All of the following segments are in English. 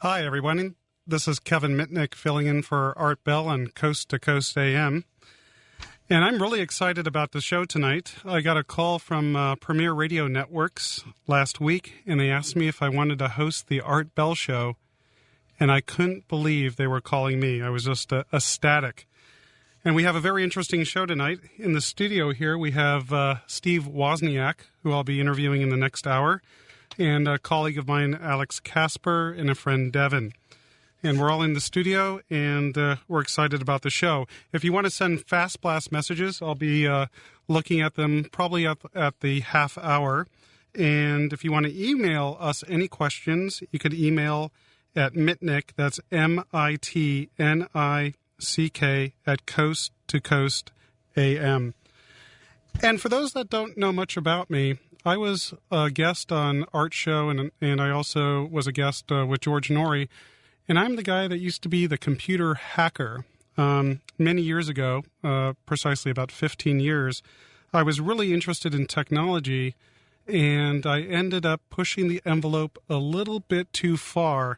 Hi, everyone. This is Kevin Mitnick filling in for Art Bell on Coast to Coast AM. And I'm really excited about the show tonight. I got a call from Premier Radio Networks last week, and they asked me if I wanted to host the Art Bell Show. And I couldn't believe they were calling me. I was just ecstatic. And we have a very interesting show tonight. In the studio here, we have Steve Wozniak, who I'll be interviewing in the next hour, and a colleague of mine, Alex Casper, and a friend, Devin. And we're all in the studio, and we're excited about the show. If you want to send Fast Blast messages, I'll be looking at them probably at the half hour. And if you want to email us any questions, you could email at Mitnick, that's Mitnick, at Coast to Coast AM. And for those that don't know much about me, I was a guest on Art Show, and I also was a guest with George Norrie. And I'm the guy that used to be the computer hacker. Many years ago, precisely about 15 years, I was really interested in technology, and I ended up pushing the envelope a little bit too far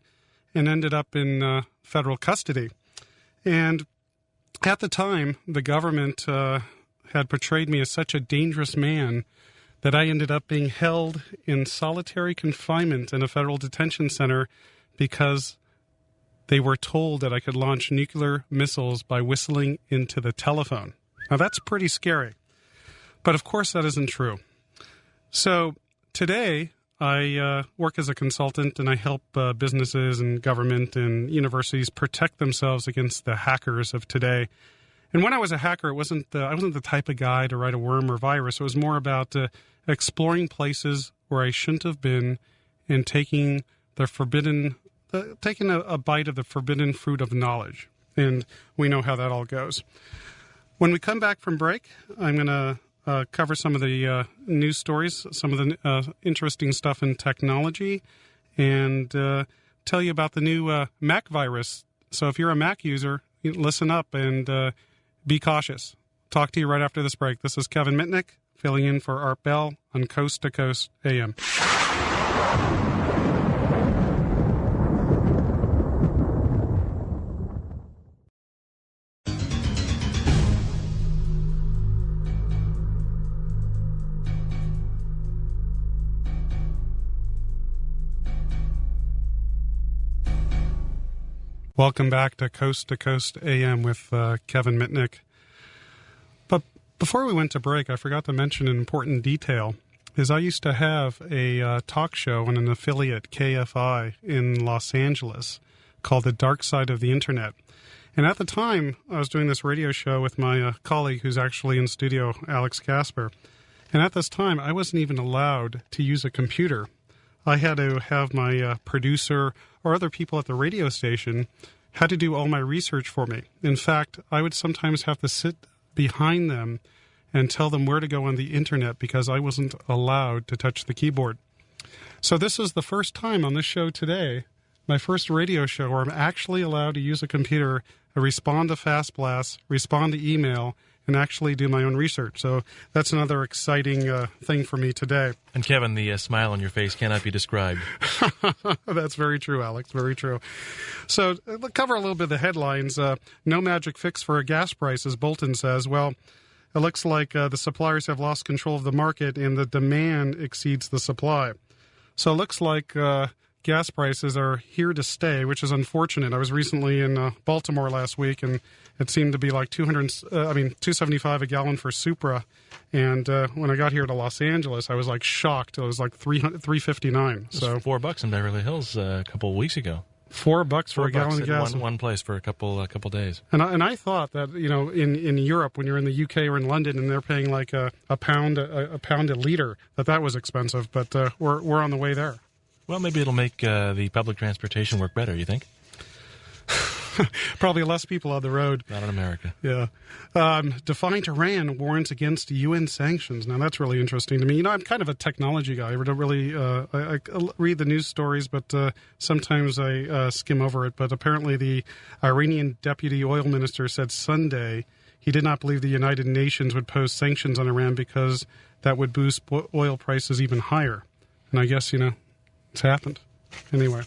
and ended up in federal custody. And at the time, the government had portrayed me as such a dangerous man that I ended up being held in solitary confinement in a federal detention center because they were told that I could launch nuclear missiles by whistling into the telephone. Now, that's pretty scary. But, of course, that isn't true. So today, I work as a consultant, and I help businesses and government and universities protect themselves against the hackers of today. And when I was a hacker, I wasn't the type of guy to write a worm or virus. It was more about exploring places where I shouldn't have been and taking a bite of the forbidden fruit of knowledge. And we know how that all goes. When we come back from break, I'm going to cover some of the news stories, some of the interesting stuff in technology, and tell you about the new Mac virus. So if you're a Mac user, listen up and be cautious. Talk to you right after this break. This is Kevin Mitnick, filling in for Art Bell on Coast to Coast AM. Welcome back to Coast AM with Kevin Mitnick. But before we went to break, I forgot to mention an important detail, is I used to have a talk show on an affiliate, KFI, in Los Angeles called The Dark Side of the Internet. And at the time, I was doing this radio show with my colleague who's actually in studio, Alex Casper. And at this time, I wasn't even allowed to use a computer. I had to have my producer or other people at the radio station had to do all my research for me. In fact, I would sometimes have to sit behind them and tell them where to go on the internet because I wasn't allowed to touch the keyboard. So this is the first time on this show today, my first radio show, where I'm actually allowed to use a computer, respond to Fast Blast, respond to email, and actually do my own research. So that's another exciting thing for me today. And Kevin, the smile on your face cannot be described. That's very true, Alex, very true. So let's cover a little bit of the headlines. No magic fix for gas prices, Bolton says. Well, it looks like the suppliers have lost control of the market and the demand exceeds the supply. So it looks like gas prices are here to stay, which is unfortunate. I was recently in Baltimore last week, and it seemed to be like $275 a gallon for Supra. And when I got here to Los Angeles, I was like shocked. It was like $3.59. So $4 in Beverly Hills a couple of weeks ago. $4 for a gallon of gas. One place for a couple days. And I thought that, in Europe, when you're in the UK or in London, and they're paying like a pound a liter, that was expensive. But we're on the way there. Well, maybe it'll make the public transportation work better, you think? Probably less people on the road. Not in America. Yeah. Defiant Iran warns against UN sanctions. Now, that's really interesting to me. I'm kind of a technology guy. I don't really I read the news stories, but sometimes I skim over it. But apparently the Iranian deputy oil minister said Sunday he did not believe the United Nations would pose sanctions on Iran because that would boost oil prices even higher. And I guess, it's happened. Anyway.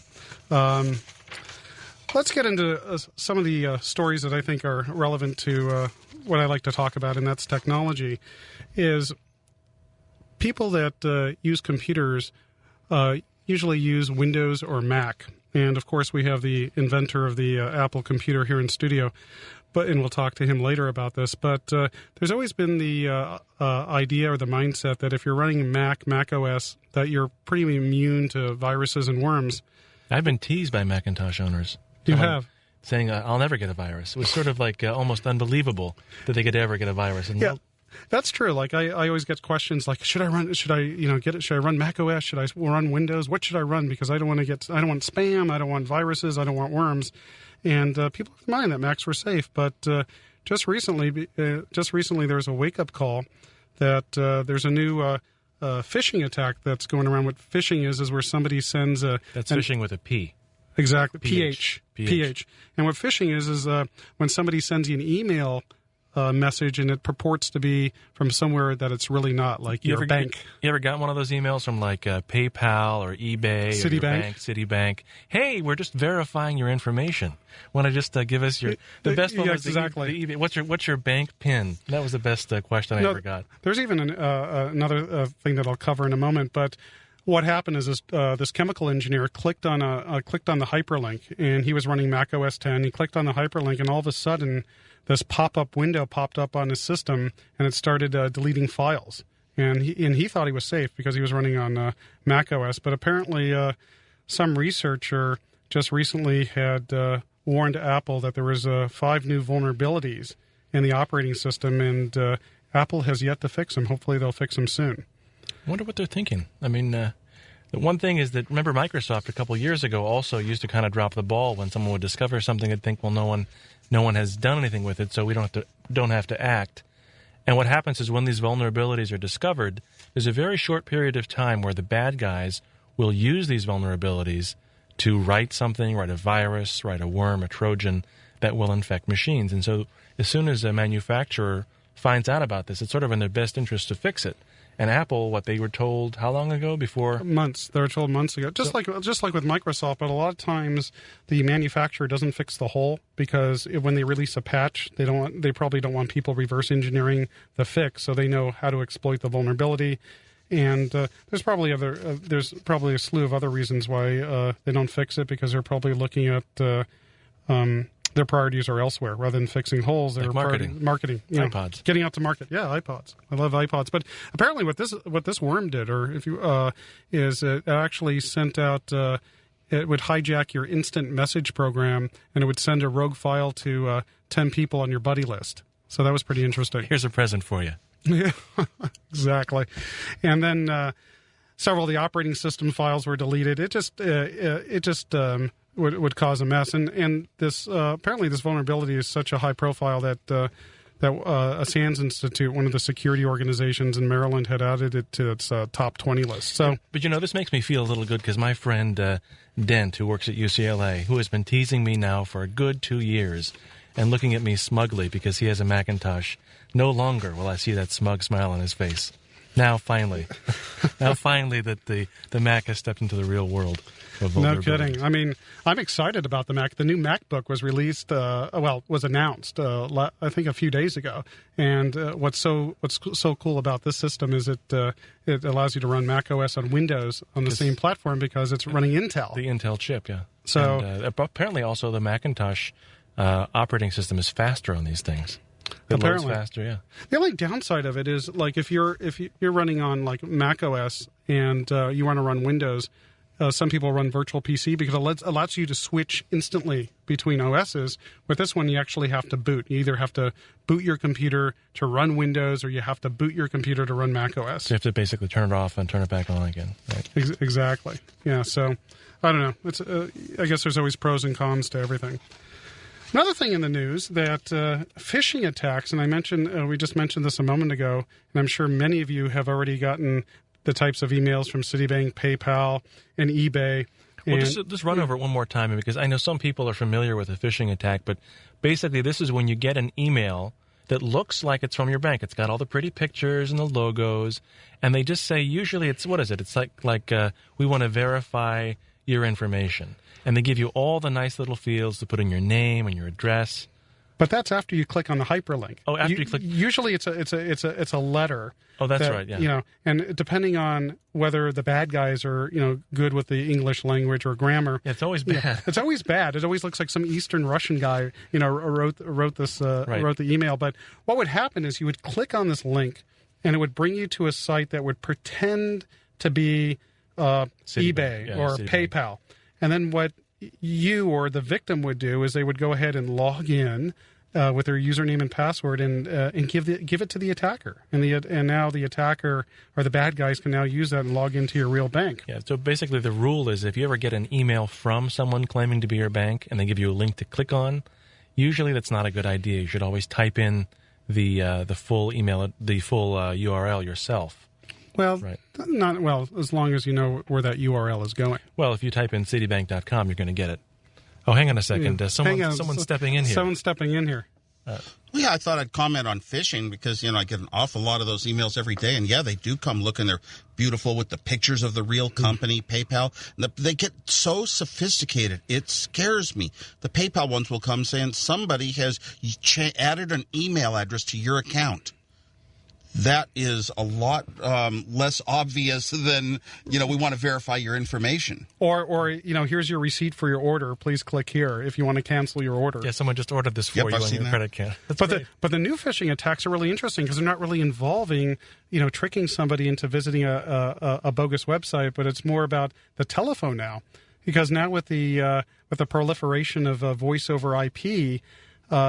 Let's get into some of the stories that I think are relevant to what I like to talk about, and that's technology. Is people that use computers usually use Windows or Mac. And, of course, we have the inventor of the Apple computer here in studio, and we'll talk to him later about this. But there's always been the idea or the mindset that if you're running Mac OS, that you're pretty immune to viruses and worms. I've been teased by Macintosh owners. You have? Saying, I'll never get a virus. It was sort of like almost unbelievable that they could ever get a virus. And yeah. That's true. Like I always get questions like, should I run Mac OS? Should I run Windows? What should I run? Because I don't want spam. I don't want viruses. I don't want worms. And people have in mind that Macs were safe. But just recently there was a wake up call that there's a new phishing attack that's going around. What phishing is where somebody sends that's phishing with a P. Exactly. PH. And what phishing is when somebody sends you an email message and it purports to be from somewhere that it's really not, like your bank. You ever got one of those emails from like PayPal or eBay Citibank? Or Citibank? Hey, we're just verifying your information. Want to just give us your... The best one was exactly. the eBay. What's your bank PIN? That was the best question I ever got. There's even another thing that I'll cover in a moment, but what happened is this chemical engineer clicked on the hyperlink, and he was running Mac OS 10. He clicked on the hyperlink, and all of a sudden, this pop-up window popped up on his system, and it started deleting files. And he thought he was safe because he was running on Mac OS. But apparently, some researcher just recently had warned Apple that there was 5 new vulnerabilities in the operating system, and Apple has yet to fix them. Hopefully, they'll fix them soon. I wonder what they're thinking. I mean, the one thing is that, remember, Microsoft a couple years ago also used to kind of drop the ball when someone would discover something and think, well, no one has done anything with it, so we don't have to act. And what happens is when these vulnerabilities are discovered, there's a very short period of time where the bad guys will use these vulnerabilities to write something, write a virus, write a worm, a Trojan that will infect machines. And so as soon as a manufacturer finds out about this, it's sort of in their best interest to fix it. And Apple, what they were told how long ago before? Months. They were told months ago. Just like with Microsoft, but a lot of times the manufacturer doesn't fix the hole because when they release a patch, they probably don't want people reverse engineering the fix, so they know how to exploit the vulnerability. And there's probably a slew of other reasons why they don't fix it, because they're probably looking at their priorities are elsewhere rather than fixing holes. They're like marketing, iPods, getting out to market. Yeah, iPods. I love iPods. But apparently, what this worm did, or if you is it actually sent out. It would hijack your instant message program, and it would send a rogue file to 10 people on your buddy list. So that was pretty interesting. Here's a present for you. Yeah, exactly. And then several of the operating system files were deleted. It just would cause a mess. And this apparently this vulnerability is such a high profile that a SANS Institute, one of the security organizations in Maryland, had added it to its top 20 list. So, but this makes me feel a little good because my friend Dent, who works at UCLA, who has been teasing me now for a good 2 years and looking at me smugly because he has a Macintosh, no longer will I see that smug smile on his face. Now finally that the Mac has stepped into the real world. No kidding. I mean, I'm excited about the Mac. The new MacBook was released, was announced, I think a few days ago. And what's so cool about this system is it allows you to run Mac OS on Windows on the same platform because it's running Intel. The Intel chip, yeah. So and, apparently also the Macintosh operating system is faster on these things. It loads faster, yeah. The only downside of it is, like, if you're running on like Mac OS and you want to run Windows, some people run virtual PC because it allows you to switch instantly between OSs. With this one, you actually have to boot. You either have to boot your computer to run Windows, or you have to boot your computer to run Mac OS. So you have to basically turn it off and turn it back on again. Right? Exactly. Yeah. So I don't know. It's I guess there's always pros and cons to everything. Another thing in the news that phishing attacks, and we just mentioned this a moment ago, and I'm sure many of you have already gotten the types of emails from Citibank, PayPal, and eBay. Well, just run over it one more time, because I know some people are familiar with a phishing attack, but basically this is when you get an email that looks like it's from your bank. It's got all the pretty pictures and the logos, and they just say, usually it's, what is it? It's like we want to verify your information. And they give you all the nice little fields to put in your name and your address. But that's after you click on the hyperlink. Oh, after you click. Usually, it's a letter. Oh, that's right. Yeah. You know, and depending on whether the bad guys are good with the English language or grammar, Yeah, it's always bad. It's always bad. It always looks like some Eastern Russian guy wrote the email. But what would happen is you would click on this link, and it would bring you to a site that would pretend to be eBay or PayPal, and then what you or the victim would do is they would go ahead and log in with their username and password and give it to the attacker, and now the attacker or the bad guys can now use that and log into your real bank. Yeah. So basically, the rule is if you ever get an email from someone claiming to be your bank and they give you a link to click on, usually that's not a good idea. You should always type in the full email, the full URL yourself. Well, not well as long as you know where that URL is going. Well, if you type in citibank.com, you're going to get it. Oh, hang on a second. Someone's stepping in here. Someone's stepping in here. I thought I'd comment on phishing because, I get an awful lot of those emails every day. And, they do come looking. They're beautiful with the pictures of the real company, PayPal. They get so sophisticated. It scares me. The PayPal ones will come saying somebody has added an email address to your account. That is a lot less obvious than, we want to verify your information. Or here's your receipt for your order. Please click here if you want to cancel your order. Yeah, someone just ordered this for you on your credit card. But the new phishing attacks are really interesting because they're not really involving, tricking somebody into visiting a bogus website, but it's more about the telephone now. Because now with the proliferation of voice over IP,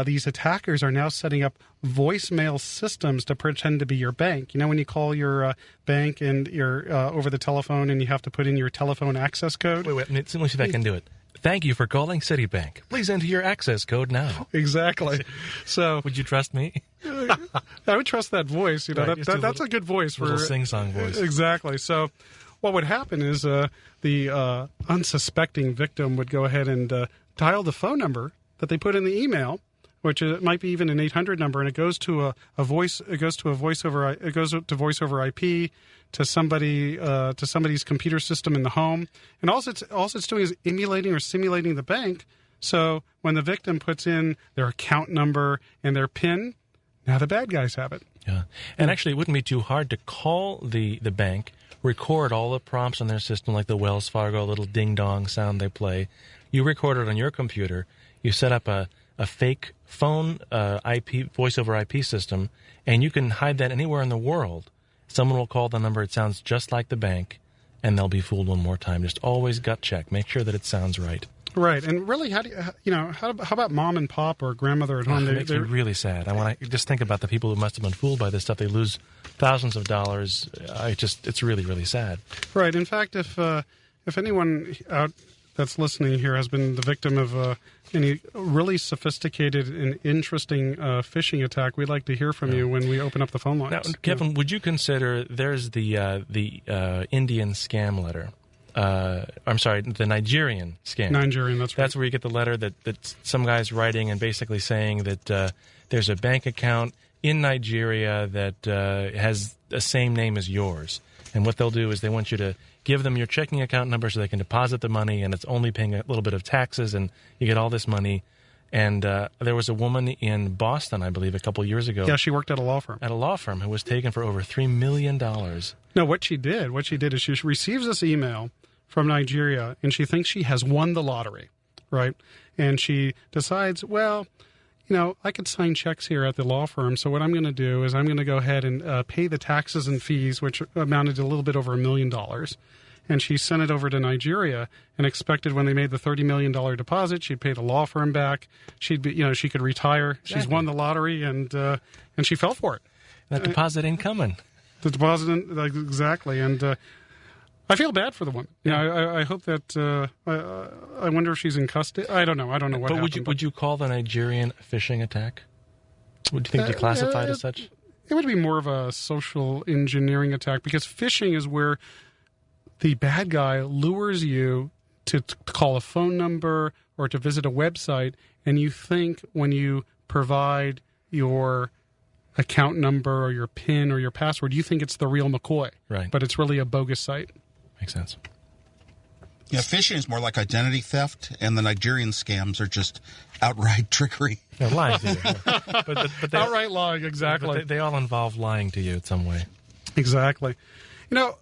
these attackers are now setting up voicemail systems to pretend to be your bank. When you call your bank and you're over the telephone and you have to put in your telephone access code. Wait, let me see if I can do it. Thank you for calling Citibank. Please enter your access code now. Exactly. So, would you trust me? I would trust that voice. That's a good voice for sing-song voice. Exactly. So, what would happen is the unsuspecting victim would go ahead and dial the phone number that they put in the email, which might be even an 800 number, and it goes to voice over IP to somebody's computer system in the home, and all it's doing is emulating or simulating the bank. So when the victim puts in their account number and their PIN, now the bad guys have it. Yeah, and actually, it wouldn't be too hard to call the bank, record all the prompts on their system, like the Wells Fargo little ding dong sound they play. You record it on your computer. You set up a fake phone voice over IP system, and you can hide that anywhere in the world. Someone will call the number, it sounds just like the bank, and they'll be fooled one more time. Just always gut check. Make sure that it sounds right. Right, and really, how about mom and pop or grandmother at home? It makes me really sad. I want to just think about the people who must have been fooled by this stuff. They lose thousands of dollars. It's really, really sad. Right. In fact, if anyone out that's listening here has been the victim of any really sophisticated and interesting phishing attack, we'd like to hear from you when we open up the phone lines. Now, Kevin, would you consider there's the Indian scam letter? I'm sorry, the Nigerian scam. Nigerian, that's right. That's where you get the letter that some guy's writing and basically saying that there's a bank account in Nigeria that has the same name as yours. And what they'll do is they want you to give them your checking account number so they can deposit the money, and it's only paying a little bit of taxes, and you get all this money. And there was a woman in Boston, I believe, a couple years ago. Yeah, she worked at a law firm. Who was taken for over $3 million. No, what she did is she receives this email from Nigeria, and she thinks she has won the lottery, right? And she decides, well, I could sign checks here at the law firm, so what I'm going to do is I'm going to go ahead and pay the taxes and fees, which amounted to a little bit over $1 million. And she sent it over to Nigeria and expected when they made the $30 million deposit, she'd pay the law firm back. She'd be, she could retire. Exactly. She's won the lottery, and she fell for it. That deposit ain't coming. The deposit, exactly. And I feel bad for the woman. I hope that. I wonder if she's in custody. I don't know. What happened. But would you call the Nigerian phishing attack? Would you think you classify it as such? It would be more of a social engineering attack, because phishing is where the bad guy lures you to call a phone number or to visit a website, and you think when you provide your account number or your PIN or your password, you think it's the real McCoy. Right. But it's really a bogus site. Makes sense. Yeah, phishing is more like identity theft, and the Nigerian scams are just outright trickery. They're lying to you. But they, Outright lying, exactly. But they all involve lying to you in some way. Exactly. You know,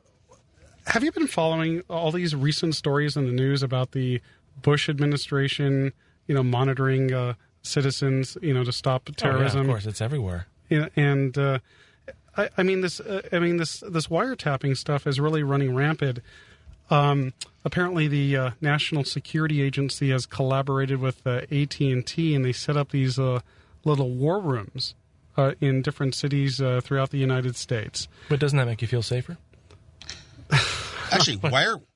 have you been following all these recent stories in the news about the Bush administration, monitoring citizens, to stop terrorism? Oh, yeah, of course, it's everywhere. And I mean, this wiretapping stuff is really running rampant. Apparently, the National Security Agency has collaborated with AT&T, and they set up these little war rooms in different cities throughout the United States. But doesn't that make you feel safer? Actually,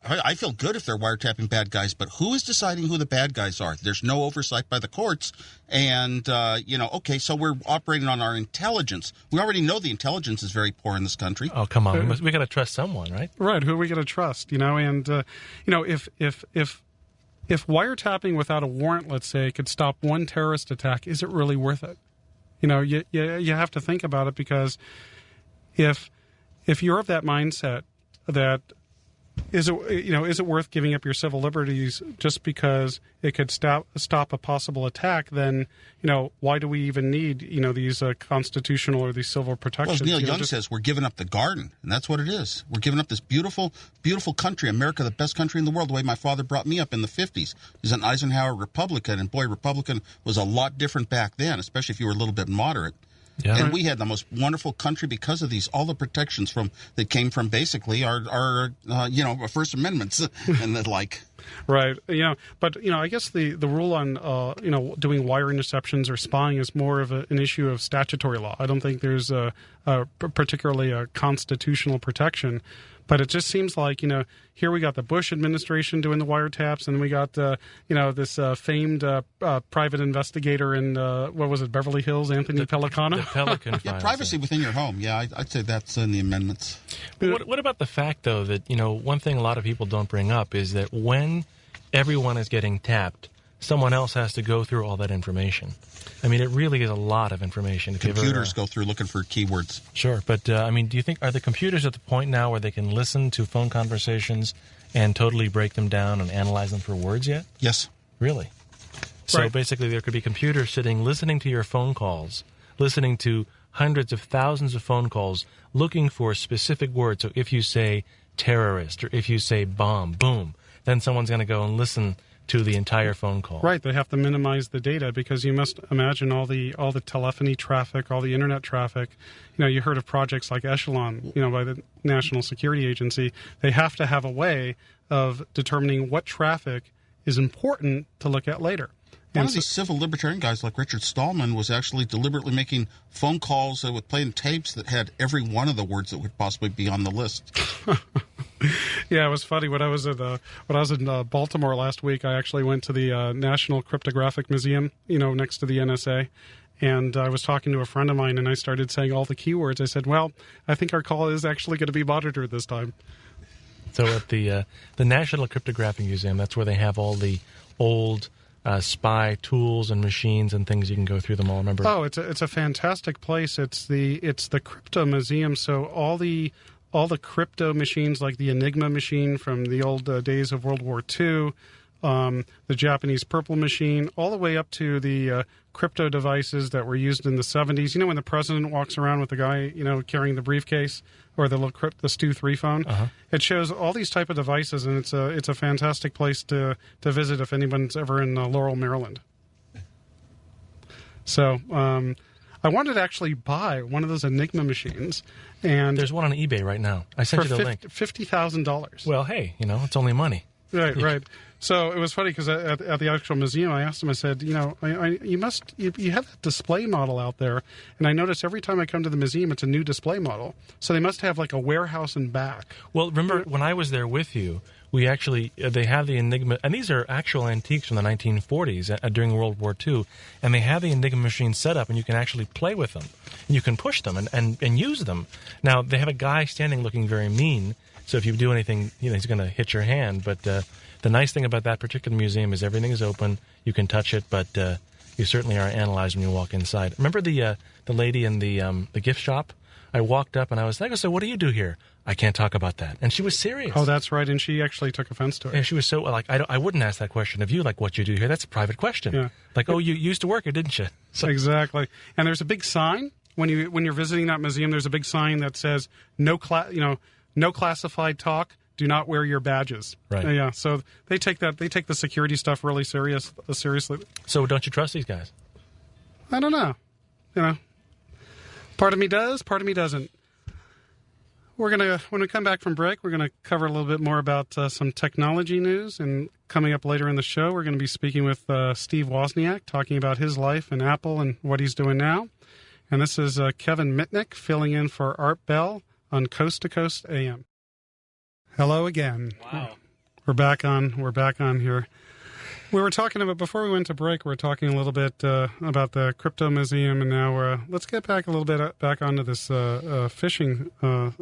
I feel good if they're wiretapping bad guys, but who is deciding who the bad guys are? There's no oversight by the courts, and, okay, so we're operating on our intelligence. We already know the intelligence is very poor in this country. Oh, come on. We got to trust someone, right? Right. Who are we going to trust, And, if wiretapping without a warrant, let's say, could stop one terrorist attack, is it really worth it? You have to think about it, because if you're of that mindset that is it worth giving up your civil liberties just because it could stop a possible attack? Then why do we even need these constitutional or these civil protections? Well, as Neil Young says, we're giving up the garden, and that's what it is. We're giving up this beautiful, beautiful country, America, the best country in the world. The way my father brought me up in the 50s, he's an Eisenhower Republican, and boy, Republican was a lot different back then, especially if you were a little bit moderate. Yeah. And we had the most wonderful country because of all the protections that came from basically our First Amendments and the like. Right. But I guess the rule on doing wire interceptions or spying is more of an issue of statutory law. I don't think there's particularly a constitutional protection. But it just seems like, here we got the Bush administration doing the wiretaps, and we got, this famed private investigator in, Beverly Hills, Anthony Pellicano? The Pelican Files. Yeah, privacy within your home. Yeah, I'd say that's in the amendments. But what about the fact, though, that, one thing a lot of people don't bring up is that when everyone is getting tapped, someone else has to go through all that information. I mean, it really is a lot of information. Computers go through looking for keywords. Sure, but do you think, are the computers at the point now where they can listen to phone conversations and totally break them down and analyze them for words yet? Yes. Really? So Right. basically there could be computers sitting, listening to your phone calls, listening to hundreds of thousands of phone calls, looking for specific words. So if you say terrorist or if you say bomb, boom, then someone's going to go and listen to the entire phone call. Right, they have to minimize the data, because you must imagine all the telephony traffic, all the internet traffic. You heard of projects like Echelon, by the National Security Agency. They have to have a way of determining what traffic is important to look at later. One of these civil libertarian guys like Richard Stallman was actually deliberately making phone calls that would play in tapes that had every one of the words that would possibly be on the list. Yeah, it was funny. When I was in Baltimore last week, I actually went to the National Cryptographic Museum, next to the NSA. And I was talking to a friend of mine, and I started saying all the keywords. I said, well, I think our call is actually going to be monitored this time. So at the National Cryptographic Museum, that's where they have all the old spy tools and machines and things. You can go through them all. Remember? Oh, it's a fantastic place. It's the crypto museum. So all the crypto machines, like the Enigma machine from the old days of World War II, the Japanese Purple machine, all the way up to the crypto devices that were used in the 70s. When the president walks around with the guy, carrying the briefcase, or the little the Stu 3 phone. Uh-huh. It shows all these type of devices, and it's a fantastic place to visit if anyone's ever in Laurel, Maryland. So I wanted to actually buy one of those Enigma machines, and there's one on eBay right now. I sent you the link. $50,000. Well, hey, it's only money. Right. So it was funny because at the actual museum, I asked him, I said, you have that display model out there, and I notice every time I come to the museum, it's a new display model. So they must have like a warehouse and back. Well, remember when I was there with you, we actually, they have the Enigma, and these are actual antiques from the 1940s during World War II, and they have the Enigma machine set up, and you can actually play with them. And you can push them and use them. Now, they have a guy standing looking very mean, so if you do anything, he's going to hit your hand, but the nice thing about that particular museum is everything is open. You can touch it, but you certainly are analyzed when you walk inside. Remember the lady in the gift shop I walked up and I was like, so what do you do here? I can't talk about that. And she was serious. Oh, that's right. And she actually took offense to it. And she was so like, I wouldn't ask that question of you, like what you do here. That's a private question. Yeah. Like, oh, you used to work here, didn't you? So, exactly. And there's a big sign when you're visiting that museum. There's a big sign that says no classified talk. Do not wear your badges. Right. Yeah. So they take the security stuff really seriously. So don't you trust these guys? I don't know. Part of me does, part of me doesn't. When we come back from break, we're gonna cover a little bit more about some technology news, and coming up later in the show, we're going to be speaking with Steve Wozniak, talking about his life and Apple and what he's doing now. And this is Kevin Mitnick filling in for Art Bell on Coast to Coast AM. Hello again. Wow. We're back on here. We were talking about, before we went to break, we were talking a little bit about the Crypto Museum, and now let's get back a little bit back onto this phishing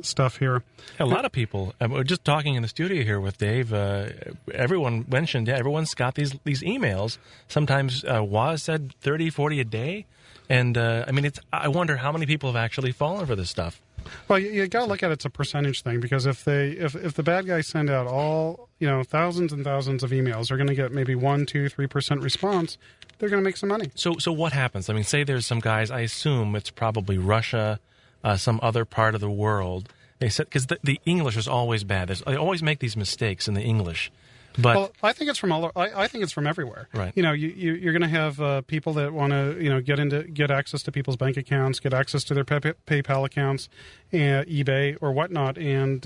stuff here. A lot of people, we're just talking in the studio here with Dave, everyone mentioned, everyone's got these emails. Sometimes Woz said 30, 40 a day. And, I wonder how many people have actually fallen for this stuff. Well, you got to look at it's a percentage thing, because if the bad guys send out all, thousands and thousands of emails, they're going to get maybe 1%, 2%, 3% response. They're going to make some money. So what happens? I mean, say there's some guys, I assume it's probably Russia, some other part of the world. They said, because the English is always bad. They always make these mistakes in the English. But I think it's from I think it's from everywhere. Right. You're going to have people that want to get access to people's bank accounts, get access to their PayPal accounts, eBay or whatnot, and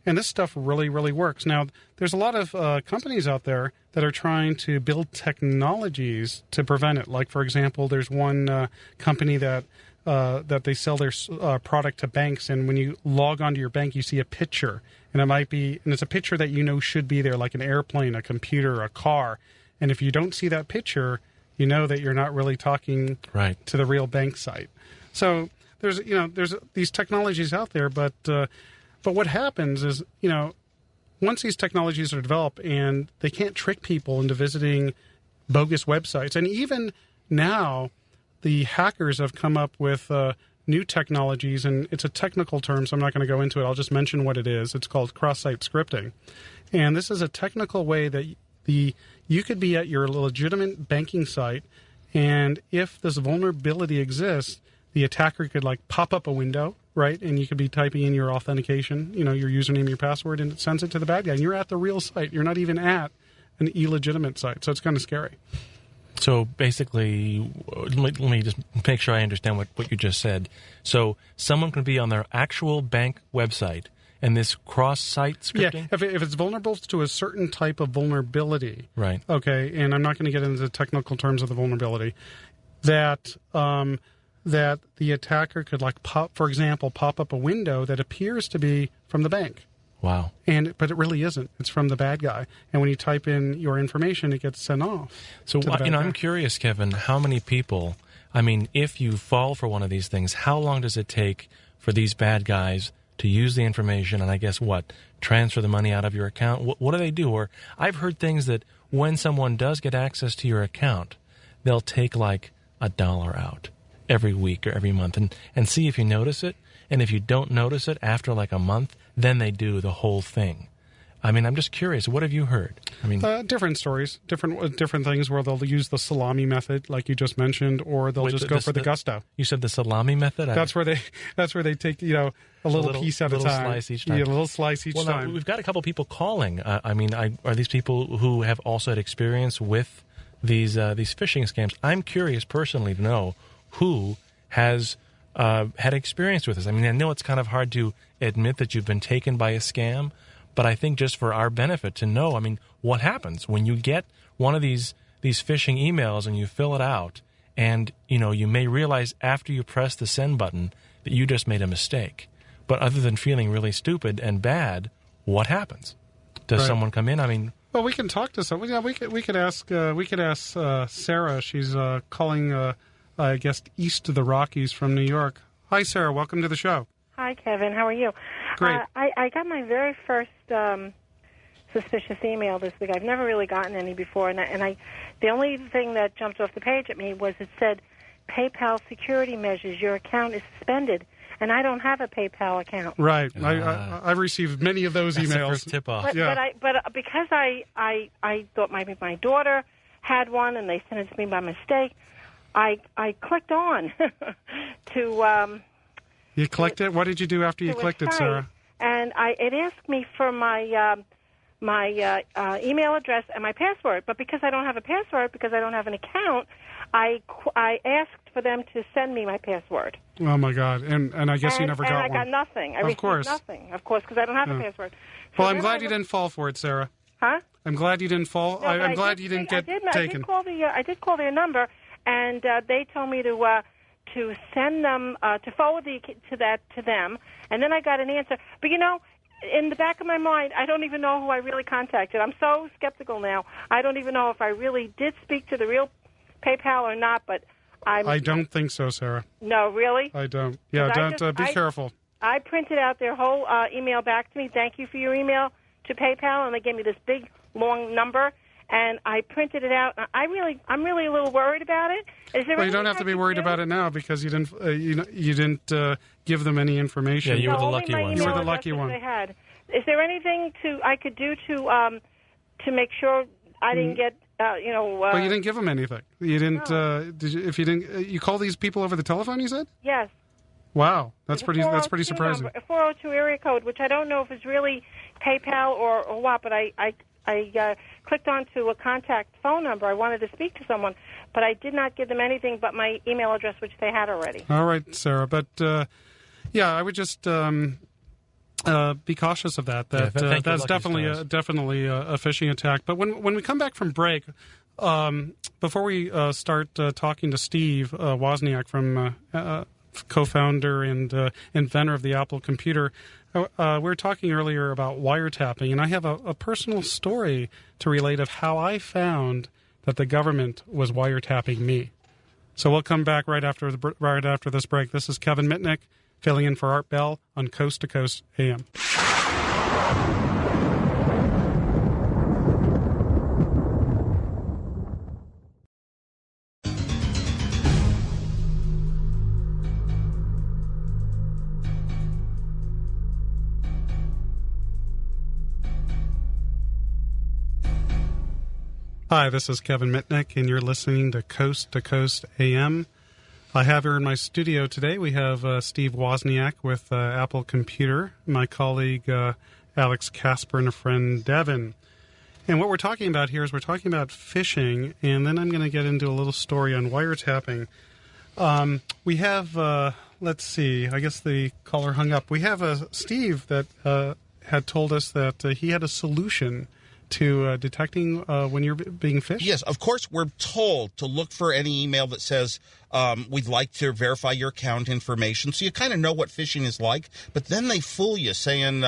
this stuff really, really works. Now, there's a lot of companies out there that are trying to build technologies to prevent it. Like, for example, there's one company that they sell their product to banks, and when you log onto your bank, you see a picture. And it's a picture that should be there, like an airplane, a computer, a car. And if you don't see that picture, you know that you're not really talking to the real bank site. So there's these technologies out there, but what happens is, once these technologies are developed and they can't trick people into visiting bogus websites, and even now the hackers have come up with new technologies, and it's a technical term, so I'm not going to go into it. I'll just mention what it is. It's called cross-site scripting. And this is a technical way that you could be at your legitimate banking site, and if this vulnerability exists, the attacker could pop up a window, right? And you could be typing in your authentication, your username, your password, and it sends it to the bad guy. And you're at the real site. You're not even at an illegitimate site. So it's kind of scary. So basically, let me just make sure I understand what you just said. So someone can be on their actual bank website, and this cross-site scripting? Yeah, if it's vulnerable to a certain type of vulnerability. Right. Okay, and I'm not going to get into the technical terms of the vulnerability. That the attacker could, pop up a window that appears to be from the bank. Wow. But it really isn't. It's from the bad guy. And when you type in your information, it gets sent off. So, I'm curious, Kevin, how many people, if you fall for one of these things, how long does it take for these bad guys to use the information and transfer the money out of your account? What do they do? Or I've heard things that when someone does get access to your account, they'll take $1 out every week or every month and see if you notice it. And if you don't notice it after a month, then they do the whole thing. I'm just curious. What have you heard? Different stories, different things where they'll use the salami method, like you just mentioned, or they'll just go for the gusto. You said the salami method. That's where they take a little piece at a time, slice each time. Yeah, a little slice each time. Now, we've got a couple people calling. Are these people who have also had experience with these phishing scams? I'm curious personally to know who has had experience with this. I know it's kind of hard to admit that you've been taken by a scam, but I think just for our benefit to know, what happens when you get one of these phishing emails and you fill it out, and you may realize after you press the send button that you just made a mistake. But other than feeling really stupid and bad, what happens? Does someone come in? Well, we can talk to someone. Yeah, we could ask Sarah. She's calling. I guess east of the Rockies from New York. Hi, Sarah. Welcome to the show. Hi, Kevin. How are you? Great. I got my very first suspicious email this week. I've never really gotten any before, and the only thing that jumped off the page at me was it said, PayPal security measures, your account is suspended. And I don't have a PayPal account. Right. I've received many of those That's the emails. first tip-off. But because I thought maybe my daughter had one and they sent it to me by mistake, I clicked on to. You clicked it? What did you do after you clicked it, Sarah? And it asked me for my email address and my password. But because I don't have a password, because I don't have an account, I asked for them to send me my password. Oh, my God. And I guess you never got one. And I got nothing. I received nothing, of course, because I don't have a password. So well, I'm glad you didn't fall for it, Sarah. Huh? I'm glad you didn't fall. No, I'm glad you didn't get taken. I did call their number, and they told me to send them to forward to them, and then I got an answer. But in the back of my mind, I don't even know who I really contacted. I'm so skeptical now. I don't even know if I really did speak to the real PayPal or not. But I don't think so, Sarah. No, really? I don't. Yeah, be careful. I printed out their whole email back to me. Thank you for your email to PayPal, and they gave me this big long number. And I printed it out. I'm really a little worried about it. Is there? Well, you don't have to be worried about it now because you didn't give them any information. Yeah, you were the lucky one. You were the lucky one. They had. Is there anything I could do to make sure I didn't get well, you didn't give them anything. You didn't. No. Did you? If you didn't, you call these people over the telephone. You said. Yes. Wow, that's pretty surprising. A 402 area code, which I don't know if it's really PayPal or what, but I clicked onto a contact phone number. I wanted to speak to someone, but I did not give them anything but my email address, which they had already. All right, Sarah. But, I would just be cautious of that. That's definitely a phishing attack. But when we come back from break, before we start talking to Steve Wozniak from co-founder and inventor of the Apple computer, we were talking earlier about wiretapping, and I have a personal story to relate of how I found that the government was wiretapping me. So we'll come back right after this break. This is Kevin Mitnick filling in for Art Bell on Coast to Coast AM. Hi, this is Kevin Mitnick, and you're listening to Coast AM. I have here in my studio today, we have Steve Wozniak with Apple Computer, my colleague Alex Casper, and a friend Devin. And what we're talking about here is we're talking about phishing, and then I'm going to get into a little story on wiretapping. We have, let's see, I guess the caller hung up. We have Steve that had told us that he had a solution to detecting when you're being phished? Yes, of course, we're told to look for any email that says, we'd like to verify your account information. So you kind of know what phishing is like. But then they fool you saying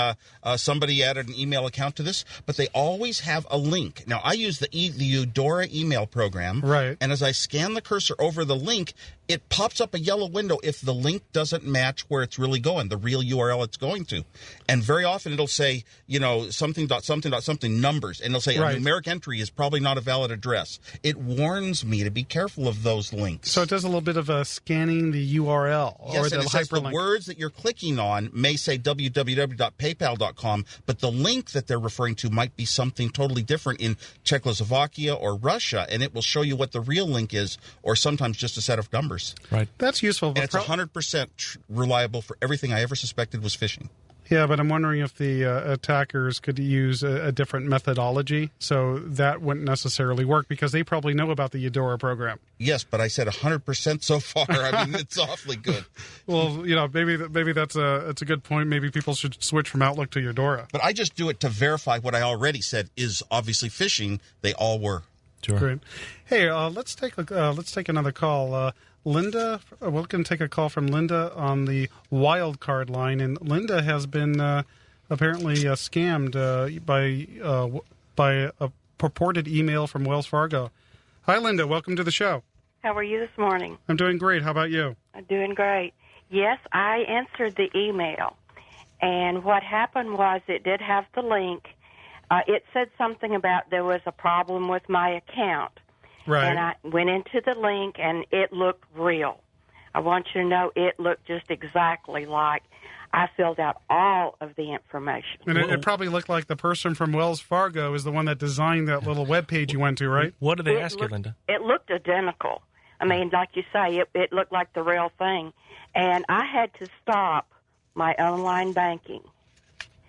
somebody added an email account to this. But they always have a link. Now, I use the Eudora email program. Right. And as I scan the cursor over the link, it pops up a yellow window if the link doesn't match where it's really going, the real URL it's going to. And very often it'll say, something numbers. And it'll say a numeric entry is probably not a valid address. It warns me to be careful of those links. So it does a little bit of scanning the URL or the hyperlink. The words that you're clicking on may say www.paypal.com, but the link that they're referring to might be something totally different in Czechoslovakia or Russia, and it will show you what the real link is, or sometimes just a set of numbers. Right. That's useful. And it's 100% reliable for everything I ever suspected was phishing. Yeah, but I'm wondering if the attackers could use a different methodology, so that wouldn't necessarily work because they probably know about the Eudora program. Yes, but I said 100% so far. I mean, it's awfully good. Well, maybe that's a good point. Maybe people should switch from Outlook to Eudora. But I just do it to verify what I already said is obviously phishing. They all were. Sure. Great. Hey, let's take another call. Linda, we're going to take a call from Linda on the wild card line, and Linda has been apparently scammed by a purported email from Wells Fargo. Hi, Linda. Welcome to the show. How are you this morning? I'm doing great. How about you? I'm doing great. Yes, I answered the email, and what happened was it did have the link. It said something about there was a problem with my account. Right. And I went into the link, and it looked real. I want you to know it looked just exactly like I filled out all of the information. And it probably looked like the person from Wells Fargo is the one that designed that little web page you went to, right? What did they ask you, Linda? It looked identical. I mean, like you say, it looked like the real thing. And I had to stop my online banking.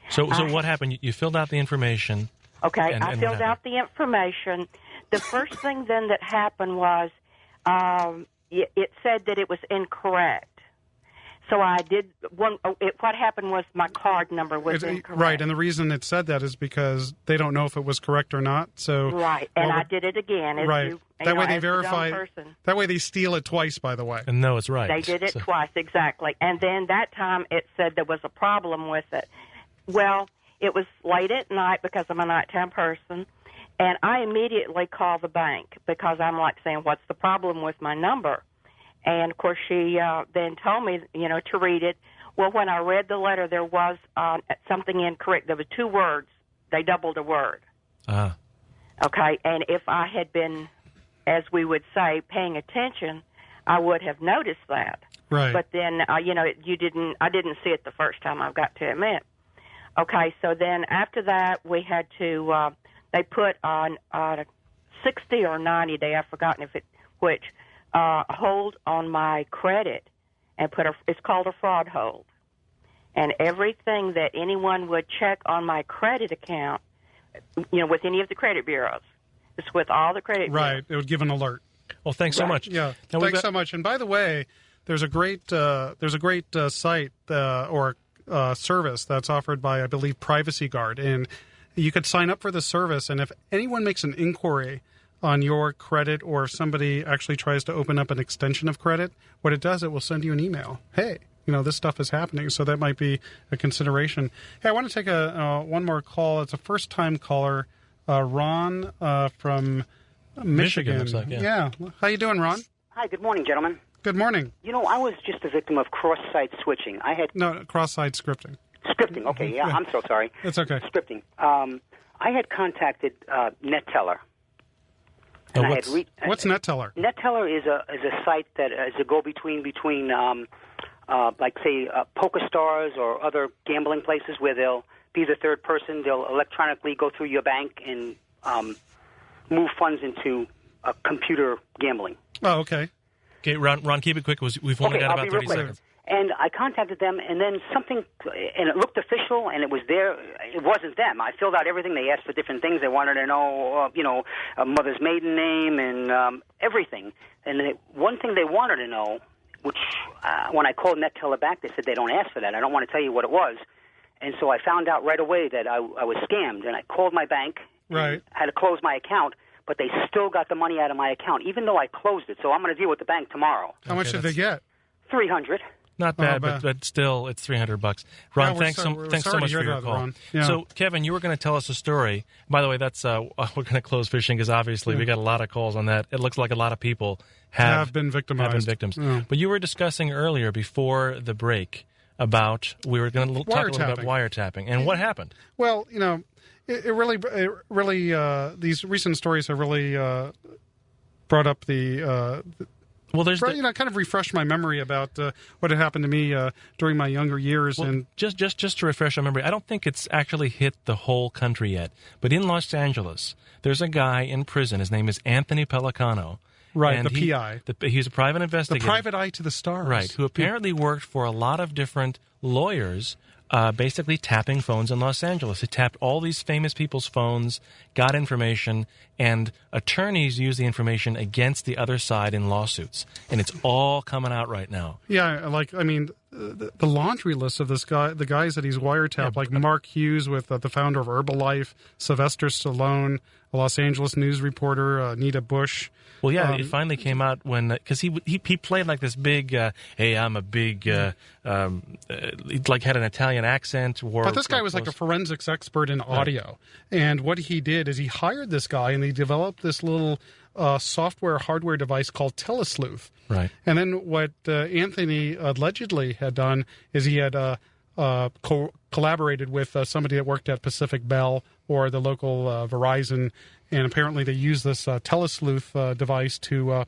So what happened? You filled out the information. Okay, and I filled out the information. The first thing then that happened was it said that it was incorrect. So I did what happened was my card number was incorrect. Right, and the reason it said that is because they don't know if it was correct or not. So right, and I did it again. Right. That way they verify. That way they steal it twice, by the way. And no, it's right. They did it twice, exactly. And then that time it said there was a problem with it. Well, it was late at night because I'm a nighttime person, and I immediately called the bank because I'm like saying, what's the problem with my number? And, of course, she then told me, to read it. Well, when I read the letter, there was something incorrect. There were 2 words. They doubled a word. Okay, and if I had been, as we would say, paying attention, I would have noticed that. Right. But then, I didn't see it the first time, I've got to admit. Okay, so then after that, we had to, they put on a 60 or 90 day, I've forgotten which, hold on my credit and it's called a fraud hold. And everything that anyone would check on my credit account, with any of the credit bureaus, it's with all the credit bureaus. Right, it would give an alert. Well, thanks so much. Yeah, thanks so much. And by the way, there's a great site or service that's offered by, I believe, Privacy Guard, and you could sign up for the service. And if anyone makes an inquiry on your credit, or if somebody actually tries to open up an extension of credit, what it does, it will send you an email. Hey, this stuff is happening, so that might be a consideration. Hey, I want to take one more call. It's a first-time caller, Ron from Michigan. Looks like, yeah. How you doing, Ron? Hi, good morning, gentlemen. Good morning. I was just a victim of cross-site switching. Cross-site scripting. Scripting, okay, yeah, I'm so sorry. It's okay. Scripting. I had contacted NetTeller. And what's NetTeller? NetTeller is a site that is a go-between like, say, PokerStars or other gambling places where they'll be the third person. They'll electronically go through your bank and move funds into computer gambling. Oh, okay. Okay, Ron, keep it quick. We've only got about 30 seconds. And I contacted them, and then and it looked official, and it was there. It wasn't them. I filled out everything. They asked for different things. They wanted to know, a mother's maiden name and everything. And one thing they wanted to know, which when I called NetTeller back, they said they don't ask for that. I don't want to tell you what it was. And so I found out right away that I was scammed, and I called my bank. Right. Had to close my account. But they still got the money out of my account, even though I closed it. So I'm going to deal with the bank tomorrow. How much did they get? $300. Not bad, but still, it's $300. Ron, thanks so much for your call. Yeah. So, Kevin, you were going to tell us a story. By the way, that's we're going to close fishing because obviously we got a lot of calls on that. It looks like a lot of people have been victimized. Yeah. But you were discussing earlier before the break about we were going to talk a little about wiretapping and what happened. Well, it really these recent stories have really brought up the. Kind of refreshed my memory about what had happened to me during my younger years. Well, and just to refresh our memory, I don't think it's actually hit the whole country yet. But in Los Angeles, there's a guy in prison. His name is Anthony Pellicano. Right, the PI. He's a private investigator. The private eye to the stars. Right, who apparently worked for a lot of different lawyers, basically tapping phones in Los Angeles. He tapped all these famous people's phones, got information, and attorneys use the information against the other side in lawsuits. And it's all coming out right now. Yeah, the laundry list of this guy, the guys that he's wiretapped, like Mark Hughes with the founder of Herbalife, Sylvester Stallone, a Los Angeles news reporter, Anita Bush. Well, yeah, it finally came out because he played like this big, hey, I'm a big, he had an Italian accent. But this guy was like a forensics expert in audio. Right. And what he did is he hired this guy and he developed this little hardware device called Telesleuth. Right. And then what Anthony allegedly had done is he had collaborated with somebody that worked at Pacific Bell or the local Verizon, and apparently they use this telesleuth device to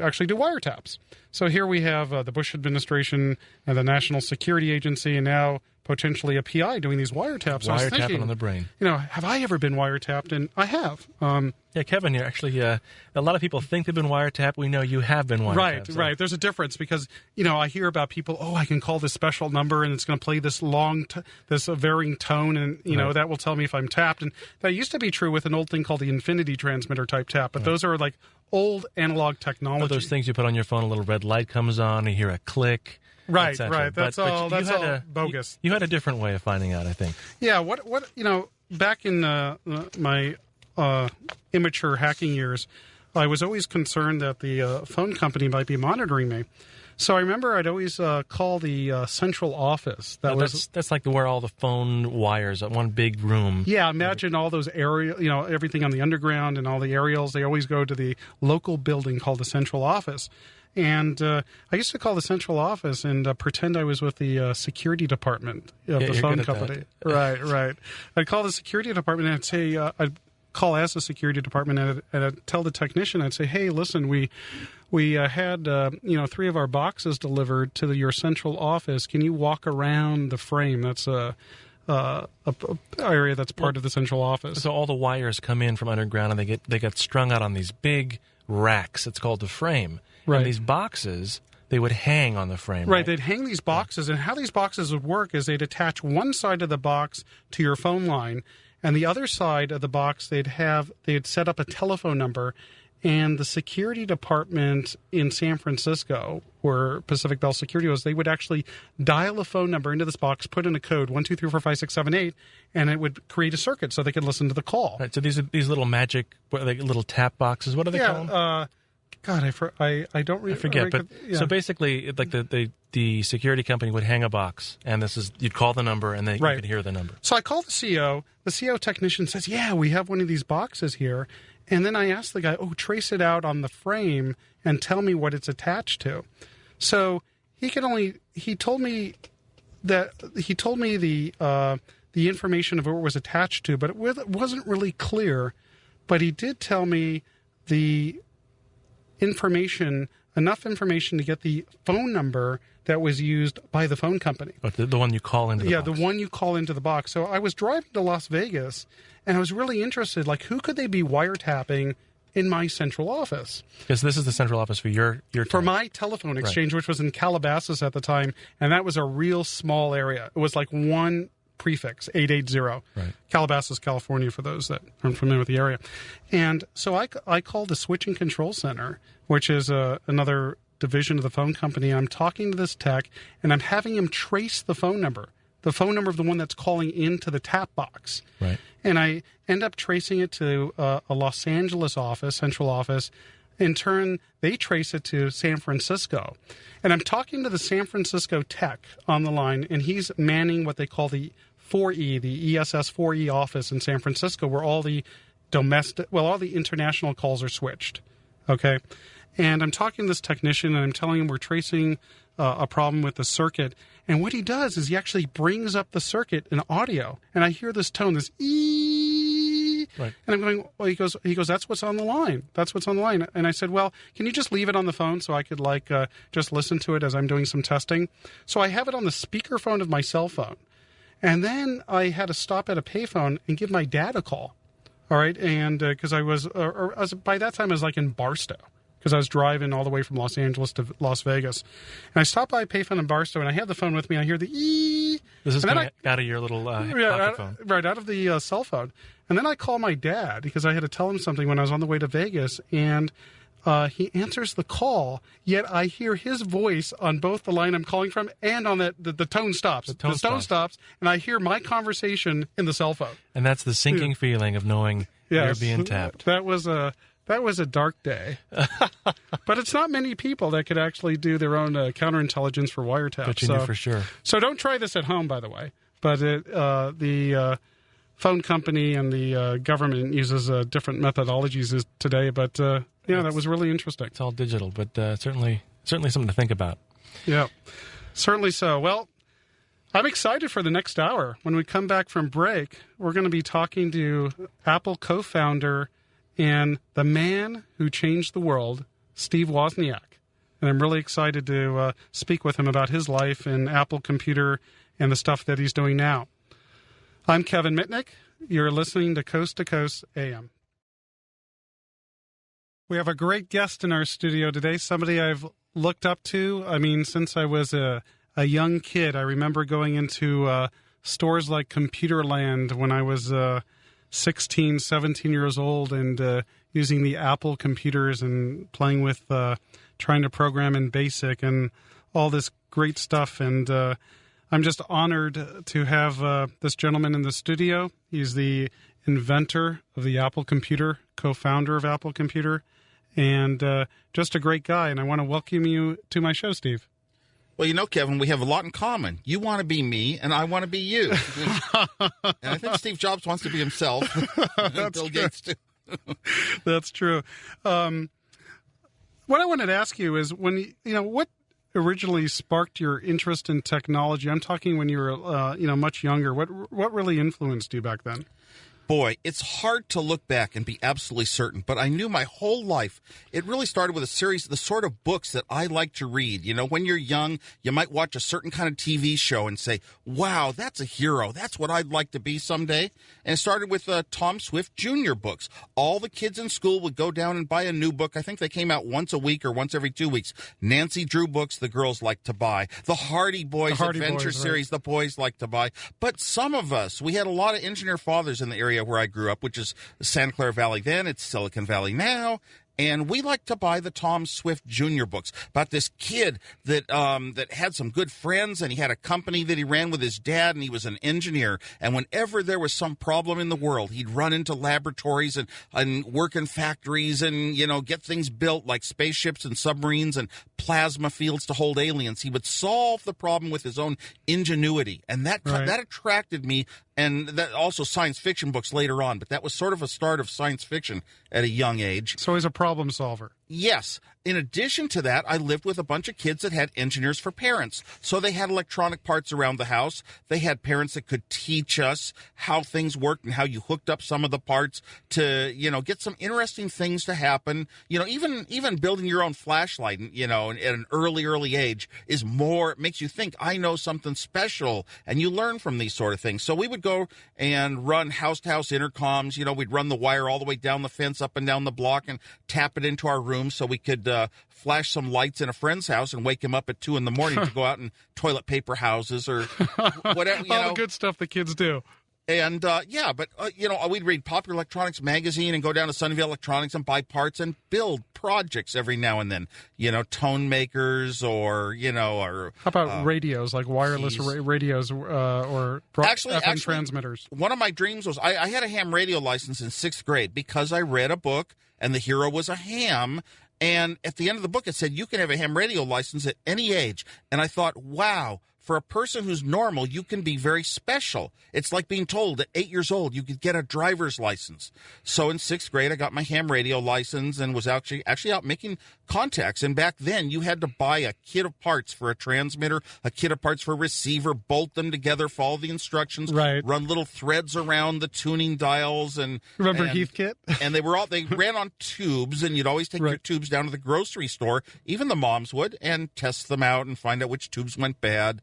actually do wiretaps. So here we have the Bush administration and the National Security Agency, and now potentially a PI doing these wiretaps. Wiretapping on the brain. Have I ever been wiretapped? And I have. Yeah, Kevin, you're actually, a lot of people think they've been wiretapped. We know you have been wiretapped. Right. There's a difference because, I hear about people, I can call this special number and it's going to play this this varying tone, and, that will tell me if I'm tapped. And that used to be true with an old thing called the infinity transmitter type tap, but those are like old analog technology. Or those things you put on your phone, a little red light comes on, you hear a click. Right. That's all bogus. You had a different way of finding out, I think. Yeah. What back in my immature hacking years, I was always concerned that the phone company might be monitoring me. So I remember I'd always call the central office. That's like where all the phone wires, one big room. Yeah, imagine all those aerial, everything on the underground and all the aerials. They always go to the local building called the central office. And I used to call the central office and pretend I was with the security department of the phone company. Right. I'd call the security department and I'd say, I'd call as the security department and I'd tell the technician, I'd say, hey, listen, we had 3 of our boxes delivered to your central office. Can you walk around the frame? That's a area that's part of the central office. So all the wires come in from underground and they get strung out on these big racks. It's called the frame. Right. And these boxes, they would hang on the frame. Right, they'd hang these boxes, and how these boxes would work is they'd attach one side of the box to your phone line, and the other side of the box they'd set up a telephone number, and the security department in San Francisco, where Pacific Bell Security was, they would actually dial a phone number into this box, put in a code 1 2 3 4 5 6 7 8, and it would create a circuit so they could listen to the call. Right. So these little magic, little tap boxes. What are they called? God, I don't really forget. But so basically, like the security company would hang a box, and you'd call the number, and then you could hear the number. So I called the CO. The CO technician says, "Yeah, we have one of these boxes here." And then I asked the guy, trace it out on the frame and tell me what it's attached to. So he told me the information of what it was attached to, but it wasn't really clear. But he did tell me the enough information to get the phone number that was used by the phone company. But the one you call into the box. Yeah, the one you call into the box. So I was driving to Las Vegas, and I was really interested, who could they be wiretapping in my central office? Because this is the central office for your for my telephone exchange, which was in Calabasas at the time, and that was a real small area. It was like one prefix, 880. Right. Calabasas, California, for those that aren't familiar with the area. And so I called the switching control center, which is another division of the phone company. I'm talking to this tech, and I'm having him trace the phone number of the one that's calling into the tap box. Right. And I end up tracing it to a Los Angeles office, central office. In turn, they trace it to San Francisco. And I'm talking to the San Francisco tech on the line, and he's manning what they call the 4E, the ESS 4E office in San Francisco, where all the international calls are switched. Okay? And I'm talking to this technician, and I'm telling him we're tracing a problem with the circuit. And what he does is he actually brings up the circuit in audio. And I hear this tone, this ee. Right. And I'm going, well, he goes, that's what's on the line. That's what's on the line. And I said, well, can you just leave it on the phone so I could just listen to it as I'm doing some testing? So I have it on the speakerphone of my cell phone. And then I had to stop at a payphone and give my dad a call. All right. And because by that time I was in Barstow, because I was driving all the way from Los Angeles to Las Vegas. And I stopped by a payphone in Barstow, and I had the phone with me. I hear the ee. This is coming out of your little pocket phone. Right, out of the cell phone. And then I call my dad because I had to tell him something when I was on the way to Vegas. And he answers the call, yet I hear his voice on both the line I'm calling from and on the tone stops. The tone stops, and I hear my conversation in the cell phone. And that's the sinking feeling of knowing you're being tapped. That was a dark day. But it's not many people that could actually do their own counterintelligence for wiretaps. But you knew for sure. So don't try this at home, by the way. But the phone company and the government uses different methodologies today. But that was really interesting. It's all digital, but certainly something to think about. Yeah, certainly so. Well, I'm excited for the next hour. When we come back from break, we're going to be talking to Apple co-founder and the man who changed the world, Steve Wozniak. And I'm really excited to speak with him about his life in Apple Computer and the stuff that he's doing now. I'm Kevin Mitnick. You're listening to Coast AM. We have a great guest in our studio today, somebody I've looked up to. I mean, since I was a young kid. I remember going into stores like Computerland when I was 16, 17 years old and using the Apple computers and playing with trying to program in BASIC and all this great stuff. And I'm just honored to have this gentleman in the studio. He's the inventor of the Apple computer, co-founder of Apple Computer, and just a great guy. And I want to welcome you to my show, Steve. Well, you know, Kevin, we have a lot in common. You want to be me, and I want to be you. And I think Steve Jobs wants to be himself. And Bill Gates, too. That's true. What I wanted to ask you is, what originally sparked your interest in technology? I'm talking when you were, much younger. What really influenced you back then? Boy, it's hard to look back and be absolutely certain, but I knew my whole life. It really started with a series, the sort of books that I like to read. You know, when you're young, you might watch a certain kind of TV show and say, wow, that's a hero. That's what I'd like to be someday. And it started with Tom Swift Jr. books. All the kids in school would go down and buy a new book. I think they came out once a week or once every 2 weeks. Nancy Drew books the girls like to buy. The Hardy Boys Adventure series, the boys like to buy. But some of us, we had a lot of engineer fathers in the area where I grew up, which is Santa Clara Valley then, it's Silicon Valley now. And we like to buy the Tom Swift Jr. books about this kid that had some good friends, and he had a company that he ran with his dad, and he was an engineer. And whenever there was some problem in the world, he'd run into laboratories and work in factories and, get things built like spaceships and submarines and plasma fields to hold aliens. He would solve the problem with his own ingenuity. And that attracted me. And that also science fiction books later on, but that was sort of a start of science fiction at a young age. So he's a problem solver. Yes. In addition to that, I lived with a bunch of kids that had engineers for parents. So they had electronic parts around the house. They had parents that could teach us how things worked and how you hooked up some of the parts to, get some interesting things to happen. Even building your own flashlight, at an early age makes you think, I know something special, and you learn from these sort of things. So we would go and run house-to-house intercoms. We'd run the wire all the way down the fence, up and down the block, and tap it into our room so we could flash some lights in a friend's house and wake him up at 2 a.m. to go out and toilet paper houses or whatever. All the good stuff the kids do. And, we'd read Popular Electronics magazine and go down to Sunnyvale Electronics and buy parts and build projects every now and then, tone makers or. How about radios, like wireless radios or FM transmitters? One of my dreams was I had a ham radio license in 6th grade because I read a book and the hero was a ham. And at the end of the book, it said, you can have a ham radio license at any age. And I thought, wow. For a person who's normal, you can be very special. It's like being told at 8 years old you could get a driver's license. So in 6th grade, I got my ham radio license and was actually out making contacts. And back then, you had to buy a kit of parts for a transmitter, a kit of parts for a receiver, bolt them together, follow the instructions, run little threads around the tuning dials. Remember Heathkit? And they ran on tubes, and you'd always take your tubes down to the grocery store, even the moms would, and test them out and find out which tubes went bad.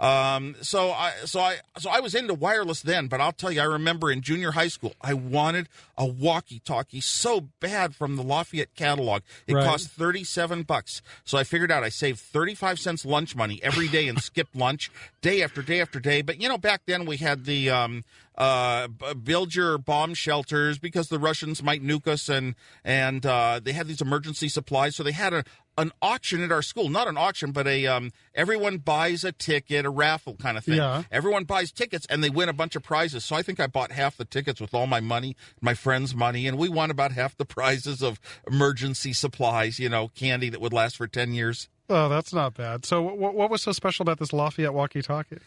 So I was into wireless then, but I'll tell you, I remember in junior high school, I wanted a walkie-talkie so bad from the Lafayette catalog. It cost $37. So I figured out I saved 35 cents lunch money every day and skipped lunch day after day after day. But, back then we had the, build your bomb shelters because the Russians might nuke us, and they had these emergency supplies. So they had an auction at our school, not an auction, but everyone buys a ticket, a raffle kind of thing. Yeah. Everyone buys tickets and they win a bunch of prizes. So I think I bought half the tickets with all my money, my friends' money, and we won about half the prizes of emergency supplies, candy that would last for 10 years. Oh, that's not bad. So what was so special about this Lafayette walkie-talkie?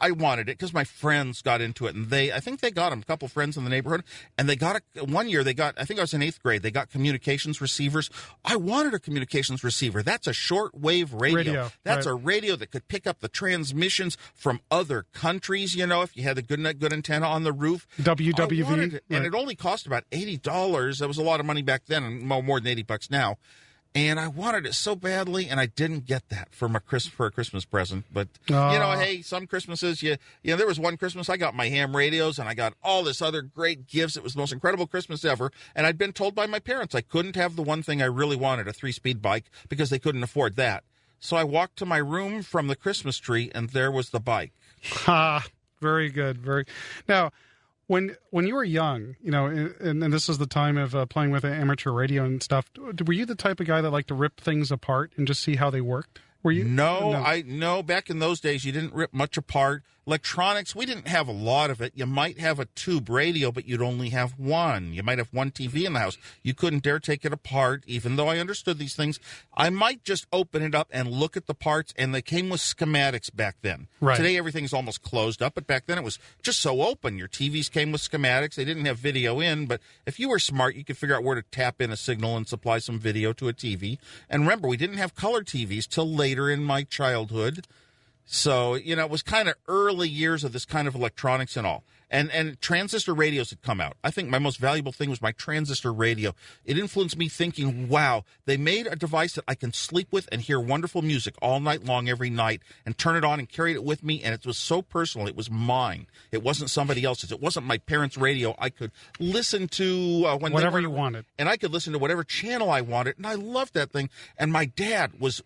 I wanted it because my friends got into it, and I think they got them, a couple friends in the neighborhood, and they got it. One year I think I was in 8th grade, they got communications receivers. I wanted a communications receiver. That's a shortwave radio. That's right. a radio that could pick up the transmissions from other countries, if you had a good antenna on the roof. WWV. And it only cost about $80. That was a lot of money back then, and more than $80 now. And I wanted it so badly, and I didn't get that for a Christmas present. But hey, some Christmases, there was one Christmas I got my ham radios, and I got all this other great gifts. It was the most incredible Christmas ever. And I'd been told by my parents I couldn't have the one thing I really wanted, a 3-speed bike, because they couldn't afford that. So I walked to my room from the Christmas tree, and there was the bike. Ha! Very good. Now. When you were young, and this is the time of playing with amateur radio and stuff, were you the type of guy that liked to rip things apart and just see how they worked? Were you? No. Back in those days, you didn't rip much apart. Electronics, we didn't have a lot of it. You might have a tube radio, but you'd only have one. You might have one TV in the house. You couldn't dare take it apart, even though I understood these things. I might just open it up and look at the parts, and they came with schematics back then. Right. Today, everything's almost closed up, but back then it was just so open. Your TVs came with schematics. They didn't have video in, but if you were smart, you could figure out where to tap in a signal and supply some video to a TV. And remember, we didn't have color TVs till later in my childhood. So, it was kind of early years of this kind of electronics and all. And transistor radios had come out. I think my most valuable thing was my transistor radio. It influenced me thinking, wow, they made a device that I can sleep with and hear wonderful music all night long every night and turn it on and carry it with me. And it was so personal. It was mine. It wasn't somebody else's. It wasn't my parents' radio. I could listen to whatever you wanted. And I could listen to whatever channel I wanted. And I loved that thing. And my dad was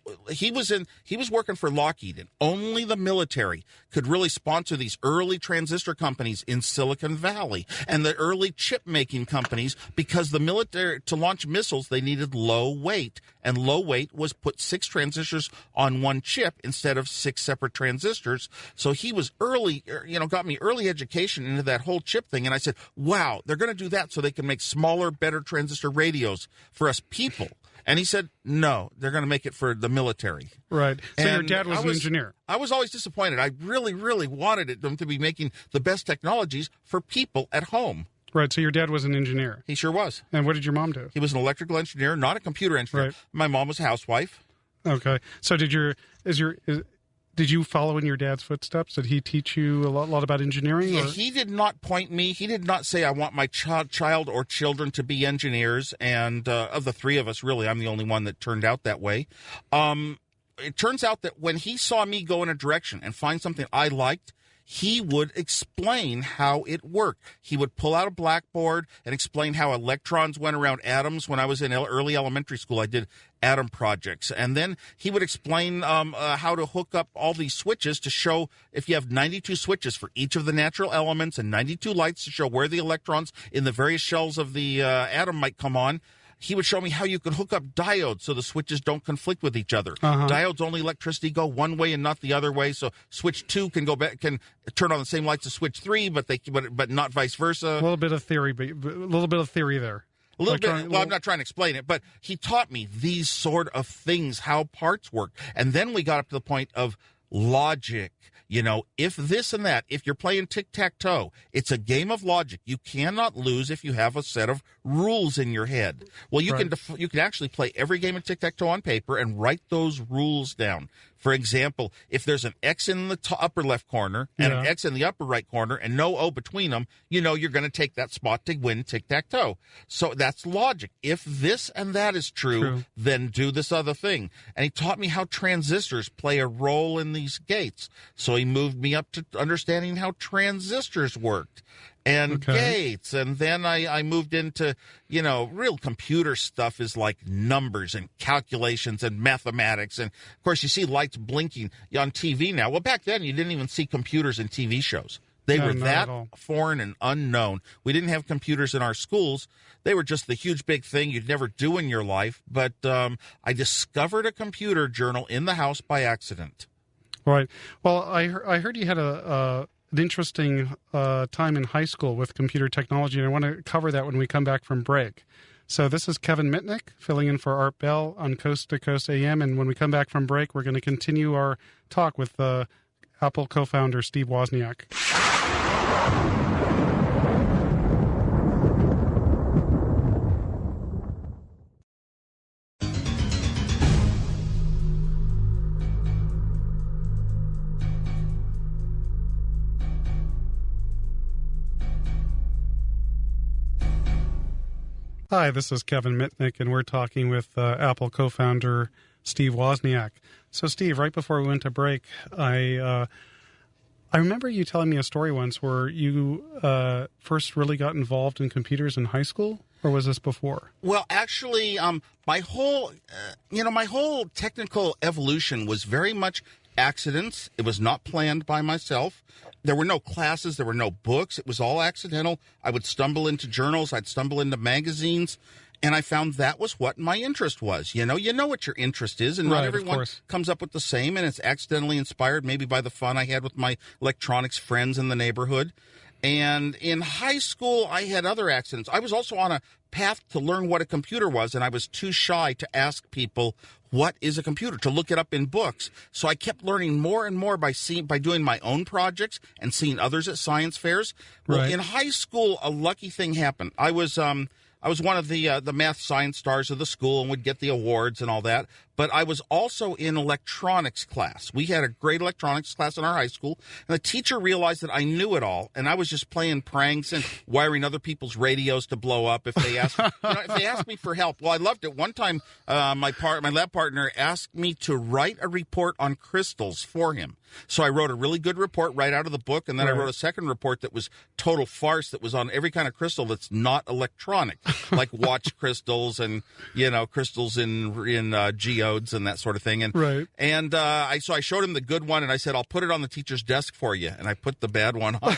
working for Lockheed, and only the military could really sponsor these early transistor companies in Silicon Valley and the early chip-making companies, because the military, to launch missiles, they needed low weight. And low weight was put 6 transistors on one chip instead of 6 separate transistors. So he was got me early education into that whole chip thing. And I said, wow, they're going to do that so they can make smaller, better transistor radios for us people. And he said, no, they're going to make it for the military. Right. So your dad was an engineer. I was always disappointed. I really, really wanted them to be making the best technologies for people at home. Right. So your dad was an engineer. He sure was. And what did your mom do? He was an electrical engineer, not a computer engineer. Right. My mom was a housewife. Okay. So did you follow in your dad's footsteps? Did he teach you a lot about engineering? Yeah, he did not point me. He did not say, I want my child or children to be engineers. And of the 3 of us, really, I'm the only one that turned out that way. It turns out that when he saw me go in a direction and find something I liked, he would explain how it worked. He would pull out a blackboard and explain how electrons went around atoms. When I was in early elementary school, I did atom projects. And then he would explain how to hook up all these switches to show, if you have 92 switches for each of the natural elements and 92 lights to show where the electrons in the various shells of the atom might come on, he would show me how you could hook up diodes so the switches don't conflict with each other. Uh-huh. Diodes only electricity go one way and not the other way. So switch 2 can turn on the same lights as switch 3, but not vice versa. A little bit of theory there. A little bit. Well, I'm not trying to explain it, but he taught me these sort of things, how parts work. And then we got up to the point of logic. If this and that, if you're playing tic-tac-toe, it's a game of logic. You cannot lose if you have a set of rules in your head. Well, you can actually play every game of tic-tac-toe on paper and write those rules down. For example, if there's an X in the upper left corner and an X in the upper right corner and no O between them, you're going to take that spot to win tic-tac-toe. So that's logic. If this and that is true, then do this other thing. And he taught me how transistors play a role in these gates. So he moved me up to understanding how transistors worked and gates. And then I moved into, real computer stuff is like numbers and calculations and mathematics. And, of course, you see lights blinking on TV now. Well, back then you didn't even see computers in TV shows. They were that foreign and unknown. We didn't have computers in our schools. They were just the huge big thing you'd never do in your life. But I discovered a computer journal in the house by accident. Right. Well, I heard you had an interesting time in high school with computer technology, and I want to cover that when we come back from break. So this is Kevin Mitnick filling in for Art Bell on Coast to Coast AM. And when we come back from break, we're going to continue our talk with Apple co-founder Steve Wozniak. Hi, this is Kevin Mitnick, and we're talking with Apple co-founder Steve Wozniak. So, Steve, right before we went to break, I remember you telling me a story once where you first really got involved in computers in high school, or was this before? Well, actually, my whole technical evolution was very much accidents. It was not planned by myself. There were no classes. There were no books. It was all accidental. I would stumble into journals. I'd stumble into magazines. And I found that was what my interest was. You know what your interest is, and not everyone comes up with the same, and it's accidentally inspired maybe by the fun I had with my electronics friends in the neighborhood. And in high school, I had other accidents. I was also on a path to learn what a computer was, and I was too shy to ask people, what is a computer, to look it up in books. So I kept learning more and more by doing my own projects and seeing others at science fairs. Well, in high school, a lucky thing happened. I was one of the math science stars of the school and would get the awards and all that. But I was also in electronics class. We had a great electronics class in our high school, and the teacher realized that I knew it all, and I was just playing pranks and wiring other people's radios to blow up if they asked me for help. Well, I loved it. One time, my lab partner asked me to write a report on crystals for him. So I wrote a really good report right out of the book, and then I wrote a second report that was total farce that was on every kind of crystal that's not electronic, like watch crystals and, crystals in geodes and that sort of thing. And and I showed him the good one, and I said, I'll put it on the teacher's desk for you. And I put the bad one on.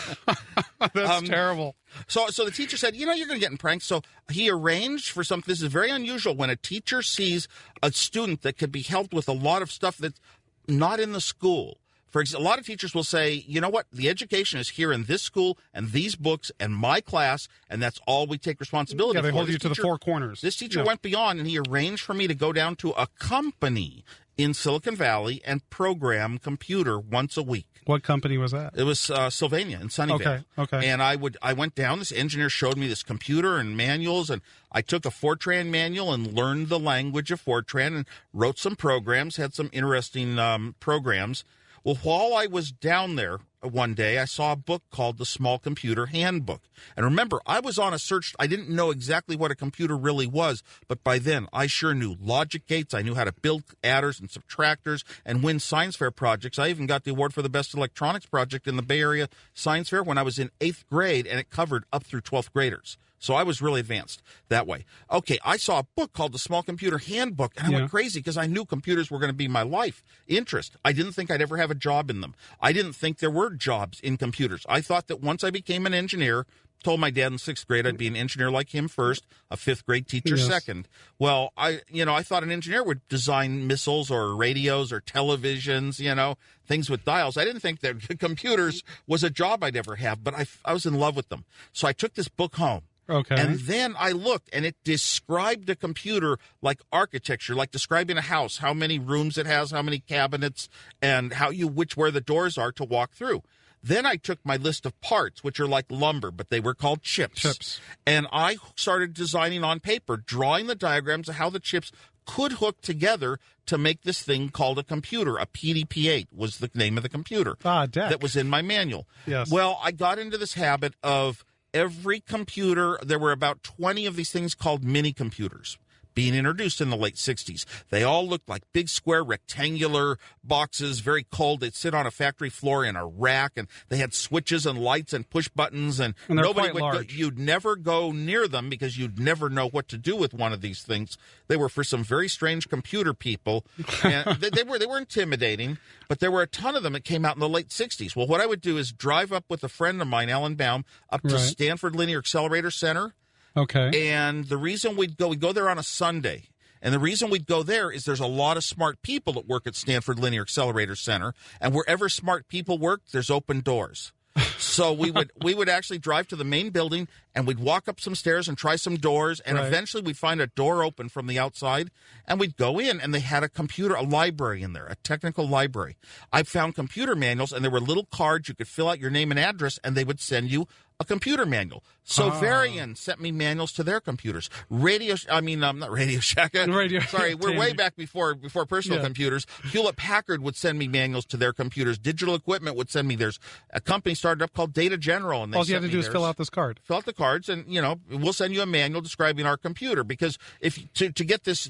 That's terrible. So the teacher said, you're going to get in pranks. So he arranged for something. This is very unusual when a teacher sees a student that could be helped with a lot of stuff that's not in the school. For example, a lot of teachers will say, you know what, the education is here in this school and these books and my class, and that's all we take responsibility for. Yeah, they hold you to the four corners. This teacher went beyond, and he arranged for me to go down to a company in Silicon Valley and program computer once a week. What company was that? It was Sylvania in Sunnyvale. Okay. And I went down, this engineer showed me this computer and manuals, and I took a Fortran manual and learned the language of Fortran and wrote some programs, had some interesting programs. Well, while I was down there one day, I saw a book called The Small Computer Handbook. And remember, I was on a search. I didn't know exactly what a computer really was, but by then I sure knew logic gates. I knew how to build adders and subtractors and win science fair projects. I even got the award for the best electronics project in the Bay Area Science Fair when I was in 8th grade, and it covered up through 12th graders. So I was really advanced that way. Okay, I saw a book called The Small Computer Handbook, and I went crazy because I knew computers were going to be my life interest. I didn't think I'd ever have a job in them. I didn't think there were jobs in computers. I thought that once I became an engineer, told my dad in 6th grade I'd be an engineer like him first, a 5th grade teacher second. Well, I thought an engineer would design missiles or radios or televisions, things with dials. I didn't think that computers was a job I'd ever have, but I was in love with them. So I took this book home. Okay. And then I looked, and it described a computer like architecture, like describing a house, how many rooms it has, how many cabinets, and where the doors are to walk through. Then I took my list of parts, which are like lumber, but they were called chips. And I started designing on paper, drawing the diagrams of how the chips could hook together to make this thing called a computer. A PDP-8 was the name of the computer that was in my manual. Yes. Well, I got into this habit of every computer, there were about 20 of these things called mini computers being introduced in the late 60s. They all looked like big square rectangular boxes, very cold. They'd sit on a factory floor in a rack, and they had switches and lights and push buttons, and nobody would go, you'd never go near them because you'd never know what to do with one of these things. They were for some very strange computer people, and they were intimidating, but there were a ton of them that came out in the late 60s. Well, what I would do is drive up with a friend of mine, Alan Baum, up to Stanford Linear Accelerator Center. Okay. And the reason we'd go there on a Sunday. And the reason we'd go there is there's a lot of smart people that work at Stanford Linear Accelerator Center. And wherever smart people work, there's open doors. So we would actually drive to the main building, and we'd walk up some stairs and try some doors, and eventually we'd find a door open from the outside, and we'd go in, and they had a library in there, a technical library. I found computer manuals, and there were little cards you could fill out your name and address, and they would send you a computer manual. So Varian sent me manuals to their computers. Not Radio Shack. Sorry, we're way back before personal computers. Hewlett Packard would send me manuals to their computers. Digital Equipment would send me theirs. A company started up called Data General, and all you have to do is fill out this card. Fill out the cards, and we'll send you a manual describing our computer. Because if to get this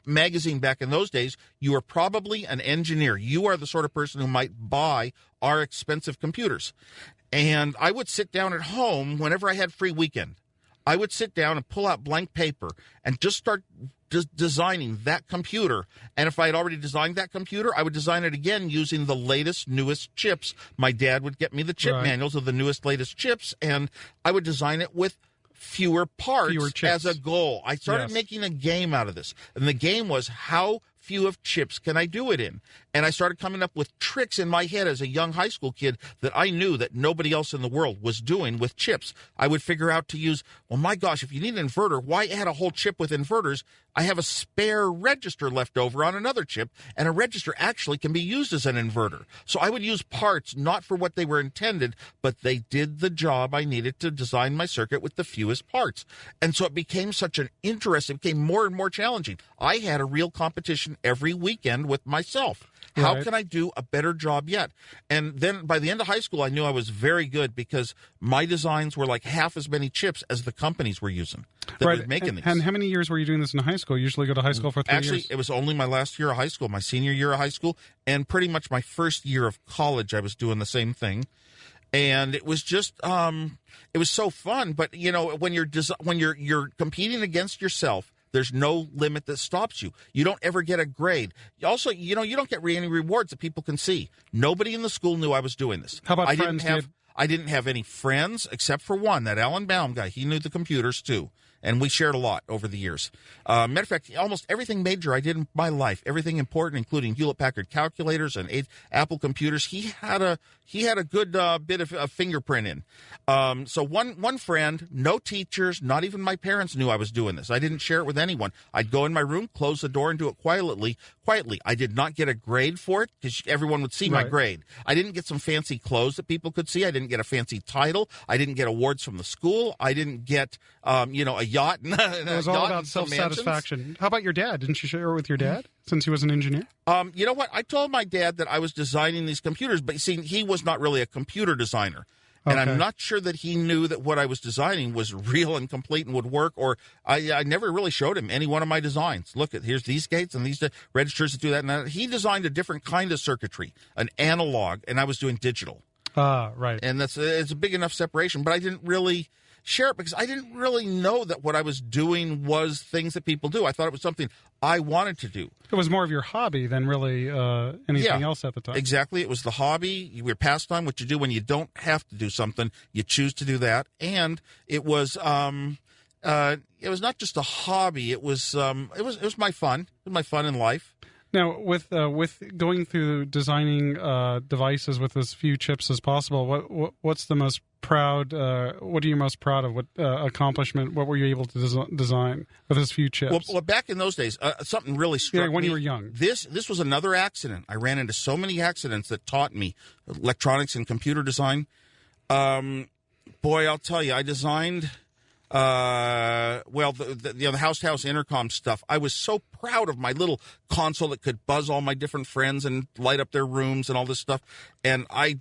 magazine back in those days, you were probably an engineer. You are the sort of person who might buy our expensive computers. And I would sit down at home whenever I had free weekend. I would sit down and pull out blank paper and just start designing that computer. And if I had already designed that computer, I would design it again using the latest, newest chips. My dad would get me the chip manuals of the newest, latest chips, and I would design it with fewer parts as a goal. I started making a game out of this. And the game was, how few of chips can I do it in? And I started coming up with tricks in my head as a young high school kid that I knew that nobody else in the world was doing with chips. I would figure out to use, well, my gosh, if you need an inverter, why add a whole chip with inverters? I have a spare register left over on another chip, and a register actually can be used as an inverter. So I would use parts not for what they were intended, but they did the job I needed to design my circuit with the fewest parts. And so it became such an interest, it became more and more challenging. I had a real competition every weekend with myself. How can I do a better job yet? And then by the end of high school, I knew I was very good because my designs were like half as many chips as the companies were using that were making these. And how many years were you doing this in high school? You usually go to high school for 3 years? Actually, it was only my last year of high school, my senior year of high school, and pretty much my first year of college, I was doing the same thing. And it was just, it was so fun. But, when you're competing against yourself, there's no limit that stops you. You don't ever get a grade. Also, you don't get any rewards that people can see. Nobody in the school knew I was doing this. How about friends? I didn't have any friends except for one, that Alan Baum guy. He knew the computers too. And we shared a lot over the years. Matter of fact, almost everything major I did in my life, everything important, including Hewlett-Packard calculators and Apple computers, he had a good bit of a fingerprint in. So one friend, no teachers, not even my parents knew I was doing this. I didn't share it with anyone. I'd go in my room, close the door, and do it quietly. I did not get a grade for it because everyone would see my grade. I didn't get some fancy clothes that people could see. I didn't get a fancy title. I didn't get awards from the school. I didn't get, a yacht. It was all about self-satisfaction. How about your dad? Didn't you share it with your dad since he was an engineer? You know what? I told my dad that I was designing these computers, but see, he was not really a computer designer. And I'm not sure that he knew that what I was designing was real and complete and would work, or I never really showed him any one of my designs. Look, here's these gates and these registers that do that and that. He designed a different kind of circuitry, an analog, and I was doing digital. Right. And it's a big enough separation, but I didn't really share it because I didn't really know that what I was doing was things that people do. I thought it was something I wanted to do. It was more of your hobby than really anything else at the time. Exactly. It was the hobby, your pastime, what you do when you don't have to do something. You choose to do that. And it was not just a hobby. It was my fun. It was my fun in life. Now, with going through designing devices with as few chips as possible, what's the most proud? What are you most proud of? What accomplishment? What were you able to design with as few chips? Well, back in those days, something really struck me. When you were young. This was another accident. I ran into so many accidents that taught me electronics and computer design. Boy, I'll tell you, I designed. The house-to-house intercom stuff. I was so proud of my little console that could buzz all my different friends and light up their rooms and all this stuff. And I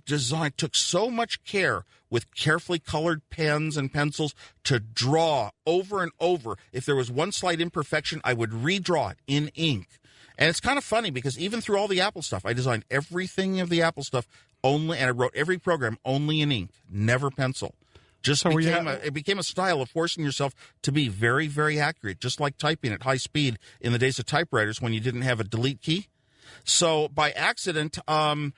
took so much care with carefully colored pens and pencils to draw over and over. If there was one slight imperfection, I would redraw it in ink. And it's kind of funny because even through all the Apple stuff, I designed everything of the Apple stuff and I wrote every program only in ink, never pencil. It became a style of forcing yourself to be very, very accurate, just like typing at high speed in the days of typewriters when you didn't have a delete key. So by accident, I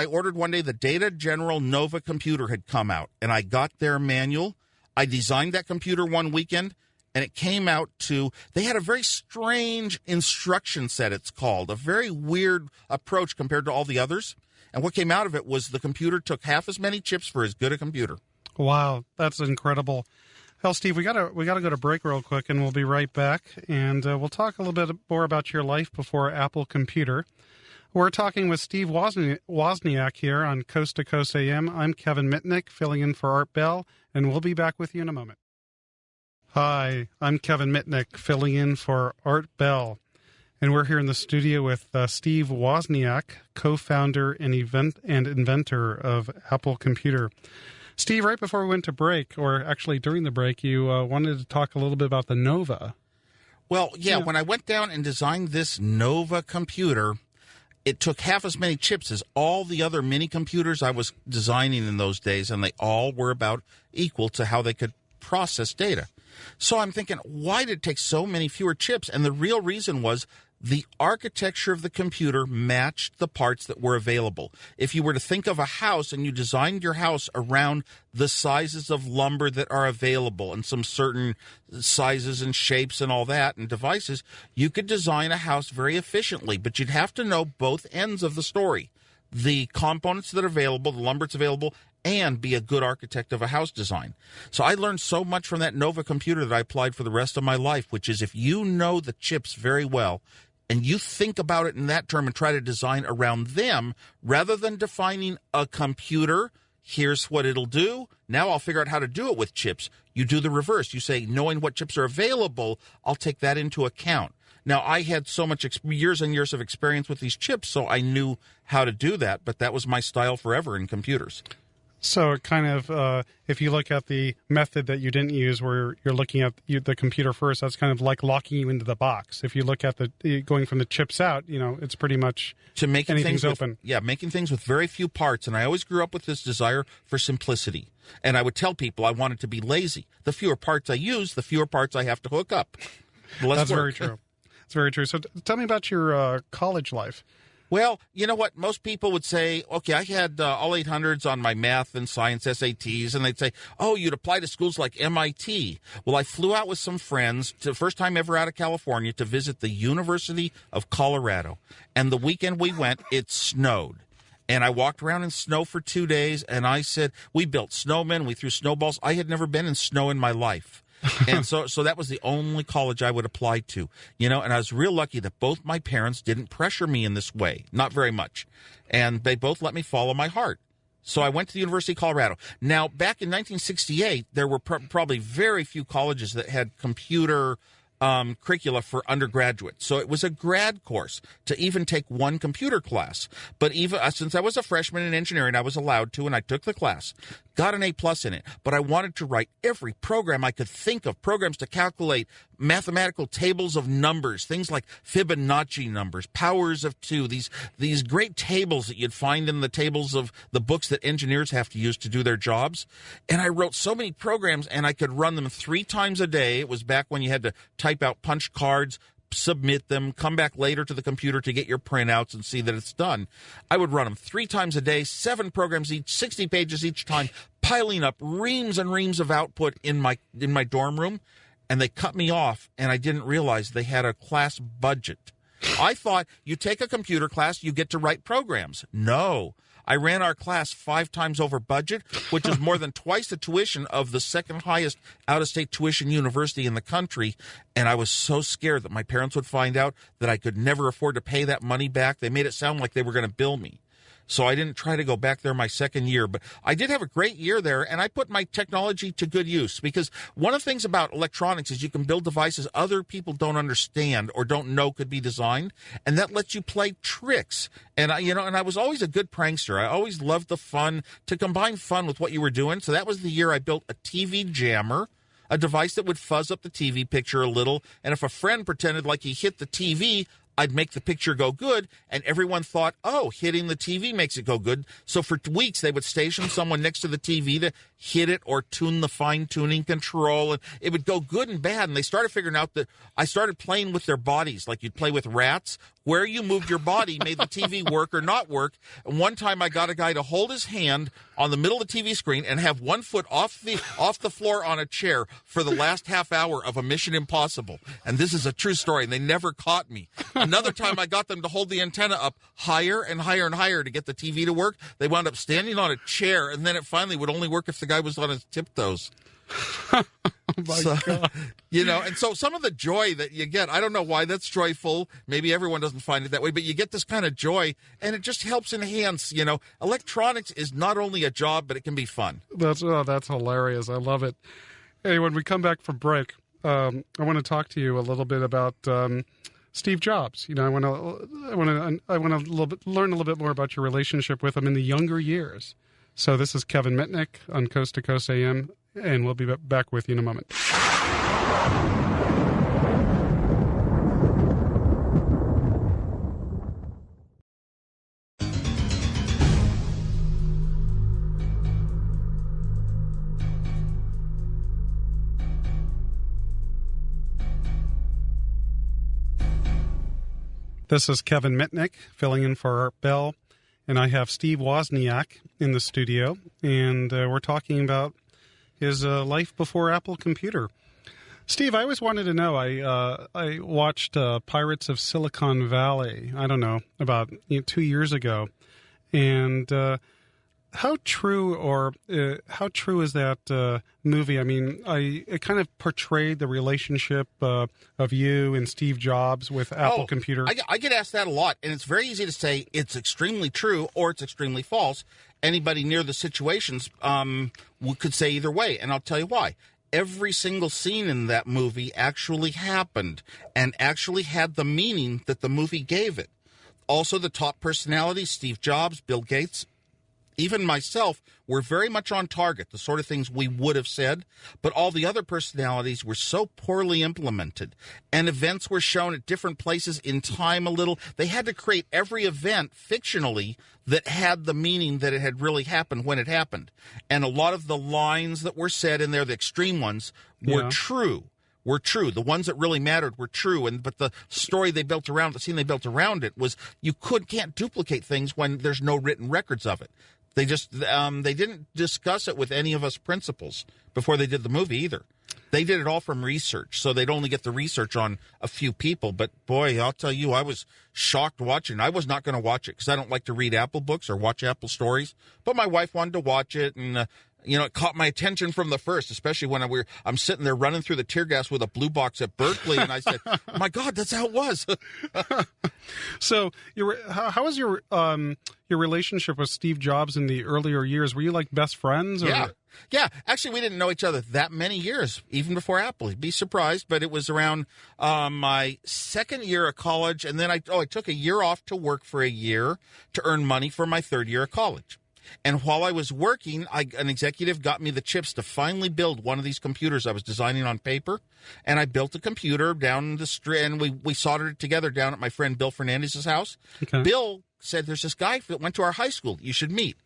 ordered one day the Data General Nova computer had come out, and I got their manual. I designed that computer one weekend, and it came out they had a very strange instruction set, it's called, a very weird approach compared to all the others. And what came out of it was the computer took half as many chips for as good a computer. Wow, that's incredible. Well, Steve, we gotta go to break real quick, and we'll be right back, and we'll talk a little bit more about your life before Apple Computer. We're talking with Steve Wozniak here on Coast to Coast AM. I'm Kevin Mitnick, filling in for Art Bell, and we'll be back with you in a moment. Hi, I'm Kevin Mitnick, filling in for Art Bell, and we're here in the studio with Steve Wozniak, co-founder and inventor of Apple Computer. Steve, right before we went to break, or actually during the break, you wanted to talk a little bit about the Nova. Well, yeah, when I went down and designed this Nova computer, it took half as many chips as all the other mini computers I was designing in those days, and they all were about equal to how they could process data. So I'm thinking, why did it take so many fewer chips? And the real reason was the architecture of the computer matched the parts that were available. If you were to think of a house and you designed your house around the sizes of lumber that are available and some certain sizes and shapes and all that and devices, you could design a house very efficiently, but you'd have to know both ends of the story. The components that are available, the lumber that's available, and be a good architect of a house design. So I learned so much from that Nova computer that I applied for the rest of my life, which is if you know the chips very well and you think about it in that term and try to design around them, rather than defining a computer, here's what it'll do, now I'll figure out how to do it with chips. You do the reverse. You say, knowing what chips are available, I'll take that into account. Now, I had so much years and years of experience with these chips, so I knew how to do that, but that was my style forever in computers. So it kind of, if you look at the method that you didn't use where you're looking at the computer first, that's kind of like locking you into the box. If you look at going from the chips out, it's pretty much to making anything's things open. Making things with very few parts. And I always grew up with this desire for simplicity. And I would tell people I wanted to be lazy. The fewer parts I use, the fewer parts I have to hook up. That's very true. It's very true. So tell me about your college life. Well, you know what? Most people would say, okay, I had all 800s on my math and science SATs, and they'd say, oh, you'd apply to schools like MIT. Well, I flew out with some friends, first time ever out of California, to visit the University of Colorado. And the weekend we went, it snowed. And I walked around in snow for 2 days, and I said, we built snowmen, we threw snowballs. I had never been in snow in my life. And so that was the only college I would apply to, and I was real lucky that both my parents didn't pressure me in this way, not very much. And they both let me follow my heart. So I went to the University of Colorado. Now, back in 1968, there were probably very few colleges that had computer curricula for undergraduates. So it was a grad course to even take one computer class. But even since I was a freshman in engineering, I was allowed to, and I took the class. Got an A+ in it, but I wanted to write every program I could think of, programs to calculate mathematical tables of numbers, things like Fibonacci numbers, powers of 2, these great tables that you'd find in the tables of the books that engineers have to use to do their jobs. And I wrote so many programs, and I could run them 3 times a day. It was back when you had to type out punch cards, submit them, come back later to the computer to get your printouts and see that it's done. I would run them 3 times a day, 7 programs each, 60 pages each time, piling up reams and reams of output in my dorm room, and they cut me off, and I didn't realize they had a class budget. I thought you take a computer class, you get to write programs. No. I ran our class 5 times over budget, which is more than twice the tuition of the second highest out-of-state tuition university in the country. And I was so scared that my parents would find out that I could never afford to pay that money back. They made it sound like they were going to bill me. So I didn't try to go back there my second year, but I did have a great year there, and I put my technology to good use, because one of the things about electronics is you can build devices other people don't understand or don't know could be designed, and that lets you play tricks. And I was always a good prankster. I always loved the fun, to combine fun with what you were doing. So that was the year I built a TV jammer, a device that would fuzz up the TV picture a little, and if a friend pretended like he hit the TV, I'd make the picture go good, and everyone thought, oh, hitting the TV makes it go good. So for weeks, they would station someone next to the TV to hit it or tune the fine-tuning control, and it would go good and bad. And they started figuring out that I started playing with their bodies like you'd play with rats, where you moved your body made the TV work or not work. And one time I got a guy to hold his hand on the middle of the TV screen and have one foot off the floor on a chair for the last half hour of a Mission Impossible. And this is a true story, and they never caught me. Another time I got them to hold the antenna up higher and higher and higher to get the TV to work. They wound up standing on a chair, and then it finally would only work if the guy was on his tiptoes. Oh my God. And so some of the joy that you get, I don't know why that's joyful. Maybe everyone doesn't find it that way, but you get this kind of joy, and it just helps enhance, electronics is not only a job, but it can be fun. That's hilarious. I love it. Hey, when we come back from break, I want to talk to you a little bit about Steve Jobs. I want to learn a little bit more about your relationship with him in the younger years. So this is Kevin Mitnick on Coast to Coast AM, and we'll be back with you in a moment. This is Kevin Mitnick filling in for Art Bell, and I have Steve Wozniak in the studio, and we're talking about his life before Apple Computer. Steve, I always wanted to know, I watched Pirates of Silicon Valley, I don't know, about 2 years ago, and how true is that movie? I mean, it kind of portrayed the relationship of you and Steve Jobs with Apple Computer. I get asked that a lot, and it's very easy to say it's extremely true or it's extremely false. Anybody near the situations could say either way, and I'll tell you why. Every single scene in that movie actually happened and actually had the meaning that the movie gave it. Also, the top personalities, Steve Jobs, Bill Gates, even myself, were very much on target, the sort of things we would have said, but all the other personalities were so poorly implemented, and events were shown at different places in time a little. They had to create every event fictionally that had the meaning that it had really happened when it happened. And a lot of the lines that were said in there, the extreme ones, were true. The ones that really mattered were true, but the story they built around, the scene they built around it was you can't duplicate things when there's no written records of it. They just they didn't discuss it with any of us principals before they did the movie either. They did it all from research, so they'd only get the research on a few people. But boy, I'll tell you, I was shocked watching. I was not going to watch it because I don't like to read Apple books or watch Apple stories. But my wife wanted to watch it, and it caught my attention from the first, especially when I'm sitting there running through the tear gas with a blue box at Berkeley, and I said, oh my God, that's how it was. So, how was your relationship with Steve Jobs in the earlier years? Were you like best friends? Or? Yeah. Actually, we didn't know each other that many years, even before Apple. You'd be surprised, but it was around my second year of college, and then I took a year off to work for a year to earn money for my third year of college. And while I was working, an executive got me the chips to finally build one of these computers I was designing on paper. And I built a computer down the street, and we soldered it together down at my friend Bill Fernandez's house. Okay. Bill said, there's this guy that went to our high school you should meet,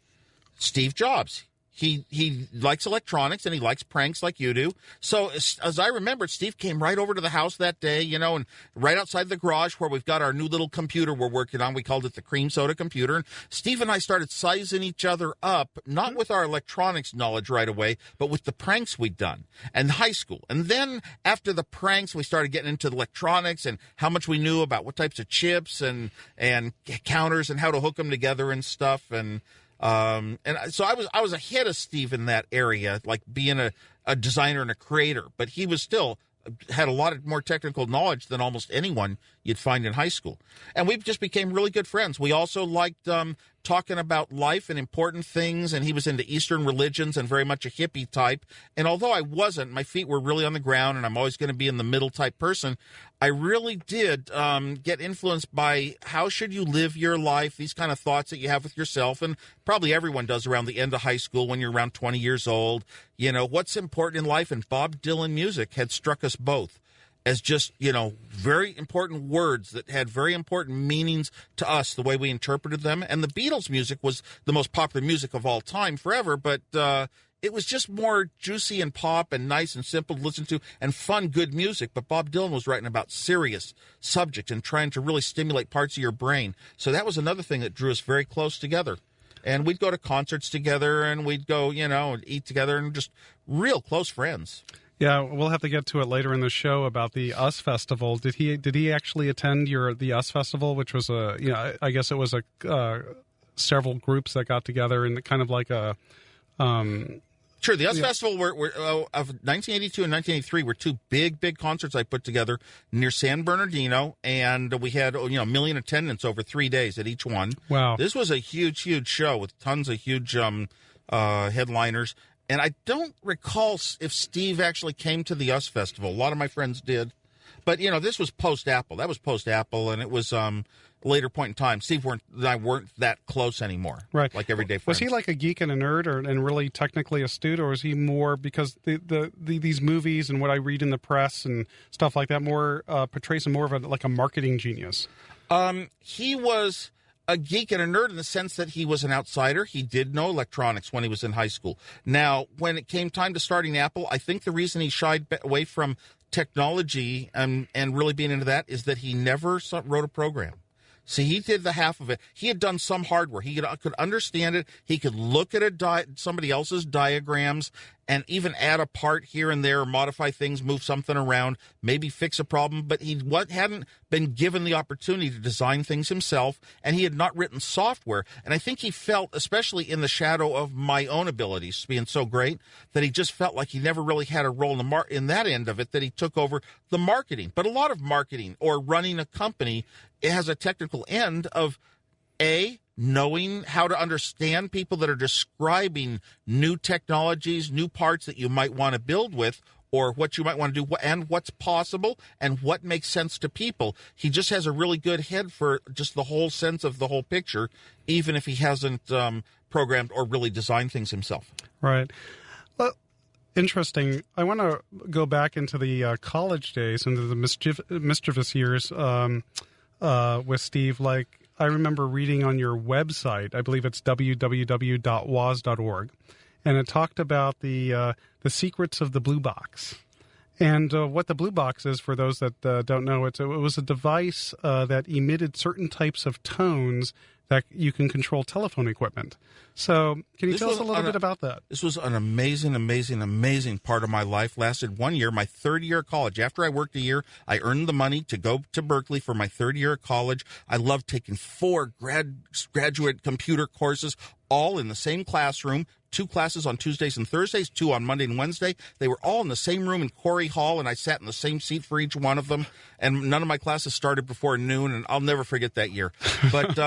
Steve Jobs. He likes electronics, and he likes pranks like you do. So as I remember, Steve came right over to the house that day, and right outside the garage where we've got our new little computer we're working on. We called it the cream soda computer. And Steve and I started sizing each other up, not with our electronics knowledge right away, but with the pranks we'd done in high school. And then after the pranks, we started getting into the electronics and how much we knew about what types of chips and counters and how to hook them together and stuff. And so I was ahead of Steve in that area, like being a designer and a creator, but he was still had a lot of more technical knowledge than almost anyone you'd find in high school. And we just became really good friends. We also liked talking about life and important things, and he was into Eastern religions and very much a hippie type. And although I wasn't, my feet were really on the ground, and I'm always going to be in the middle type person, I really did get influenced by how should you live your life, these kind of thoughts that you have with yourself, and probably everyone does around the end of high school when you're around 20 years old. What's important in life, and Bob Dylan music had struck us both as just, very important words that had very important meanings to us, the way we interpreted them. And the Beatles music was the most popular music of all time forever, but it was just more juicy and pop and nice and simple to listen to and fun, good music. But Bob Dylan was writing about serious subjects and trying to really stimulate parts of your brain. So that was another thing that drew us very close together. And we'd go to concerts together, and we'd go, and eat together, and just real close friends. Yeah, we'll have to get to it later in the show about the US Festival. Did he actually attend the US Festival, which was I guess it was several groups that got together and kind of like a Sure, the US Festival of 1982 and 1983 were two big concerts I put together near San Bernardino, and we had a million attendance over 3 days at each one. Wow. This was a huge show with tons of huge headliners, and I don't recall if Steve actually came to the US Festival. A lot of my friends did, but this was post-Apple. That was post-Apple, and it was later point in time. Steve and I weren't that close anymore, right? Like everyday friends. Was he like a geek and a nerd, and really technically astute, or was he more, because these movies and what I read in the press and stuff like that more portrays him more of a marketing genius? He was a geek and a nerd in the sense that he was an outsider. He did know electronics when he was in high school. Now, when it came time to starting Apple, I think the reason he shied away from technology and really being into that is that he never wrote a program. See, he did the half of it. He had done some hardware. He could understand it. He could look at somebody else's diagrams and even add a part here and there, modify things, move something around, maybe fix a problem. But he hadn't been given the opportunity to design things himself, and he had not written software. And I think he felt, especially in the shadow of my own abilities being so great, that he just felt like he never really had a role in that end of it, that he took over the marketing. But a lot of marketing or running a company, it has a technical end of knowing how to understand people that are describing new technologies, new parts that you might want to build with, or what you might want to do, and what's possible, and what makes sense to people. He just has a really good head for just the whole sense of the whole picture, even if he hasn't programmed or really designed things himself. Right. Well, interesting. I want to go back into the college days, into the mischievous years with Steve. Like, I remember reading on your website, I believe it's www.woz.org, and it talked about the secrets of the blue box. And what the blue box is, for those that don't know, it was a device that emitted certain types of tones that you can control telephone equipment. So can you tell us a little bit about that? This was an amazing part of my life. Lasted 1 year, my third year of college. After I worked a year, I earned the money to go to Berkeley for my third year of college. I loved taking 4 graduate computer courses, all in the same classroom. 2 classes on Tuesdays and Thursdays, 2 on Monday and Wednesday. They were all in the same room in Corey Hall, and I sat in the same seat for each one of them. And none of my classes started before noon, and I'll never forget that year. But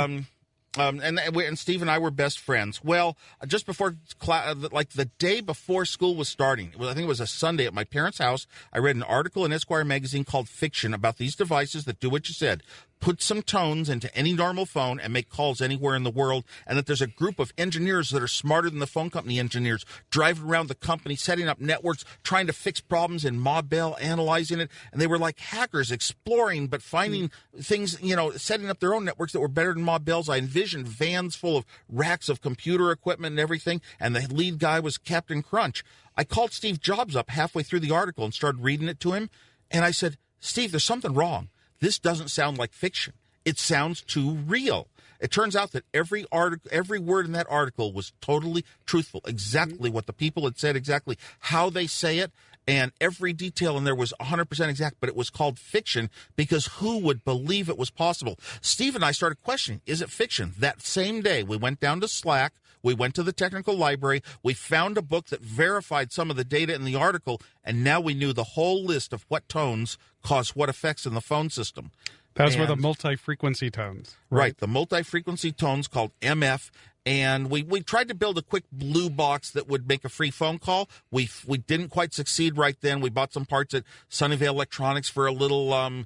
and Steve and I were best friends. Well, just before like the day before school was starting, I think it was a Sunday at my parents' house, I read an article in Esquire magazine called Fiction about these devices that do what you said. Put some tones into any normal phone and make calls anywhere in the world, and that there's a group of engineers that are smarter than the phone company engineers, driving around the company, setting up networks, trying to fix problems in Ma Bell, analyzing it, and they were like hackers exploring, but finding things, setting up their own networks that were better than Ma Bell's. I envisioned vans full of racks of computer equipment and everything, and the lead guy was Captain Crunch. I called Steve Jobs up halfway through the article and started reading it to him, and I said, Steve, there's something wrong. This doesn't sound like fiction. It sounds too real. It turns out that every word in that article was totally truthful, exactly what the people had said, exactly how they say it, and every detail in there was 100% exact, but it was called fiction because who would believe it was possible? Steve and I started questioning, is it fiction? That same day, we went down to Slack. We went to the technical library. We found a book that verified some of the data in the article, and now we knew the whole list of what tones cause what effects in the phone system. Those were the multi-frequency tones. Right, the multi-frequency tones called MF. And we tried to build a quick blue box that would make a free phone call. We didn't quite succeed right then. We bought some parts at Sunnyvale Electronics for a little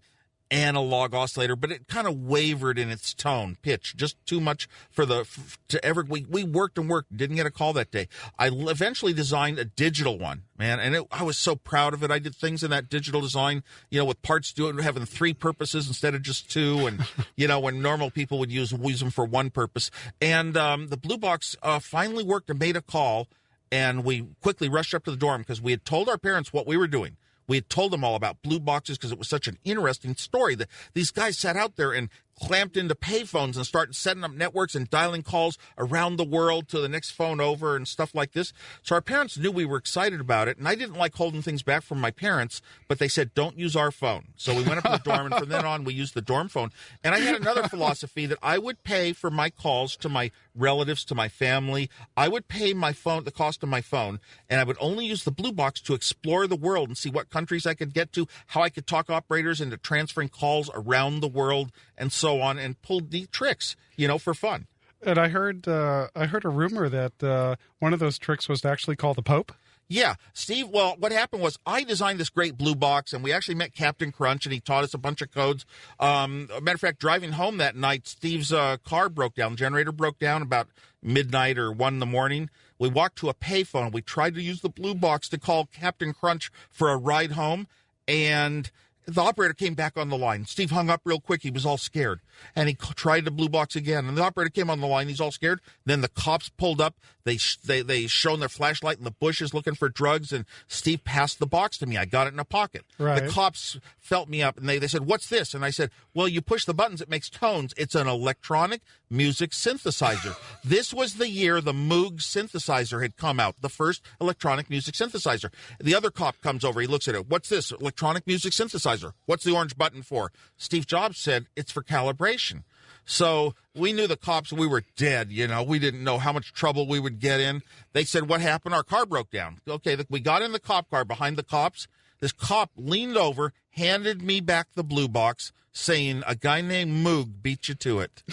analog oscillator, but it kind of wavered in its tone, pitch, just too much we worked and worked, didn't get a call that day. I eventually designed a digital one, man, and I was so proud of it. I did things in that digital design, with parts having 3 purposes instead of just 2, and when normal people would use them for one purpose. And the blue box finally worked and made a call. and we quickly rushed up to the dorm because we had told our parents what we were doing. We had told them all about blue boxes because it was such an interesting story that these guys sat out there and clamped into payphones and started setting up networks and dialing calls around the world to the next phone over and stuff like this. So our parents knew we were excited about it, and I didn't like holding things back from my parents, but they said, don't use our phone. So we went up to the dorm, and from then on, we used the dorm phone. And I had another philosophy that I would pay for my calls to my relatives, to my family. I would pay my phone, the cost of my phone, and I would only use the blue box to explore the world and see what countries I could get to, how I could talk operators into transferring calls around the world, and so on, and pulled neat tricks, for fun. And I heard a rumor that one of those tricks was to actually call the Pope. Yeah, Steve, well, what happened was I designed this great blue box, and we actually met Captain Crunch, and he taught us a bunch of codes. A matter of fact, driving home that night, Steve's car broke down. The generator broke down about midnight or 1 in the morning. We walked to a payphone. We tried to use the blue box to call Captain Crunch for a ride home, and the operator came back on the line. Steve hung up real quick. He was all scared. And he tried the blue box again. And the operator came on the line. He's all scared. Then the cops pulled up. They shone their flashlight in the bushes looking for drugs. And Steve passed the box to me. I got it in a pocket. Right. The cops felt me up. And they said, what's this? And I said, well, you push the buttons. It makes tones. It's an electronic music synthesizer. This was the year the Moog synthesizer had come out, the first electronic music synthesizer. The other cop comes over. He looks at it. What's this? Electronic music synthesizer. What's the orange button for? Steve Jobs said, it's for calibration. So we knew the cops, we were dead, We didn't know how much trouble we would get in. They said, what happened? Our car broke down. Okay, we got in the cop car behind the cops. This cop leaned over, handed me back the blue box, saying, a guy named Moog beat you to it.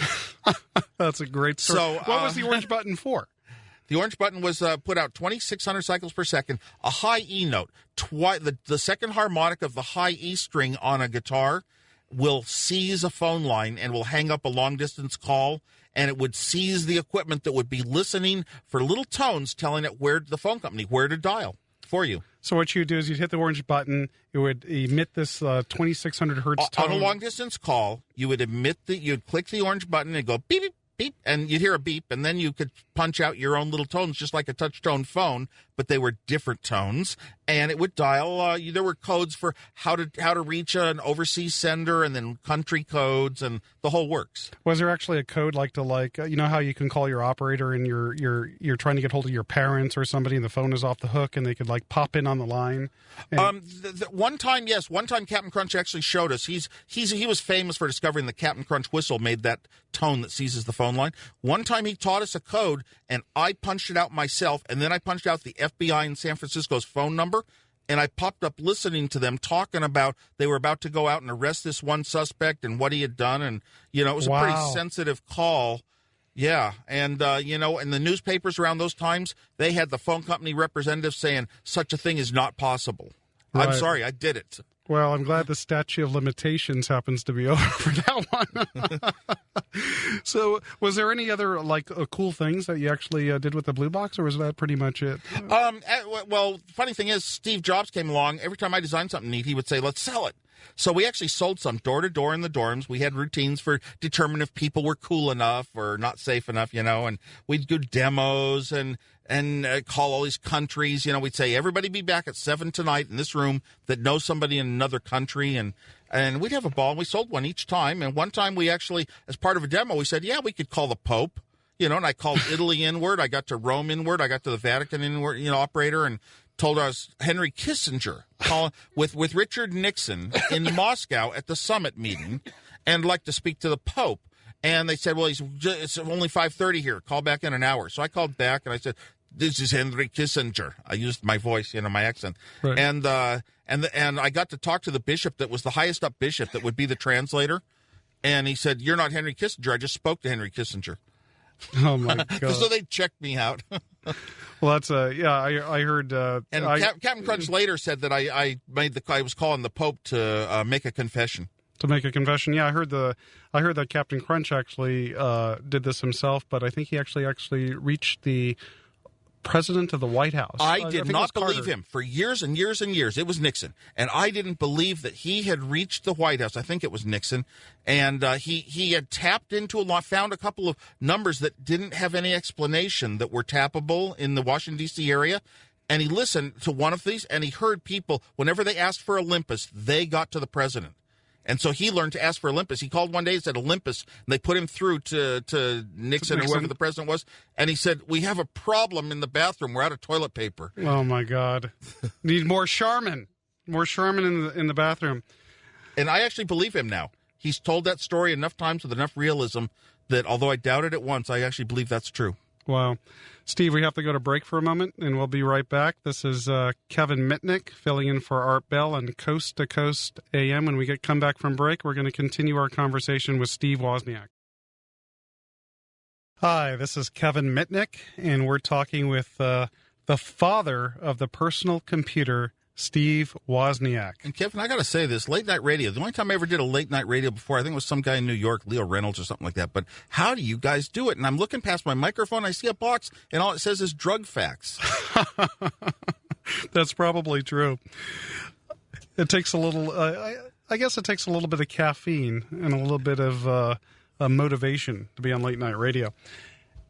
That's a great story. So, what was the orange button for? The orange button was put out 2,600 cycles per second, a high E note. The second harmonic of the high E string on a guitar will seize a phone line and will hang up a long-distance call, and it would seize the equipment that would be listening for little tones telling it the phone company where to dial for you. So what you do is you'd hit the orange button, it would emit this 2,600 hertz tone. On a long-distance call, you'd click the orange button and go beep, beep, beep, and you'd hear a beep, and then you could punch out your own little tones just like a touch-tone phone, but they were different tones, and it would dial. There were codes for how to reach an overseas sender, and then country codes, and the whole works. Was there actually a code how you can call your operator and you're trying to get hold of your parents or somebody, and the phone is off the hook, and they could pop in on the line? One time, yes. One time, Captain Crunch actually showed us. He was famous for discovering the Captain Crunch whistle made that tone that seizes the phone line. One time, he taught us a code, and I punched it out myself, and then I punched out the FBI in San Francisco's phone number, and I popped up listening to them talking about they were about to go out and arrest this one suspect and what he had done, and it was a pretty sensitive call. Yeah, and in the newspapers around those times, they had the phone company representative saying such a thing is not possible. Right. I'm sorry, I did it. Well, I'm glad the statute of limitations happens to be over for that one. So, was there any other cool things that you actually did with the blue box, or was that pretty much it? Well, funny thing is, Steve Jobs came along. Every time I designed something neat, he would say, "Let's sell it." So we actually sold some door to door in the dorms. We had routines for determining if people were cool enough or not safe enough, and we'd do demos and call all these countries. We'd say, everybody be back at 7 tonight in this room that knows somebody in another country. And we'd have a ball. And we sold one each time. And one time we actually, as part of a demo, we said, yeah, we could call the Pope. And I called Italy inward. I got to Rome inward. I got to the Vatican inward, operator, and told us Henry Kissinger with Richard Nixon in Moscow at the summit meeting and like to speak to the Pope. And they said, well, it's only 5:30 here. Call back in an hour. So I called back and I said, this is Henry Kissinger. I used my voice, my accent. Right. And I got to talk to the bishop that was the highest up bishop that would be the translator. And he said, you're not Henry Kissinger. I just spoke to Henry Kissinger. Oh, my God. So they checked me out. Well, that's I heard. Captain Crunch later said that I was calling the Pope to make a confession. To make a confession, yeah, I heard that Captain Crunch actually did this himself, but I think he actually reached the president of the White House. I did not believe Carter. him for years and years and years. It was Nixon. And I didn't believe that he had reached the White House. I think it was Nixon. And he had tapped into a lot, found a couple of numbers that didn't have any explanation that were tappable in the Washington, D.C. area. And he listened to one of these, and he heard people, whenever they asked for Olympus, they got to the president. And so he learned to ask for Olympus. He called one day and said Olympus, and they put him through to Nixon or whoever the president was. And he said, we have a problem in the bathroom. We're out of toilet paper. Oh, my God. Need more Charmin. More Charmin in the bathroom. And I actually believe him now. He's told that story enough times with enough realism that although I doubted it once, I actually believe that's true. Wow. Steve, we have to go to break for a moment, and we'll be right back. This is Kevin Mitnick filling in for Art Bell on Coast to Coast AM. When we come back from break, we're going to continue our conversation with Steve Wozniak. Hi, this is Kevin Mitnick, and we're talking with the father of the personal computer, Steve Wozniak. And Kevin, I got to say this, late night radio, the only time I ever did a late night radio before, I think it was some guy in New York, Leo Reynolds or something like that. But how do you guys do it? And I'm looking past my microphone, I see a box, and all it says is drug facts. That's probably true. It takes a little, I guess it takes a little bit of caffeine and a little bit of motivation to be on late night radio.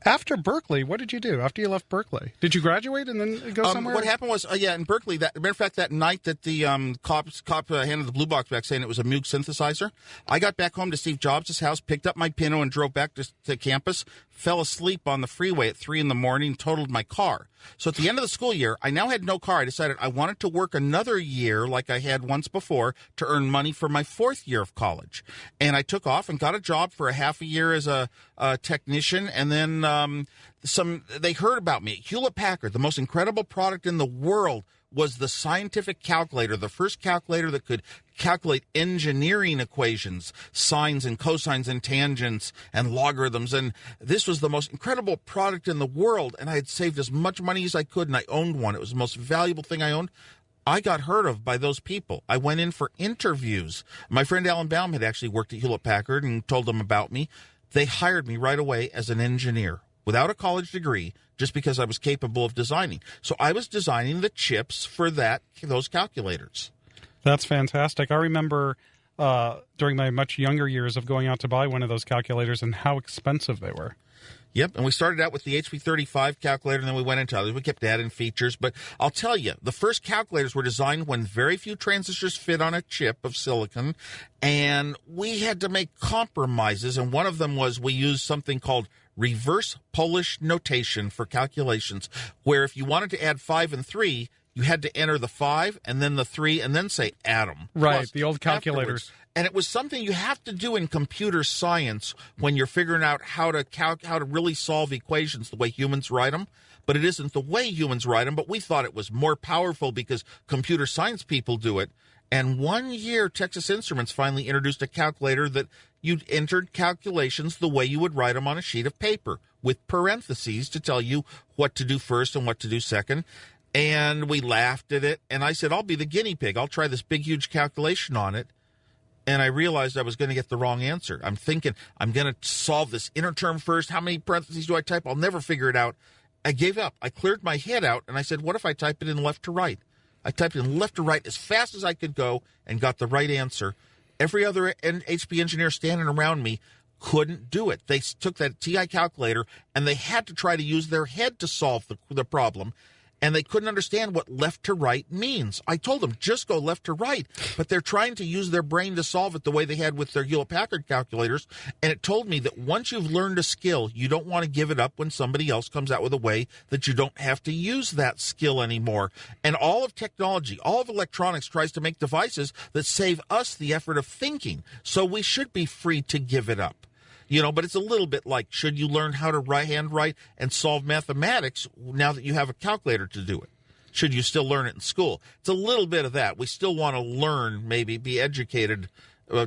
After Berkeley, what did you do after you left Berkeley? Did you graduate and then go somewhere? What happened was, in Berkeley, matter of fact, that night that the cop handed the blue box back saying it was a Moog synthesizer, I got back home to Steve Jobs' house, picked up my Pinto and drove back to campus, fell asleep on the freeway at 3 a.m, totaled my car. So at the end of the school year, I now had no car. I decided I wanted to work another year like I had once before to earn money for my 4th year of college. And I took off and got a job for a half a year as a technician. And then they heard about me. Hewlett-Packard, the most incredible product in the world, was the scientific calculator, the first calculator that could calculate engineering equations, sines and cosines and tangents and logarithms. And this was the most incredible product in the world. And I had saved as much money as I could, and I owned one. It was the most valuable thing I owned. I got heard of by those people. I went in for interviews. My friend Alan Baum had actually worked at Hewlett-Packard and told them about me. They hired me right away as an engineer without a college degree, just because I was capable of designing. So I was designing the chips for those calculators. That's fantastic. I remember during my much younger years of going out to buy one of those calculators and how expensive they were. Yep, and we started out with the HP35 calculator, and then we went into others. We kept adding features, but I'll tell you, the first calculators were designed when very few transistors fit on a chip of silicon, and we had to make compromises, and one of them was we used something called reverse Polish notation for calculations, where if you wanted to add 5 and 3, you had to enter the 5 and then the 3 and then say atom. Right, the old calculators. Afterwards. And it was something you have to do in computer science when you're figuring out how to really solve equations the way humans write them. But it isn't the way humans write them, but we thought it was more powerful because computer science people do it. And one year, Texas Instruments finally introduced a calculator that you entered calculations the way you would write them on a sheet of paper, with parentheses to tell you what to do first and what to do second. And we laughed at it, and I said, I'll be the guinea pig. I'll try this big, huge calculation on it. And I realized I was going to get the wrong answer. I'm thinking, I'm going to solve this inner term first. How many parentheses do I type? I'll never figure it out. I gave up. I cleared my head out, and I said, what if I type it in left to right? I typed in left to right as fast as I could go and got the right answer. Every other HP engineer standing around me couldn't do it. They took that TI calculator, and they had to try to use their head to solve the problem. And they couldn't understand what left to right means. I told them, just go left to right. But they're trying to use their brain to solve it the way they had with their Hewlett-Packard calculators. And it told me that once you've learned a skill, you don't want to give it up when somebody else comes out with a way that you don't have to use that skill anymore. And all of technology, all of electronics tries to make devices that save us the effort of thinking. So we should be free to give it up. But it's a little bit like, should you learn how to handwrite and solve mathematics now that you have a calculator to do it? Should you still learn it in school? It's a little bit of that. We still want to learn, maybe be educated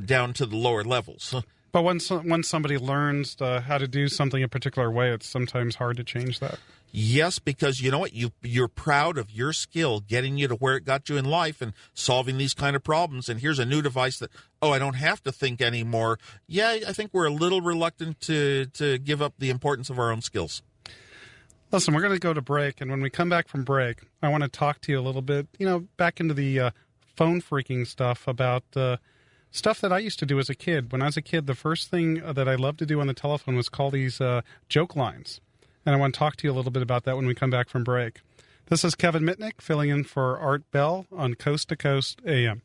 down to the lower levels. But when somebody learns how to do something a particular way, it's sometimes hard to change that. Yes, because you know what? You're proud of your skill getting you to where it got you in life and solving these kind of problems. And here's a new device that, I don't have to think anymore. Yeah, I think we're a little reluctant to give up the importance of our own skills. Listen, we're going to go to break, and when we come back from break, I want to talk to you a little bit, back into the phone freaking stuff about stuff that I used to do as a kid. When I was a kid, the first thing that I loved to do on the telephone was call these joke lines, and I want to talk to you a little bit about that when we come back from break. This is Kevin Mitnick filling in for Art Bell on Coast to Coast AM.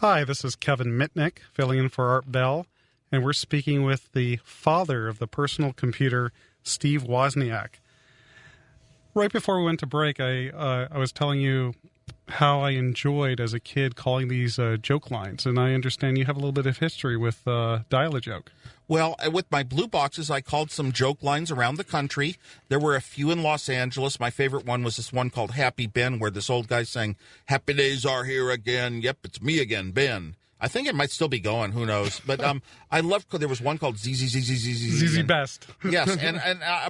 Hi, this is Kevin Mitnick, filling in for Art Bell, and we're speaking with the father of the personal computer, Steve Wozniak. Right before we went to break, I was telling you how I enjoyed as a kid calling these joke lines, and I understand you have a little bit of history with Dial-A-Joke. Well, with my blue boxes, I called some joke lines around the country. There were a few in Los Angeles. My favorite one was this one called Happy Ben, where this old guy sang, "Happy days are here again. Yep, it's me again, Ben." I think it might still be going. Who knows? But I loved. There was one called ZZ Best. Yes,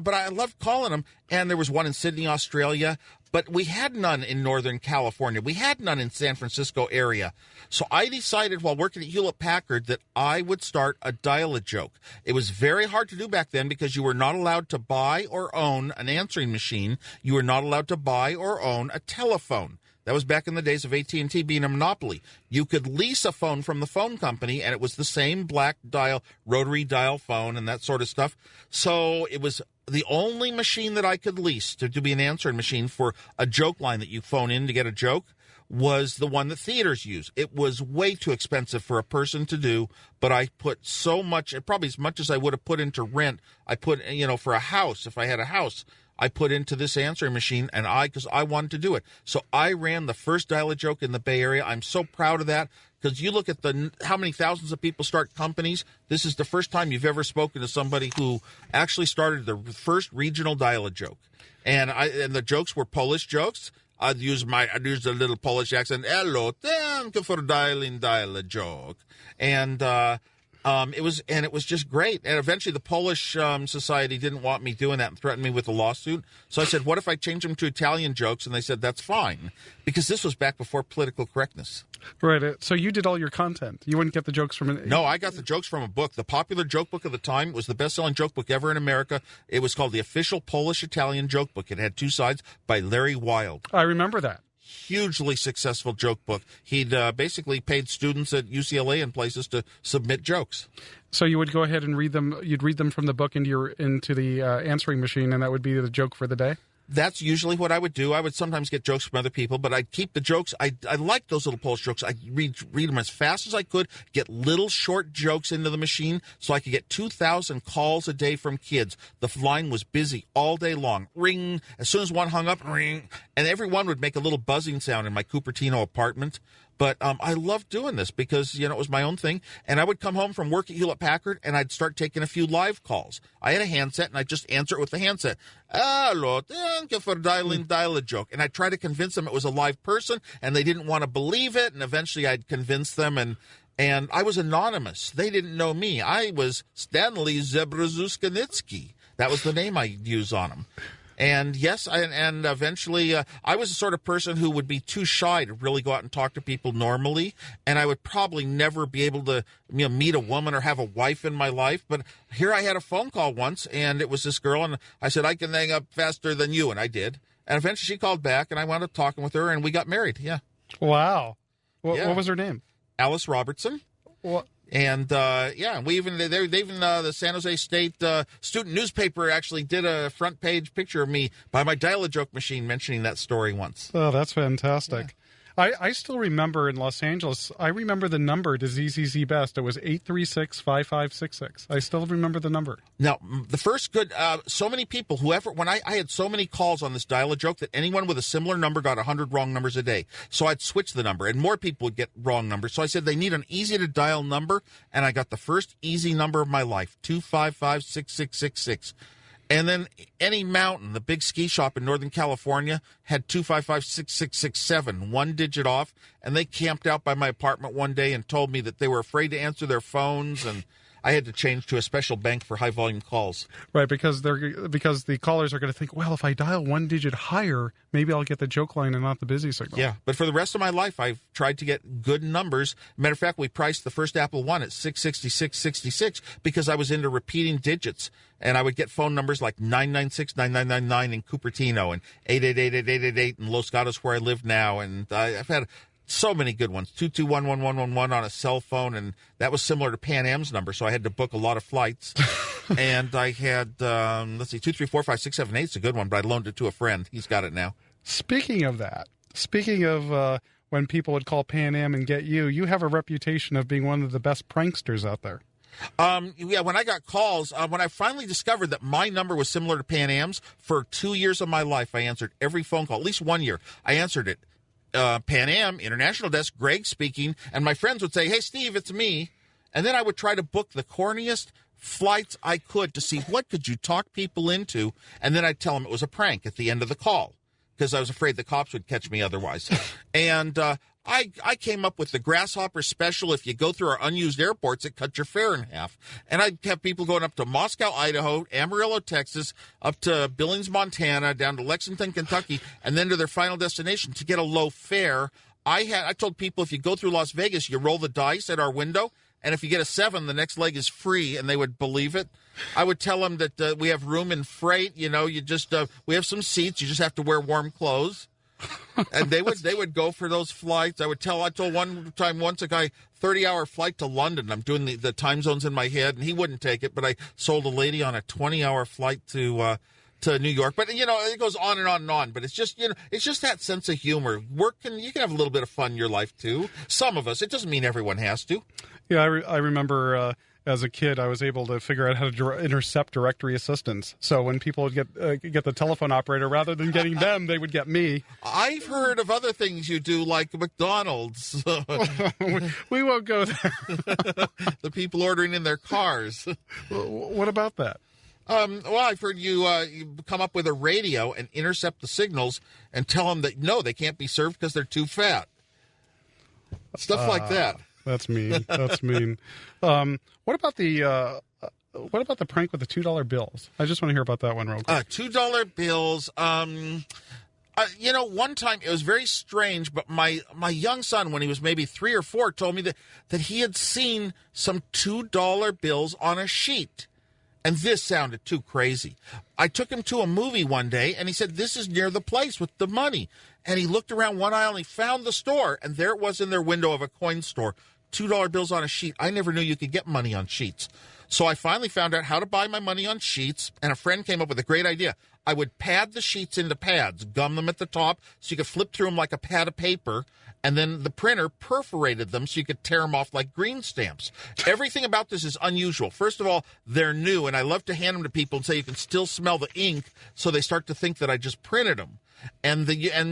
but I loved calling them. And there was one in Sydney, Australia. But we had none in Northern California. We had none in San Francisco area. So I decided while working at Hewlett-Packard that I would start a Dial-A-Joke. It was very hard to do back then because you were not allowed to buy or own an answering machine. You were not allowed to buy or own a telephone. That was back in the days of AT&T being a monopoly. You could lease a phone from the phone company, and it was the same black dial, rotary dial phone and that sort of stuff. So it was the only machine that I could lease to be an answering machine for a joke line that you phone in to get a joke was the one that theaters use. It was way too expensive for a person to do, but I put so much, probably as much as I would have put into rent, I put, for a house, if I had a house, I put into this answering machine, and because I wanted to do it. So I ran the first Dial-A-Joke in the Bay Area. I'm so proud of that because you look at how many thousands of people start companies. This is the first time you've ever spoken to somebody who actually started the first regional Dial-A-Joke. And the jokes were Polish jokes. I'd use a little Polish accent. Hello, thank you for dialing Dial-A-Joke. And it was just great. And eventually the Polish society didn't want me doing that and threatened me with a lawsuit. So I said, what if I change them to Italian jokes? And they said, that's fine. Because this was back before political correctness. Right. So you did all your content. You wouldn't get the jokes from No, I got the jokes from a book. The popular joke book of the time was the best-selling joke book ever in America. It was called The Official Polish-Italian Joke Book. It had two sides by Larry Wilde. I remember that. Hugely successful joke book. He'd basically paid students at UCLA and places to submit jokes. So you would go ahead and read them. You'd read them from the book into the answering machine, and that would be the joke for the day. That's usually what I would do. I would sometimes get jokes from other people, but I'd keep the jokes. I like those little Polish jokes. I'd read them as fast as I could, get little short jokes into the machine so I could get 2,000 calls a day from kids. The line was busy all day long. Ring. As soon as one hung up, ring. And every one would make a little buzzing sound in my Cupertino apartment. But I loved doing this because, it was my own thing. And I would come home from work at Hewlett-Packard, and I'd start taking a few live calls. I had a handset, and I'd just answer it with the handset. Hello, thank you for dialing Dial-A-Joke. And I'd try to convince them it was a live person, and they didn't want to believe it. And eventually I'd convince them, and I was anonymous. They didn't know me. I was Stanley Zebruzuskanitsky. That was the name I'd use on them. And yes, and eventually I was the sort of person who would be too shy to really go out and talk to people normally, and I would probably never be able to meet a woman or have a wife in my life. But here I had a phone call once, and it was this girl, and I said, I can hang up faster than you, and I did. And eventually she called back, and I wound up talking with her, and we got married, yeah. Wow. What was her name? Alice Robertson. What? And the San Jose State student newspaper actually did a front page picture of me by my Dial-A-Joke machine mentioning that story once. Oh, that's fantastic. Yeah. I still remember in Los Angeles, I remember the number to ZZZ Best. It was 836-5566. I still remember the number. Now, the first good, so many people, when I had so many calls on this Dial-A-Joke that anyone with a similar number got 100 wrong numbers a day. So I'd switch the number, and more people would get wrong numbers. So I said they need an easy-to-dial number, and I got the first easy number of my life, 255-6666. And then Any Mountain, the big ski shop in Northern California, had 255-6667, one digit off, and they camped out by my apartment one day and told me that they were afraid to answer their phones. And I had to change to a special bank for high volume calls. Right, because the callers are going to think, well, if I dial one digit higher, maybe I'll get the joke line and not the busy signal. Yeah, but for the rest of my life, I've tried to get good numbers. Matter of fact, we priced the first Apple One at $666.66 because I was into repeating digits. And I would get phone numbers like 996-9999 in Cupertino and 888-8888 in Los Gatos, where I live now. And I've had so many good ones. 221-1111 on a cell phone, and that was similar to Pan Am's number, so I had to book a lot of flights. And I had, 2345678 is a good one, but I loaned it to a friend. He's got it now. Speaking of when people would call Pan Am and get you have a reputation of being one of the best pranksters out there. Yeah, when I got calls, when I finally discovered that my number was similar to Pan Am's, for 2 years of my life, I answered every phone call, at least 1 year. I answered it. Pan Am, International Desk, Greg speaking, and my friends would say, hey, Steve, it's me. And then I would try to book the corniest flights I could to see what could you talk people into, and then I'd tell them it was a prank at the end of the call because I was afraid the cops would catch me otherwise. And I came up with the Grasshopper special. If you go through our unused airports, it cut your fare in half. And I'd have people going up to Moscow, Idaho, Amarillo, Texas, up to Billings, Montana, down to Lexington, Kentucky, and then to their final destination to get a low fare. I told people if you go through Las Vegas, you roll the dice at our window, and if you get a 7, the next leg is free, and they would believe it. I would tell them that we have room in freight. You know, we have some seats. You just have to wear warm clothes. And they would go for those flights. I told one time once a guy 30-hour flight to London. I'm doing the time zones in my head, and he wouldn't take it. But I sold a lady on a 20-hour flight to New York. But it goes on and on and on. But it's just that sense of humor. You can have a little bit of fun in your life too. Some of us. It doesn't mean everyone has to. Yeah, I remember. As a kid, I was able to figure out how to intercept directory assistants. So when people would get the telephone operator, rather than getting them, they would get me. I've heard of other things you do, like McDonald's. We won't go there. The people ordering in their cars. What about that? Well, I've heard you come up with a radio and intercept the signals and tell them that, no, they can't be served because they're too fat. Stuff like that. That's mean. That's mean. What about the prank with the $2 bills? I just want to hear about that one real quick. $2 bills. One time it was very strange, but my young son, when he was maybe 3 or 4, told me that he had seen some $2 bills on a sheet. And this sounded too crazy. I took him to a movie one day, and he said, this is near the place with the money. And he looked around one aisle, and he found the store, and there it was in their window of a coin store. $2 bills on a sheet. I never knew you could get money on sheets. So I finally found out how to buy my money on sheets, and a friend came up with a great idea. I would pad the sheets into pads, gum them at the top so you could flip through them like a pad of paper, and then the printer perforated them so you could tear them off like green stamps. Everything about this is unusual. First of all, they're new, and I love to hand them to people and say you can still smell the ink, so they start to think that I just printed them. And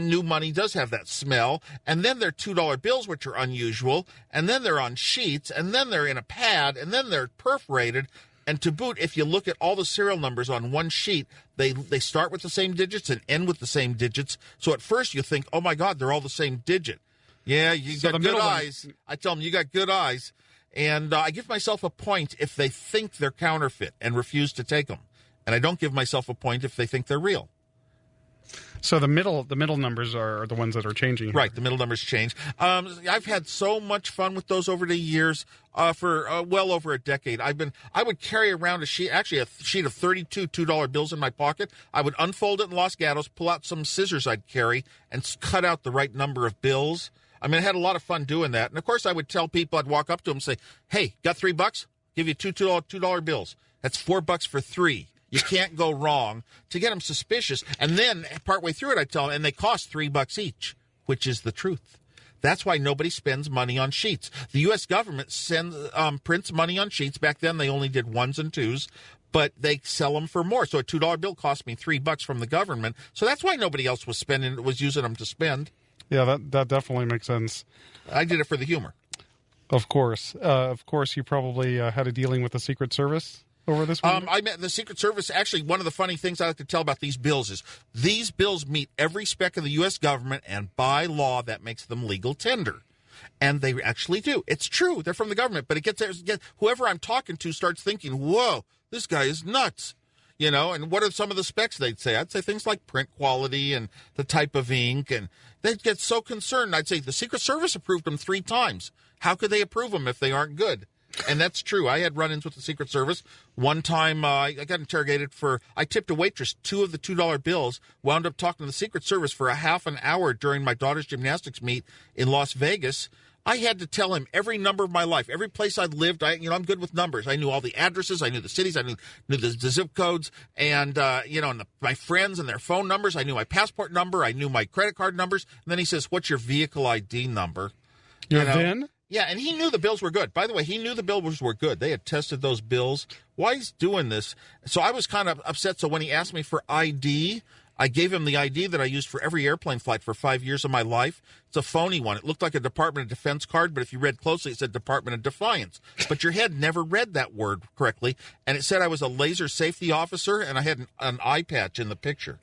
new money does have that smell. And then they're $2 bills, which are unusual. And then they're on sheets. And then they're in a pad. And then they're perforated. And to boot, if you look at all the serial numbers on one sheet, they start with the same digits and end with the same digits. So at first you think, oh, my God, they're all the same digit. Yeah, you got good eyes. I tell them, you got good eyes. And I give myself a point if they think they're counterfeit and refuse to take them. And I don't give myself a point if they think they're real. So the middle numbers are the ones that are changing here. Right, the middle numbers change. I've had so much fun with those over the years. For well over a decade, I would carry around a sheet of 32 $2 bills in my pocket. I would unfold it in Los Gatos, pull out some scissors I'd carry, and cut out the right number of bills. I mean, I had a lot of fun doing that. And of course, I would tell people, I'd walk up to them and say, "Hey, got $3? Give you $2 bills. That's $4 for 3." You can't go wrong, to get them suspicious. And then partway through it, I tell them, and they cost $3 each, which is the truth. That's why nobody spends money on sheets. The U.S. government prints money on sheets. Back then, they only did 1s and 2s, but they sell them for more. So a $2 bill cost me $3 from the government. So that's why nobody else was using them to spend. Yeah, that definitely makes sense. I did it for the humor. Of course. You probably had a dealing with the Secret Service over this one? I met the Secret Service. Actually, one of the funny things I like to tell about these bills is these bills meet every spec of the U.S. government, and by law, that makes them legal tender. And they actually do. It's true. They're from the government. But it gets whoever I'm talking to starts thinking, whoa, this guy is nuts. You know, and what are some of the specs they'd say? I'd say things like print quality and the type of ink. And they'd get so concerned. I'd say the Secret Service approved them 3 times. How could they approve them if they aren't good? And that's true. I had run-ins with the Secret Service. One time I got interrogated I tipped a waitress 2 of the $2 bills, wound up talking to the Secret Service for a half an hour during my daughter's gymnastics meet in Las Vegas. I had to tell him every number of my life, every place I'd lived. I'm good with numbers. I knew all the addresses. I knew the cities. I knew the zip codes. And, and my friends and their phone numbers. I knew my passport number. I knew my credit card numbers. And then he says, what's your vehicle ID number? Your VIN? Yeah, and he knew the bills were good. By the way, he knew the bills were good. They had tested those bills. Why he's doing this? So I was kind of upset. So when he asked me for ID, I gave him the ID that I used for every airplane flight for 5 years of my life. It's a phony one. It looked like a Department of Defense card, but if you read closely, it said Department of Defiance. But your head never read that word correctly. And it said I was a laser safety officer, and I had an eye patch in the picture.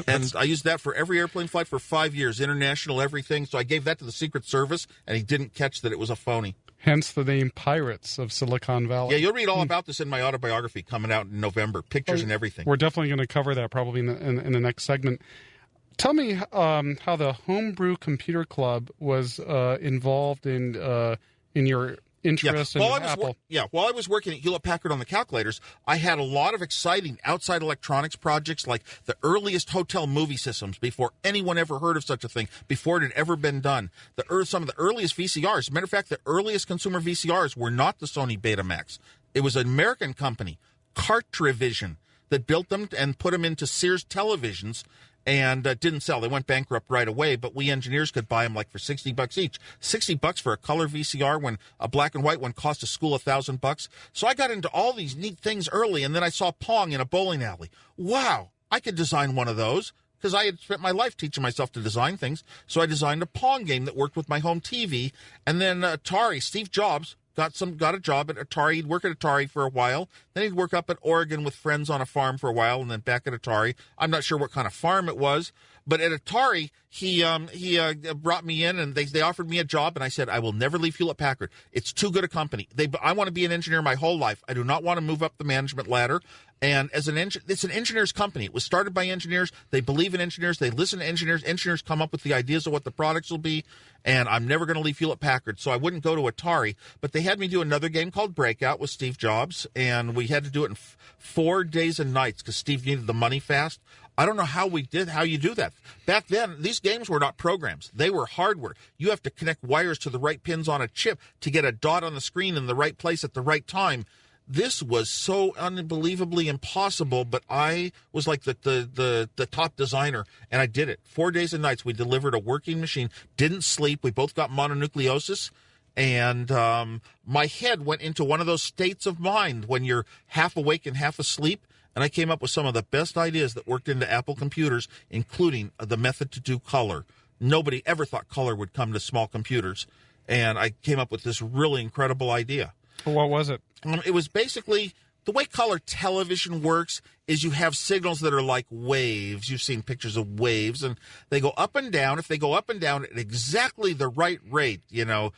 And I used that for every airplane flight for 5 years, international, everything. So I gave that to the Secret Service, and he didn't catch that it was a phony. Hence the name Pirates of Silicon Valley. Yeah, you'll read all about this in my autobiography coming out in November, pictures and everything. We're definitely going to cover that probably in the next segment. Tell me how the Homebrew Computer Club was involved in your interest in Apple. While I was working at Hewlett-Packard on the calculators, I had a lot of exciting outside electronics projects like the earliest hotel movie systems before anyone ever heard of such a thing, before it had ever been done. Some of the earliest VCRs. As a matter of fact, the earliest consumer VCRs were not the Sony Betamax. It was an American company, Cartrivision, that built them and put them into Sears televisions. And didn't sell. They went bankrupt right away, but we engineers could buy them like for $60 each. $60 for a color VCR when a black and white one cost a school $1,000. So I got into all these neat things early, and then I saw Pong in a bowling alley. Wow, I could design one of those because I had spent my life teaching myself to design things. So I designed a Pong game that worked with my home TV. And then Atari, Steve Jobs, got a job at Atari. He'd work at Atari for a while. Then he'd work up at Oregon with friends on a farm for a while, and then back at Atari. I'm not sure what kind of farm it was, but at Atari, he brought me in, and they offered me a job, and I said, I will never leave Hewlett-Packard. It's too good a company. I want to be an engineer my whole life. I do not want to move up the management ladder. And it's an engineer's company. It was started by engineers. They believe in engineers. They listen to engineers. Engineers come up with the ideas of what the products will be. And I'm never going to leave Hewlett-Packard, so I wouldn't go to Atari. But they had me do another game called Breakout with Steve Jobs, and we had to do it in 4 days and nights because Steve needed the money fast. I don't know how you do that. Back then, these games were not programs. They were hardware. You have to connect wires to the right pins on a chip to get a dot on the screen in the right place at the right time. This was so unbelievably impossible, but I was like the top designer, and I did it. 4 days and nights, we delivered a working machine, didn't sleep. We both got mononucleosis, and my head went into one of those states of mind when you're half awake and half asleep, and I came up with some of the best ideas that worked into Apple computers, including the method to do color. Nobody ever thought color would come to small computers, and I came up with this really incredible idea. What was it? It was basically the way color television works is you have signals that are like waves. You've seen pictures of waves, and they go up and down. If they go up and down at exactly the right rate, 3.58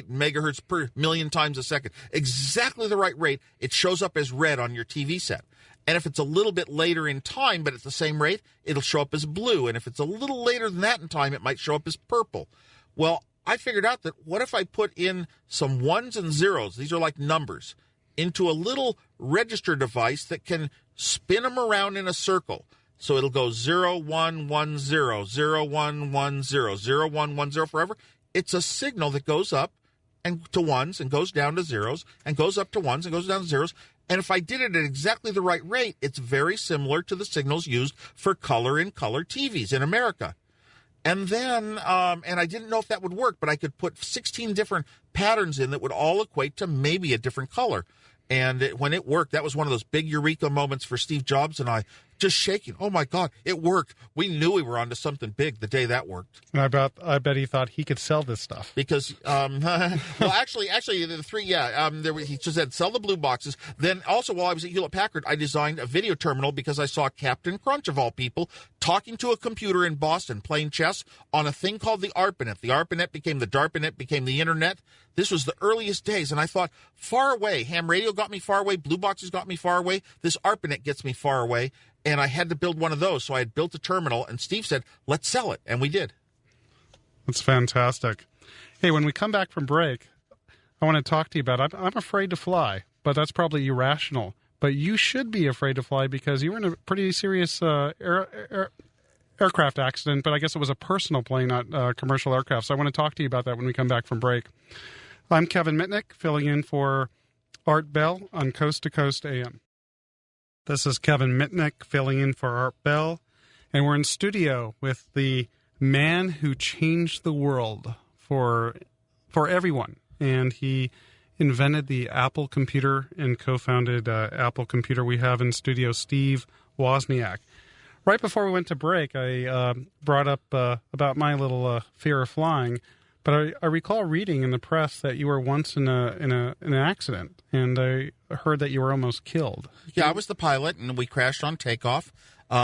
megahertz per million times a second, exactly the right rate, it shows up as red on your TV set. And if it's a little bit later in time, but at the same rate, it'll show up as blue. And if it's a little later than that in time, it might show up as purple. Well, I figured out that what if I put in some ones and zeros, these are like numbers, into a little register device that can spin them around in a circle. So it'll go 0, 1, 1, 0, 0, 1, 1, 0, 0, 1, 1, 0 forever. It's a signal that goes up and to ones and goes down to zeros and goes up to ones and goes down to zeros. And if I did it at exactly the right rate, it's very similar to the signals used for color in color TVs in America. And then, and I didn't know if that would work, but I could put 16 different patterns in that would all equate to maybe a different color. And when it worked, that was one of those big eureka moments for Steve Jobs and I. just shaking. Oh, my God, it worked. We knew we were onto something big the day that worked. And I bet he thought he could sell this stuff. Because, well, actually, the three, he just said, sell the blue boxes. Then also, while I was at Hewlett-Packard, I designed a video terminal because I saw Captain Crunch, of all people, talking to a computer in Boston, playing chess on a thing called the ARPANET. The ARPANET became the DARPANET, became the Internet. This was the earliest days, and I thought, far away. Ham radio got me far away. Blue boxes got me far away. This ARPANET gets me far away. And I had to build one of those. So I had built a terminal, and Steve said, let's sell it. And we did. That's fantastic. Hey, when we come back from break, I want to talk to you about, I'm afraid to fly, but that's probably irrational. But you should be afraid to fly because you were in a pretty serious aircraft accident, but I guess it was a personal plane, not commercial aircraft. So I want to talk to you about that when we come back from break. I'm Kevin Mitnick, filling in for Art Bell on Coast to Coast AM. This is Kevin Mitnick, filling in for Art Bell, and we're in studio with the man who changed the world for everyone. And he invented the Apple computer and co-founded Apple Computer. We have in studio Steve Wozniak. Right before we went to break, I brought up about my little fear of flying, but I recall reading in the press that you were once in an accident, and I heard that you were almost killed. Yeah, I was the pilot, and we crashed on takeoff.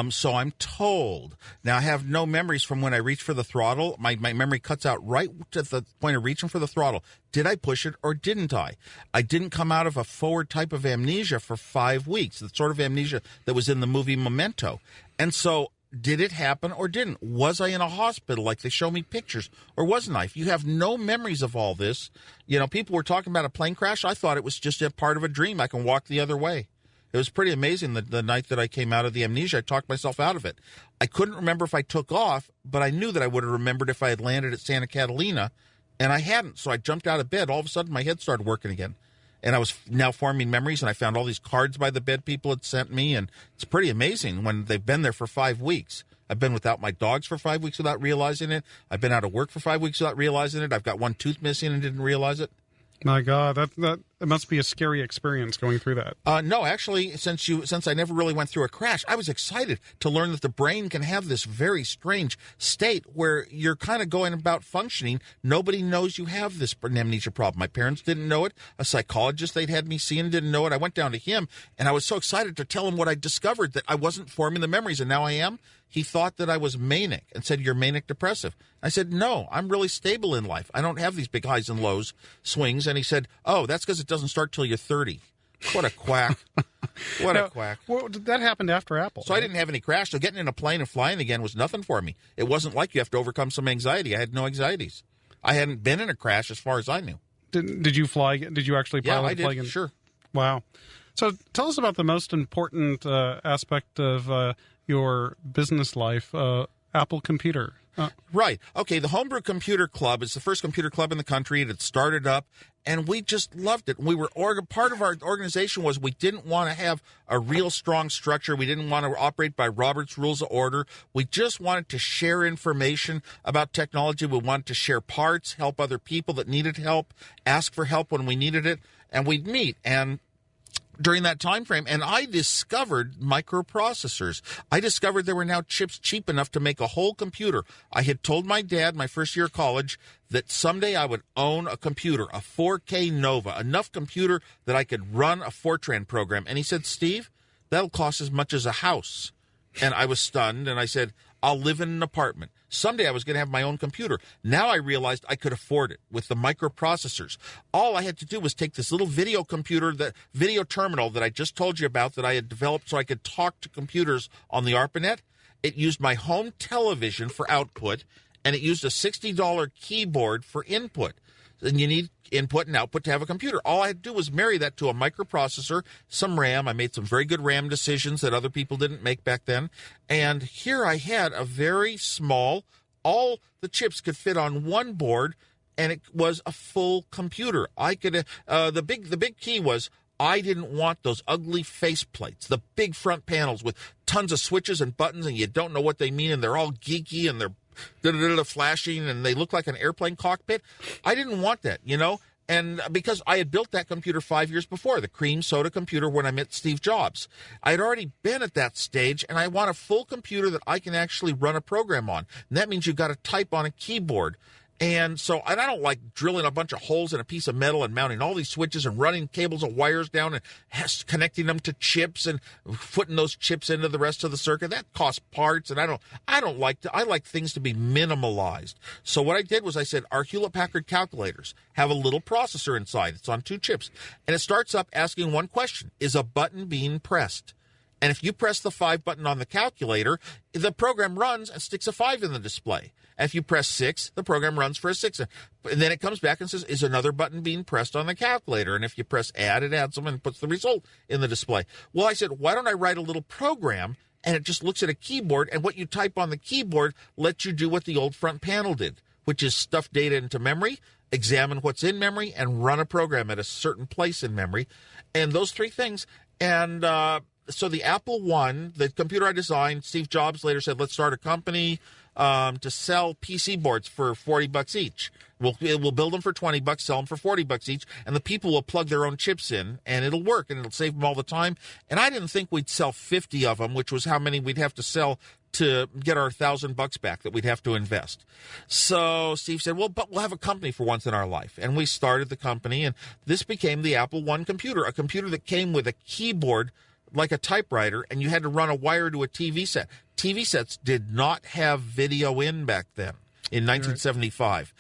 So I'm told. Now, I have no memories from when I reached for the throttle. My memory cuts out right to the point of reaching for the throttle. Did I push it or didn't I? I didn't come out of a forward type of amnesia for 5 weeks, the sort of amnesia that was in the movie Memento. And so, did it happen or didn't? Was I in a hospital like they show me pictures, or wasn't I? If you have no memories of all this, people were talking about a plane crash. I thought it was just a part of a dream. I can walk the other way. It was pretty amazing the night that I came out of the amnesia. I talked myself out of it. I couldn't remember if I took off, but I knew that I would have remembered if I had landed at Santa Catalina, and I hadn't. So I jumped out of bed. All of a sudden, my head started working again. And I was now forming memories, and I found all these cards by the bed people had sent me, and it's pretty amazing when they've been there for 5 weeks. I've been without my dogs for 5 weeks without realizing it. I've been out of work for 5 weeks without realizing it. I've got one tooth missing and didn't realize it. My God, that must be a scary experience going through that. No, actually, since I never really went through a crash, I was excited to learn that the brain can have this very strange state where you're kind of going about functioning. Nobody knows you have this amnesia problem. My parents didn't know it. A psychologist they'd had me seeing didn't know it. I went down to him, and I was so excited to tell him what I discovered, that I wasn't forming the memories, and now I am. He thought that I was manic and said, "You're manic depressive." I said, "No, I'm really stable in life. I don't have these big highs and lows swings." And he said, "Oh, that's because it doesn't start till you're 30. What a quack. A quack. Well, that happened after Apple. So right? I didn't have any crash. So getting in a plane and flying again was nothing for me. It wasn't like you have to overcome some anxiety. I had no anxieties. I hadn't been in a crash as far as I knew. Did you fly? Did you actually pilot a plane? Yeah, I did. Sure. Wow. So tell us about the most important aspect of your business life, Apple Computer. Right. Okay, the Homebrew Computer Club is the first computer club in the country. It had started up, and we just loved it. We were part of our organization was we didn't want to have a real strong structure. We didn't want to operate by Robert's Rules of Order. We just wanted to share information about technology. We wanted to share parts, help other people that needed help, ask for help when we needed it, and we'd meet. And during that time frame, and I discovered microprocessors. I discovered there were now chips cheap enough to make a whole computer. I had told my dad my first year of college that someday I would own a computer, a 4K Nova, enough computer that I could run a Fortran program. And he said, "Steve, that'll cost as much as a house." And I was stunned, and I said, "I'll live in an apartment." Someday I was going to have my own computer. Now I realized I could afford it with the microprocessors. All I had to do was take this little video computer, the video terminal that I just told you about that I had developed so I could talk to computers on the ARPANET. It used my home television for output, and it used a $60 keyboard for input. And you need input and output to have a computer. All I had to do was marry that to a microprocessor, some RAM. I made some very good RAM decisions that other people didn't make back then. And here I had a very small, all the chips could fit on one board, and it was a full computer. I could, the big key was I didn't want those ugly faceplates, the big front panels with tons of switches and buttons, and you don't know what they mean, and they're all geeky, and they're flashing, and they look like an airplane cockpit. I didn't want that, And because I had built that computer 5 years before, the cream soda computer when I met Steve Jobs. I had already been at that stage, and I want a full computer that I can actually run a program on. And that means you've got to type on a keyboard. And I don't like drilling a bunch of holes in a piece of metal and mounting all these switches and running cables of wires down and connecting them to chips and putting those chips into the rest of the circuit. That costs parts, and I don't like to. I like things to be minimalized. So what I did was I said, our Hewlett-Packard calculators have a little processor inside. It's on 2 chips, and it starts up asking one question: is a button being pressed? And if you press the 5 button on the calculator, the program runs and sticks a 5 in the display. And if you press 6, the program runs for a 6. And then it comes back and says, is another button being pressed on the calculator? And if you press add, it adds them and puts the result in the display. Well, I said, why don't I write a little program, and it just looks at a keyboard, and what you type on the keyboard lets you do what the old front panel did, which is stuff data into memory, examine what's in memory, and run a program at a certain place in memory. And those 3 things. And so the Apple I, the computer I designed, Steve Jobs later said, let's start a company to sell PC boards for $40 each. We'll build them for $20, sell them for $40 each, and the people will plug their own chips in, and it'll work, and it'll save them all the time. And I didn't think we'd sell 50 of them, which was how many we'd have to sell to get our $1,000 back that we'd have to invest. So Steve said, well, but we'll have a company for once in our life. And we started the company, and this became the Apple I computer, a computer that came with a keyboard like a typewriter, and you had to run a wire to a TV set. TV sets did not have video in back then. In 1975,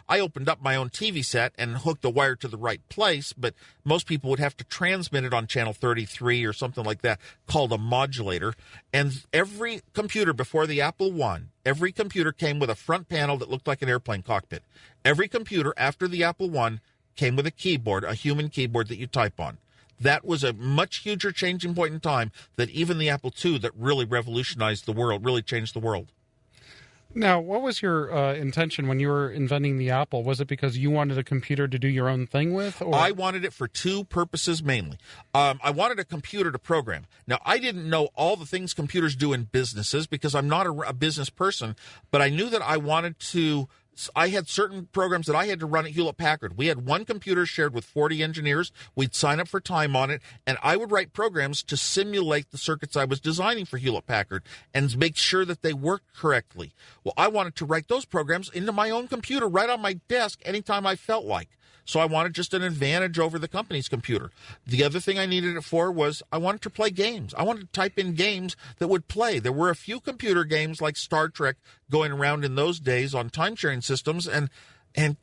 I opened up my own TV set and hooked the wire to the right place, but most people would have to transmit it on channel 33 or something like that, called a modulator. And every computer before the Apple I, every computer came with a front panel that looked like an airplane cockpit. Every computer after the Apple I came with a keyboard, a human keyboard that you type on. That was a much huger changing point in time than even the Apple II that really revolutionized the world, really changed the world. Now, what was your intention when you were inventing the Apple? Was it because you wanted a computer to do your own thing with? Or? I wanted it for 2 purposes mainly. I wanted a computer to program. Now, I didn't know all the things computers do in businesses because I'm not a business person, but I knew that I had certain programs that I had to run at Hewlett-Packard. We had one computer shared with 40 engineers. We'd sign up for time on it, and I would write programs to simulate the circuits I was designing for Hewlett-Packard and make sure that they worked correctly. Well, I wanted to write those programs into my own computer right on my desk anytime I felt like. So I wanted just an advantage over the company's computer. The other thing I needed it for was I wanted to play games. I wanted to type in games that would play. There were a few computer games like Star Trek going around in those days on time-sharing systems, and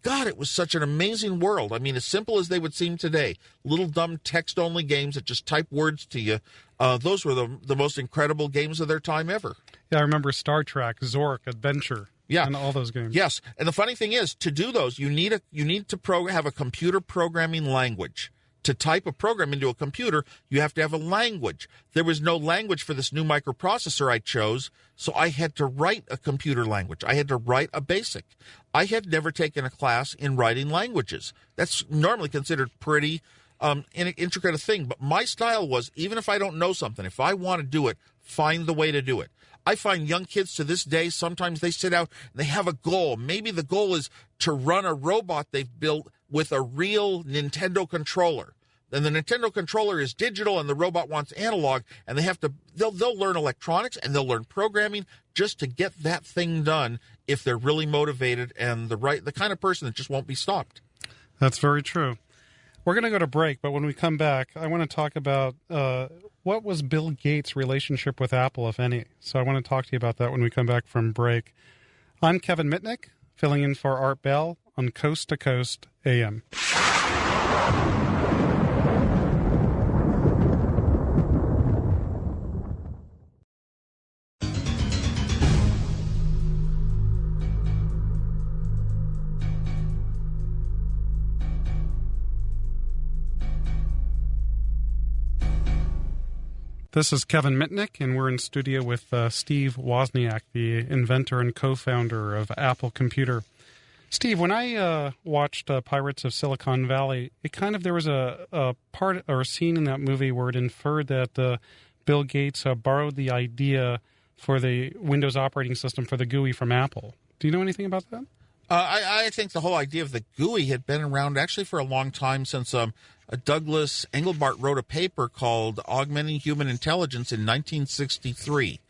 God, it was such an amazing world. I mean, as simple as they would seem today, little dumb text-only games that just type words to you, those were the most incredible games of their time ever. Yeah, I remember Star Trek, Zork, Adventure. Yeah, and all those games. Yes, and the funny thing is, to do those, you need to have a computer programming language. To type a program into a computer, you have to have a language. There was no language for this new microprocessor I chose, so I had to write a computer language. I had to write a BASIC. I had never taken a class in writing languages. That's normally considered pretty intricate a thing, but my style was, even if I don't know something, if I want to do it, find the way to do it. I find young kids to this day, sometimes they sit out and they have a goal. Maybe the goal is to run a robot they've built with a real Nintendo controller. And the Nintendo controller is digital and the robot wants analog, and they'll learn electronics and they'll learn programming just to get that thing done if they're really motivated and the kind of person that just won't be stopped. That's very true. We're going to go to break, but when we come back, I want to talk about what was Bill Gates' relationship with Apple, if any. So I want to talk to you about that when we come back from break. I'm Kevin Mitnick, filling in for Art Bell on Coast to Coast AM. This is Kevin Mitnick, and we're in studio with Steve Wozniak, the inventor and co-founder of Apple Computer. Steve, when I watched Pirates of Silicon Valley, there was a part or a scene in that movie where it inferred that Bill Gates borrowed the idea for the Windows operating system for the GUI from Apple. Do you know anything about that? I think the whole idea of the GUI had been around actually for a long time, since Douglas Engelbart wrote a paper called Augmenting Human Intelligence in 1963.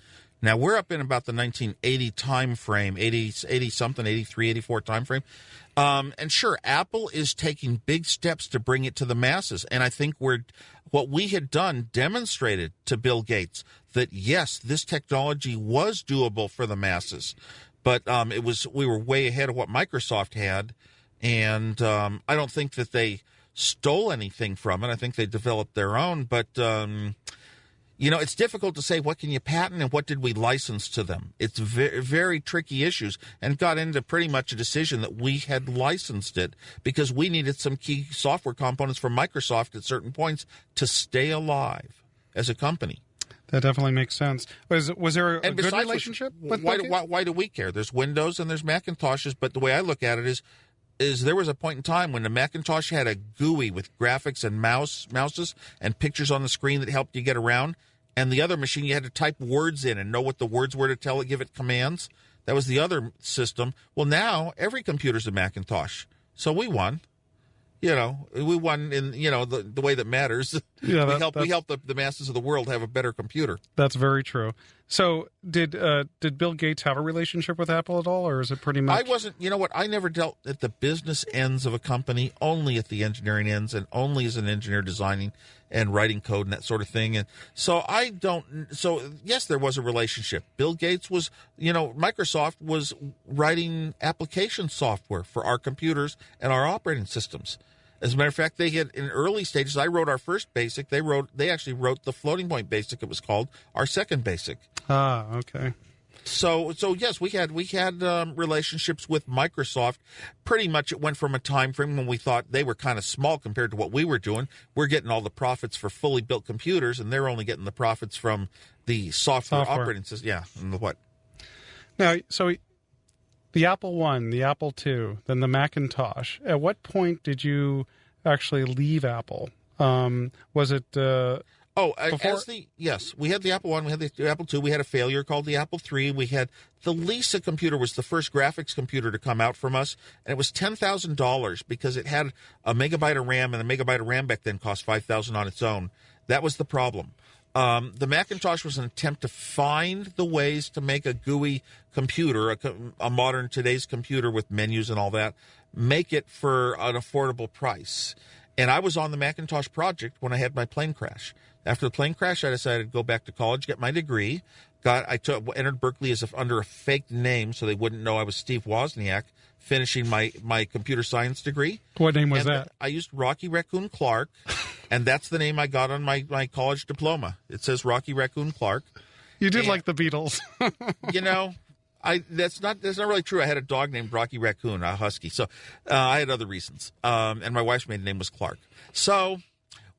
Now, we're up in about the 1980 time frame, 80-something, 83, 84 time frame. And sure, Apple is taking big steps to bring it to the masses. And I think what we had done demonstrated to Bill Gates that, yes, this technology was doable for the masses. But we were way ahead of what Microsoft had. And I don't think that they stole anything from it. I think they developed their own. But it's difficult to say what can you patent and what did we license to them. It's very, very tricky issues, and got into pretty much a decision that we had licensed it because we needed some key software components from Microsoft at certain points to stay alive as a company. That definitely makes sense. Was there a good relationship with why do we care? There's Windows and there's Macintoshes, but the way I look at it is there was a point in time when the Macintosh had a GUI with graphics and mouses and pictures on the screen that helped you get around, and the other machine you had to type words in and know what the words were to tell it, give it commands. That was the other system. Well, now every computer's a Macintosh, so we won. We won in the way that matters. Yeah, we helped the masses of the world have a better computer. That's very true. So did Bill Gates have a relationship with Apple at all, or is it pretty much? I wasn't. You know what? I never dealt at the business ends of a company, only at the engineering ends, and only as an engineer designing and writing code and that sort of thing. And so I don't. So yes, there was a relationship. Bill Gates was. Microsoft was writing application software for our computers and our operating systems. As a matter of fact, they had in early stages. I wrote our first BASIC. They actually wrote the floating point BASIC. It was called our second BASIC. Ah, okay. So yes, we had relationships with Microsoft. Pretty much, it went from a time frame when we thought they were kind of small compared to what we were doing. We're getting all the profits for fully built computers, and they're only getting the profits from the software. Operating system. Yeah, and the what? Now, so the Apple I, the Apple II, then the Macintosh. At what point did you actually leave Apple? Was it before? Yes, we had the Apple I, we had the Apple II, we had a failure called the Apple III. We had the Lisa computer was the first graphics computer to come out from us, and it was $10,000 because it had a megabyte of RAM, and a megabyte of RAM back then cost $5,000 on its own. That was the problem. The Macintosh was an attempt to find the ways to make a GUI computer, a modern today's computer with menus and all that, make it for an affordable price. And I was on the Macintosh project when I had my plane crash. After the plane crash, I decided to go back to college, get my degree. Entered Berkeley under a fake name so they wouldn't know I was Steve Wozniak, finishing my computer science degree. What name was that? I used Rocky Raccoon Clark, and that's the name I got on my college diploma. It says Rocky Raccoon Clark. You did like the Beatles. That's not really true. I had a dog named Rocky Raccoon, a husky. So I had other reasons. And my wife's maiden name was Clark. So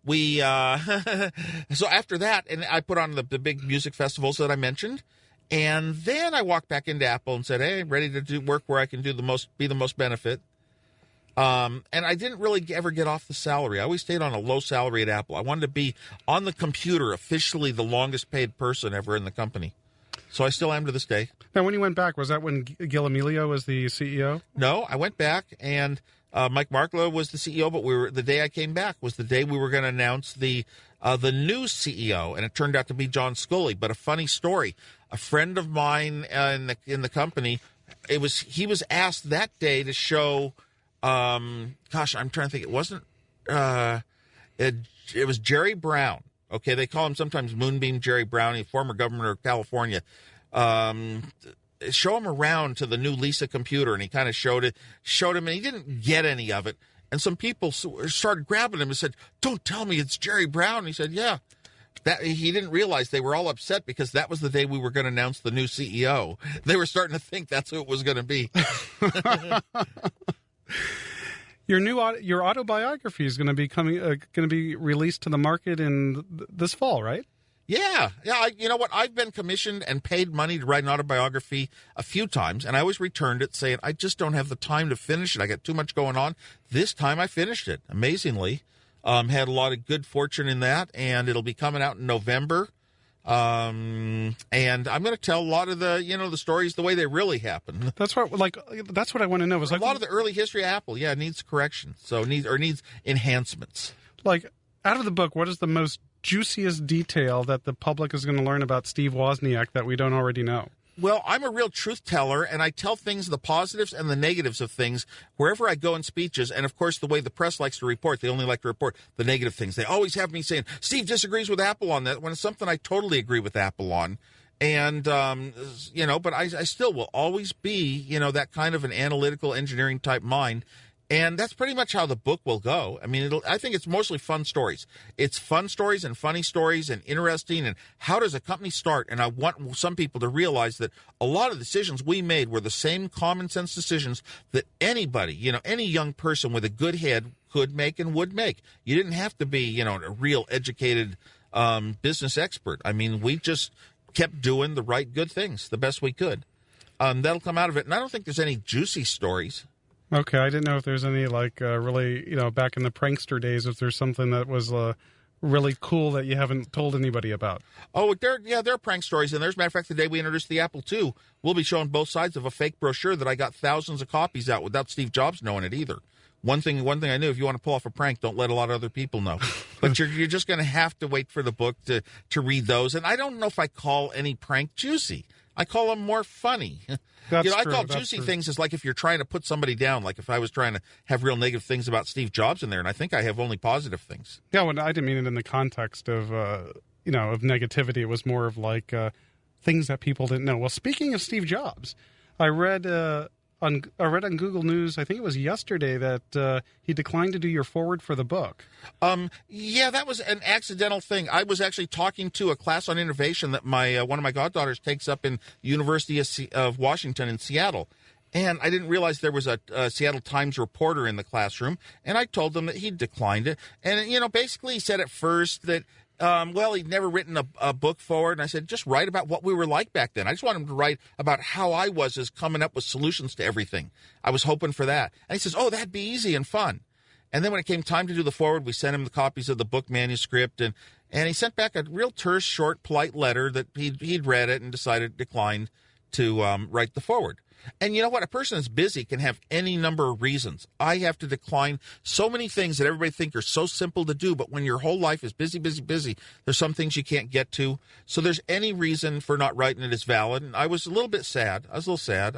we so after that, and I put on the big music festivals that I mentioned. And then I walked back into Apple and said, "Hey, I'm ready to do work where I can be the most benefit." And I didn't really ever get off the salary. I always stayed on a low salary at Apple. I wanted to be on the computer, officially the longest paid person ever in the company. So I still am to this day. Now, when you went back, was that when Gil Amelio was the CEO? No, I went back, and Mike Marklow was the CEO. But the day I came back was the day we were going to announce the new CEO, and it turned out to be John Scully. But a funny story: a friend of mine in the company, he was asked that day to show. I'm trying to think. It wasn't. It was Jerry Brown. Okay, they call him sometimes Moonbeam Jerry Brown, a former governor of California. Show him around to the new Lisa computer, and he kind of showed him, and he didn't get any of it. And some people started grabbing him and said, "Don't tell me it's Jerry Brown." And he said, "Yeah." That he didn't realize they were all upset because that was the day we were going to announce the new CEO. They were starting to think that's who it was going to be. Your autobiography is going to be released to the market in this fall, right? Yeah. You know what? I've been commissioned and paid money to write an autobiography a few times, and I always returned it saying, I just don't have the time to finish it. I got too much going on. This time I finished it, amazingly. Had a lot of good fortune in that, and it'll be coming out in November. And I'm going to tell a lot of the, the stories the way they really happen. That's what I want to know. A lot of the early history of Apple, needs correction. So needs enhancements. Like, out of the book, what is the most juiciest detail that the public is going to learn about Steve Wozniak that we don't already know? Well, I'm a real truth teller, and I tell things, the positives and the negatives of things, wherever I go in speeches. And, of course, the way the press likes to report, they only like to report the negative things. They always have me saying, Steve disagrees with Apple on that, when it's something I totally agree with Apple on. And, but I still will always be, that kind of an analytical engineering type mind. And that's pretty much how the book will go. I mean, I think it's mostly fun stories. It's fun stories and funny stories and interesting. And how does a company start? And I want some people to realize that a lot of the decisions we made were the same common sense decisions that anybody, any young person with a good head could make and would make. You didn't have to be, a real educated business expert. I mean, we just kept doing the right good things the best we could. That'll come out of it. And I don't think there's any juicy stories. Okay, I didn't know if there's any, really, back in the prankster days, if there's something that was really cool that you haven't told anybody about. Oh, there are prank stories. And there's, matter of fact, the day we introduced the Apple II, we'll be showing both sides of a fake brochure that I got thousands of copies out without Steve Jobs knowing it either. One thing I knew, if you want to pull off a prank, don't let a lot of other people know. But you're just going to have to wait for the book to read those. And I don't know if I call any prank juicy. I call them more funny. That's I true, call juicy things is like if you're trying to put somebody down, like if I was trying to have real negative things about Steve Jobs in there, and I think I have only positive things. Yeah, well, I didn't mean it in the context of, of negativity. It was more of things that people didn't know. Well, speaking of Steve Jobs, I read on Google News, I think it was yesterday, that he declined to do your forward for the book. Yeah, that was an accidental thing. I was actually talking to a class on innovation that my one of my goddaughters takes up in University of Washington in Seattle. And I didn't realize there was a Seattle Times reporter in the classroom. And I told them that he declined it. And, basically he said at first that, he'd never written a book forward. And I said, just write about what we were like back then. I just want him to write about how I was as coming up with solutions to everything. I was hoping for that. And he says, oh, that'd be easy and fun. And then when it came time to do the forward, we sent him the copies of the book manuscript. And he sent back a real terse, short, polite letter that he'd read it and declined to write the forward. And you know what? A person that's busy can have any number of reasons. I have to decline so many things that everybody think are so simple to do, but when your whole life is busy, there's some things you can't get to. So there's any reason for not writing it is valid. And I was a little sad, I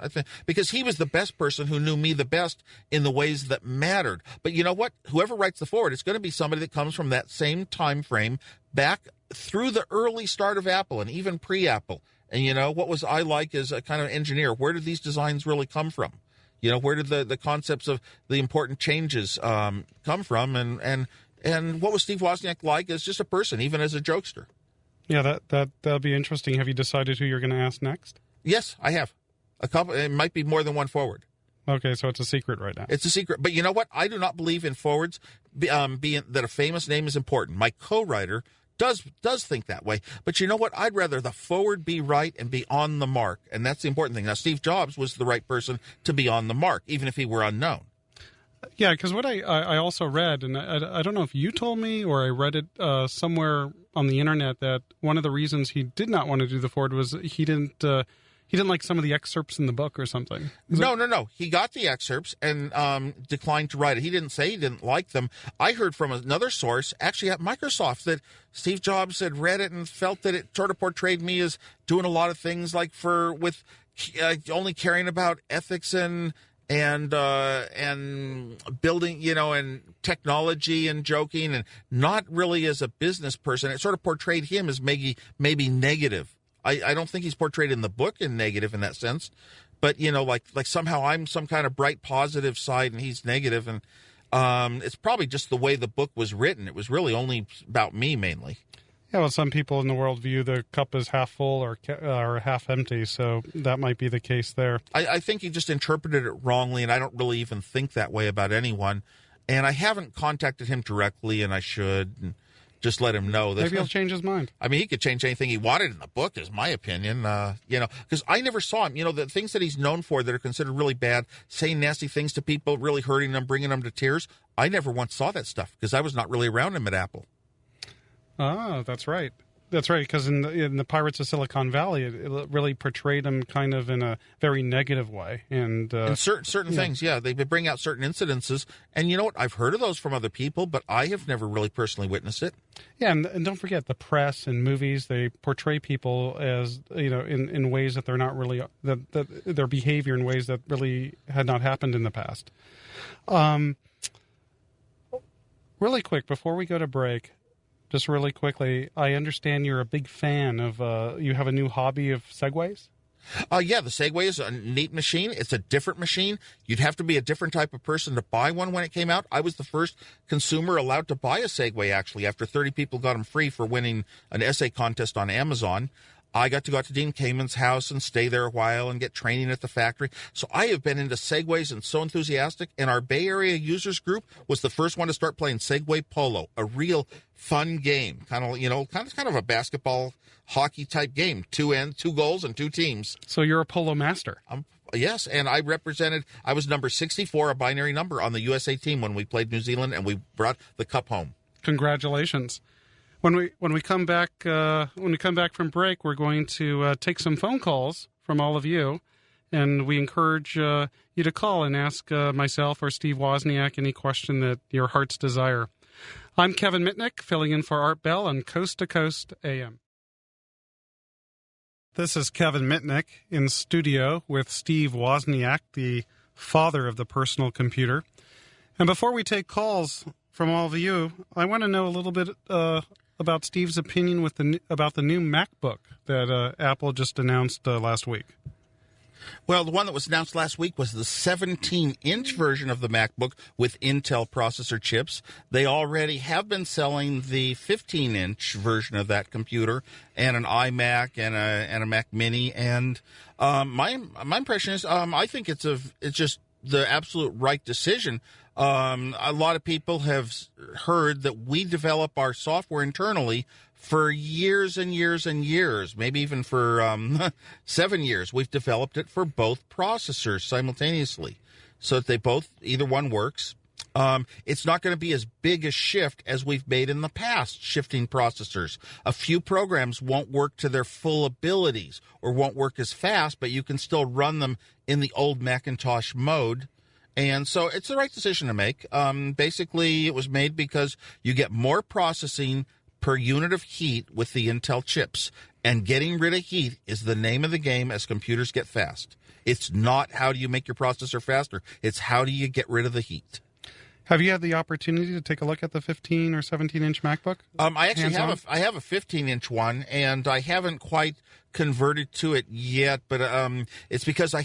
think, because he was the best person who knew me the best in the ways that mattered. But you know what? Whoever writes the forward, it's going to be somebody that comes from that same time frame back through the early start of Apple and even pre-Apple. And, what was I like as a kind of engineer? Where did these designs really come from? Where did the concepts of the important changes come from? And what was Steve Wozniak like as just a person, even as a jokester? Yeah, that'll be interesting. Have you decided who you're going to ask next? Yes, I have. A couple. It might be more than one forward. Okay, so it's a secret right now. It's a secret. But you know what? I do not believe in forwards being that a famous name is important. My co-writer does think that way. But you know what? I'd rather the forward be right and be on the mark. And that's the important thing. Now, Steve Jobs was the right person to be on the mark, even if he were unknown. Yeah, because what I also read, and I don't know if you told me or I read it somewhere on the internet, that one of the reasons he did not want to do the forward was he didn't like some of the excerpts in the book or something. No. He got the excerpts and declined to write it. He didn't say he didn't like them. I heard from another source, actually at Microsoft, that Steve Jobs had read it and felt that it sort of portrayed me as doing a lot of things with only caring about ethics and building, and technology and joking, and not really as a business person. It sort of portrayed him as maybe negative. I don't think he's portrayed in the book in negative in that sense, but like somehow I'm some kind of bright positive side and he's negative, and it's probably just the way the book was written. It was really only about me mainly. Yeah, well, some people in the world view the cup as half full or half empty, so that might be the case there. I think he just interpreted it wrongly, and I don't really even think that way about anyone. And I haven't contacted him directly, and I should. And just let him know that maybe he'll change his mind. I mean, he could change anything he wanted in the book, is my opinion. Because I never saw him. The things that he's known for that are considered really bad, saying nasty things to people, really hurting them, bringing them to tears. I never once saw that stuff because I was not really around him at Apple. Ah, that's right. That's right, because in the Pirates of Silicon Valley, it really portrayed them kind of in a very negative way. And certain things, they bring out certain incidences. And you know what? I've heard of those from other people, but I have never really personally witnessed it. Yeah, and don't forget, the press and movies, they portray people as, in ways that they're not really, that their behavior in ways that really had not happened in the past. Really quick, before we go to break, just really quickly, I understand you're a big fan of, you have a new hobby of Segways? Yeah, the Segway is a neat machine. It's a different machine. You'd have to be a different type of person to buy one when it came out. I was the first consumer allowed to buy a Segway, actually, after 30 people got them free for winning an essay contest on Amazon. I got to go out to Dean Kamen's house and stay there a while and get training at the factory. So I have been into Segways and so enthusiastic. And our Bay Area users group was the first one to start playing Segway Polo, a real fun game, kind of a basketball hockey type game. 2 goals and 2 teams. So you're a polo master. Yes, and I was number 64, a binary number on the USA team when we played New Zealand, and we brought the cup home. Congratulations. When we come back from break, we're going to take some phone calls from all of you, and we encourage you to call and ask myself or Steve Wozniak any question that your heart's desire. I'm Kevin Mitnick, filling in for Art Bell on Coast to Coast AM. This is Kevin Mitnick in studio with Steve Wozniak, the father of the personal computer. And before we take calls from all of you, I want to know a little bit about Steve's opinion about the new MacBook that Apple just announced last week. Well, the one that was announced last week was the 17-inch version of the MacBook with Intel processor chips. They already have been selling the 15-inch version of that computer and an iMac and a Mac Mini. And my impression is I think it's just the absolute right decision. A lot of people have heard that we develop our software internally for years and years and years, maybe even for 7 years. We've developed it for both processors simultaneously so that either one works. It's not going to be as big a shift as we've made in the past, shifting processors. A few programs won't work to their full abilities or won't work as fast, but you can still run them in the old Macintosh mode. And so it's the right decision to make. Basically, it was made because you get more processing per unit of heat with the Intel chips. And getting rid of heat is the name of the game as computers get fast. It's not how do you make your processor faster. It's how do you get rid of the heat. Have you had the opportunity to take a look at the 15 or 17-inch MacBook? I actually have a 15-inch one, and I haven't quite converted to it yet, but it's because I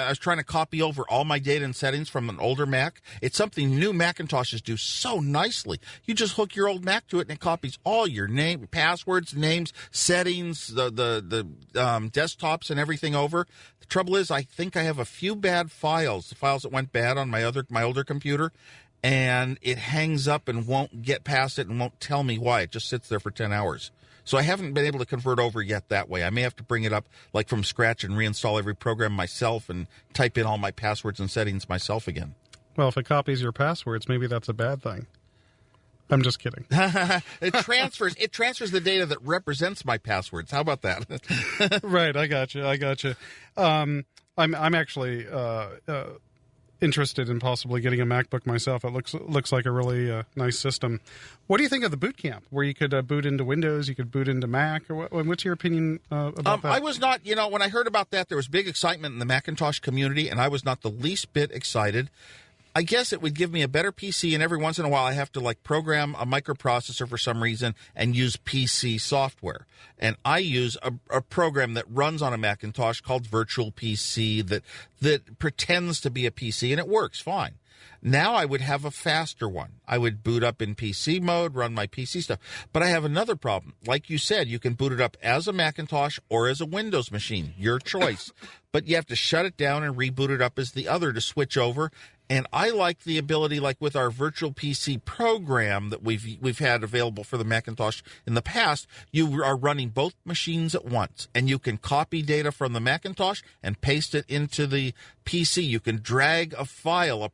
was trying to copy over all my data and settings from an older Mac. It's something new Macintoshes do so nicely. You just hook your old Mac to it, and it copies all your passwords, names, settings, the desktops, and everything over. The trouble is, I think I have a few bad files, the files that went bad on my older computer, and it hangs up and won't get past it and won't tell me why. It just sits there for 10 hours. So I haven't been able to convert over yet that way. I may have to bring it up like from scratch and reinstall every program myself and type in all my passwords and settings myself again. Well, if it copies your passwords, maybe that's a bad thing. I'm just kidding. It transfers the data that represents my passwords. How about that? Right, I got you. I'm actually interested in possibly getting a MacBook myself. It looks like a really nice system. What do you think of the boot camp, where you could boot into Windows, you could boot into Mac? Or what's your opinion about that? I was not, when I heard about that, there was big excitement in the Macintosh community, and I was not the least bit excited. I guess it would give me a better PC, and every once in a while I have to program a microprocessor for some reason and use PC software. And I use a program that runs on a Macintosh called Virtual PC that pretends to be a PC, and it works fine. Now I would have a faster one. I would boot up in PC mode, run my PC stuff. But I have another problem. Like you said, you can boot it up as a Macintosh or as a Windows machine, your choice. But you have to shut it down and reboot it up as the other to switch over. And I like the ability, like with our virtual PC program that we've had available for the Macintosh in the past, you are running both machines at once. And you can copy data from the Macintosh and paste it into the PC. You can drag a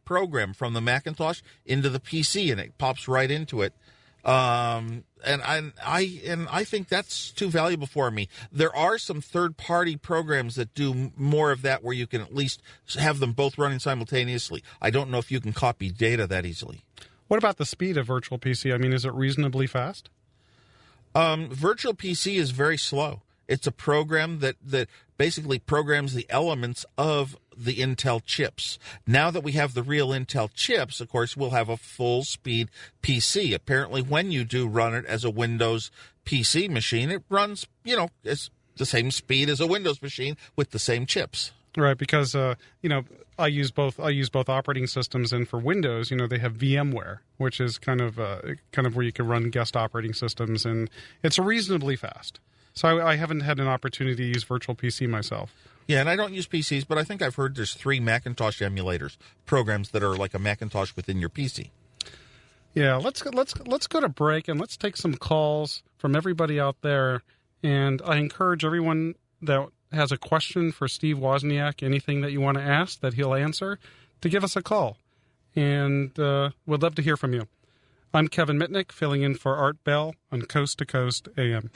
program from the Macintosh into the PC, and it pops right into it. And I think that's too valuable for me. There are some third-party programs that do more of that, where you can at least have them both running simultaneously. I don't know if you can copy data that easily. What about the speed of Virtual PC? I mean, is it reasonably fast? Virtual PC is very slow. It's a program that basically programs the elements of the Intel chips. Now that we have the real Intel chips, of course, we'll have a full-speed PC. Apparently, when you do run it as a Windows PC machine, it runs, it's the same speed as a Windows machine with the same chips. Right, because I use both operating systems, and for Windows, they have VMware, which is kind of where you can run guest operating systems, and it's reasonably fast. So I haven't had an opportunity to use Virtual PC myself. Yeah, and I don't use PCs, but I think I've heard there's 3 Macintosh emulators, programs that are like a Macintosh within your PC. Yeah, let's go to break, and let's take some calls from everybody out there. And I encourage everyone that has a question for Steve Wozniak, anything that you want to ask that he'll answer, to give us a call. And we'd love to hear from you. I'm Kevin Mitnick, filling in for Art Bell on Coast to Coast AM.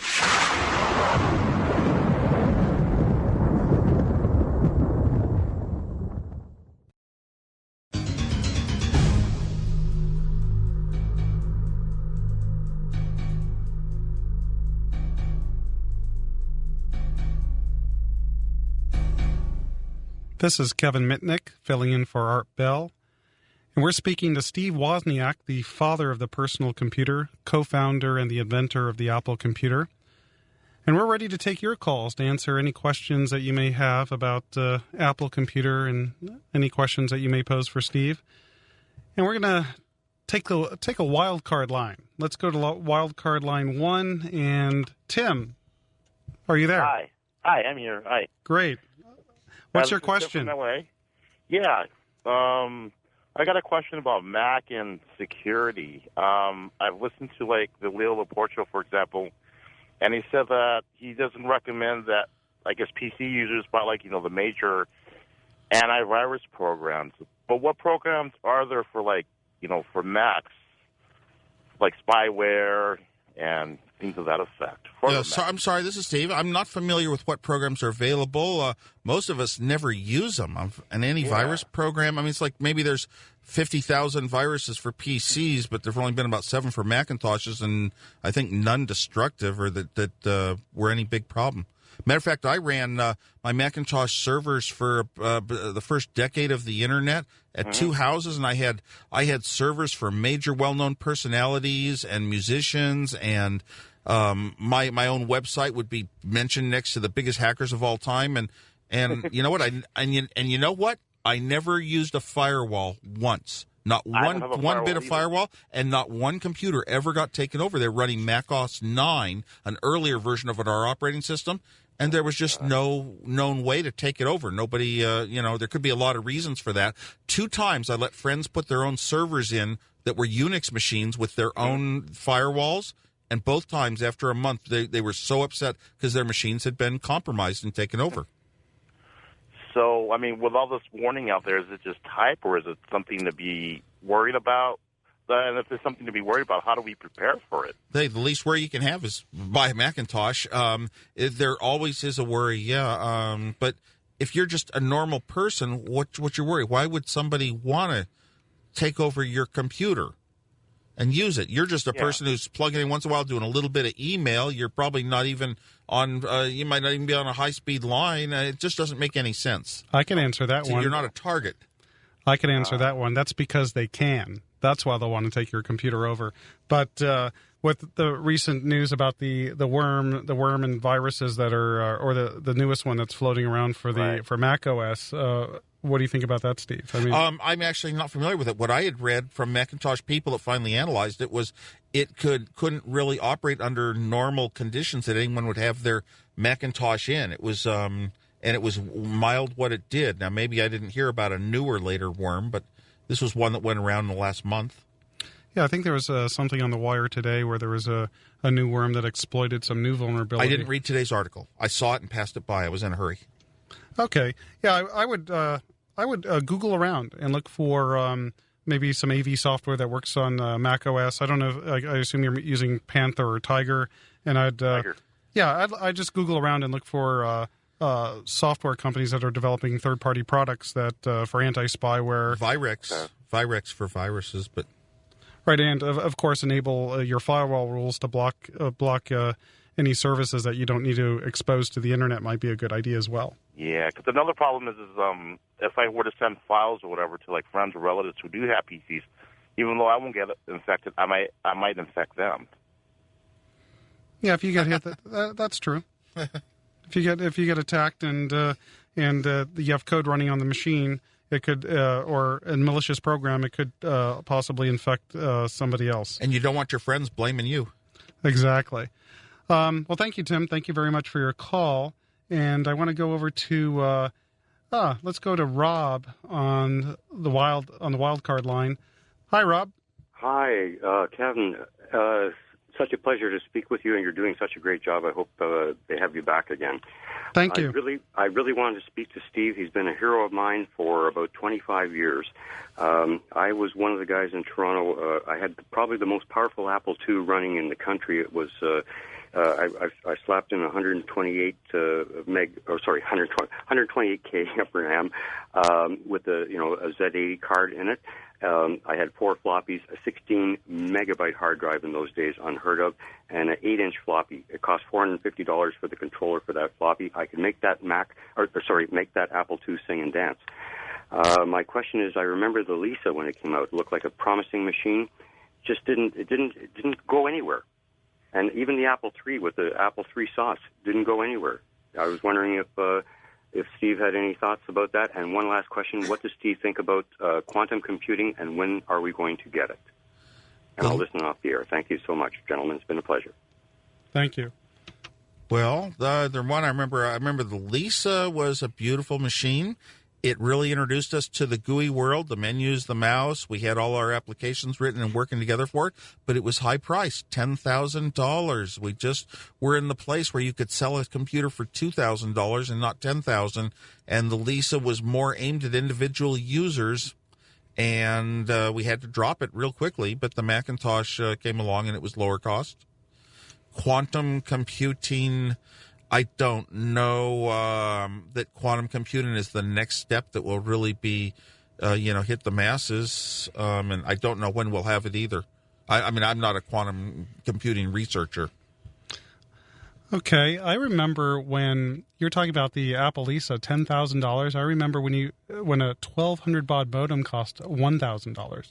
This is Kevin Mitnick, filling in for Art Bell. And we're speaking to Steve Wozniak, the father of the personal computer, co-founder and the inventor of the Apple computer. And we're ready to take your calls to answer any questions that you may have about Apple computer and any questions that you may pose for Steve. And we're going to take a wild card line. Let's go to wild card line 1. And Tim, are you there? Hi, I'm here. Hi. Great. What's your question? Yeah. I got a question about Mac and security. I've listened to, the Leo Laporte show, for example, and he said that he doesn't recommend that, PC users buy, the major antivirus programs. But what programs are there for, for Macs, like spyware and things of that effect? I'm sorry, this is Steve. I'm not familiar with what programs are available. Most of us never use them. An antivirus program, it's like maybe there's 50,000 viruses for PCs, but there have only been about 7 for Macintoshes, and I think none destructive or that were any big problem. Matter of fact, I ran my Macintosh servers for the first decade of the internet at 2 houses, and I had servers for major well-known personalities and musicians, and my own website would be mentioned next to the biggest hackers of all time, and you know what? You know what? I never used a firewall once. Not one bit of firewall, and not one computer ever got taken over. They're running Mac OS 9, an earlier version of our operating system, and there was just no known way to take it over. Nobody, there could be a lot of reasons for that. 2 times I let friends put their own servers in that were Unix machines with their own firewalls, and both times after a month they were so upset because their machines had been compromised and taken over. So, with all this warning out there, is it just hype, or is it something to be worried about? And if there's something to be worried about, how do we prepare for it? The least worry you can have is buy a Macintosh. There always is a worry, yeah. But if you're just a normal person, what's your worry? Why would somebody want to take over your computer and use it? You're just a person who's plugging in once in a while, doing a little bit of email. You're probably not even on, you might not even be on a high-speed line. It just doesn't make any sense. I can answer that one. You're not a target. I can answer that one. That's because they can. That's why they'll want to take your computer over. But with the recent news about the worm and viruses that are, or the newest one that's floating around for Mac OS, what do you think about that, Steve? I'm actually not familiar with it. What I had read from Macintosh people that finally analyzed it was it couldn't really operate under normal conditions that anyone would have their Macintosh in. It was and it was mild what it did. Now maybe I didn't hear about a newer later worm, but this was one that went around in the last month. Yeah, I think there was something on the wire today where there was a new worm that exploited some new vulnerability. I didn't read today's article. I saw it and passed it by. I was in a hurry. Okay. Yeah, I would Google around and look for maybe some AV software that works on Mac OS. I don't know. I assume you're using Panther or Tiger. And Tiger. I'd just Google around and look for software companies that are developing third-party products that for anti-spyware. Virex for viruses, but right, and of course enable your firewall rules to block any services that you don't need to expose to the internet might be a good idea as well. Yeah, because another problem is if I were to send files or whatever to like friends or relatives who do have PCs, even though I won't get infected, I might infect them. Yeah, if you get hit, that's true. If you get attacked and you have code running on the machine, it could or a malicious program, it could possibly infect somebody else. And you don't want your friends blaming you. Exactly. Well, thank you, Tim. Thank you very much for your call. And I want to go over to let's go to Rob on the wild card line. Hi, Rob. Hi, Kevin. Such a pleasure to speak with you, and you're doing such a great job. I hope they have you back again. Thank you. I really wanted to speak to Steve. He's been a hero of mine for about 25 years. I was one of the guys in Toronto. I had probably the most powerful Apple II running in the country. It was I slapped in 128K upper RAM with a Z80 card in it. I had 4 floppies, a 16 megabyte hard drive in those days, unheard of, and an 8-inch floppy. It cost $450 for the controller for that floppy. I could make that make that Apple II sing and dance. My question is, I remember the Lisa when it came out. It looked like a promising machine. It didn't go anywhere. And even the Apple III with the Apple III sauce didn't go anywhere. I was wondering if Steve had any thoughts about that. And one last question, what does Steve think about quantum computing, and when are we going to get it? And I'll listen off the air. Thank you so much, gentlemen. It's been a pleasure. Thank you. Well, the one I remember the Lisa was a beautiful machine. It really introduced us to the GUI world, the menus, the mouse. We had all our applications written and working together for it, but it was high priced, $10,000. We just were in the place where you could sell a computer for $2,000 and not $10,000. And the Lisa was more aimed at individual users, and we had to drop it real quickly. But the Macintosh came along, and it was lower cost. Quantum computing, I don't know that quantum computing is the next step that will really be, hit the masses. And I don't know when we'll have it either. I mean, I'm not a quantum computing researcher. Okay, I remember when you're talking about the Apple Lisa, $10,000. I remember when a 1200 baud modem cost $1,000.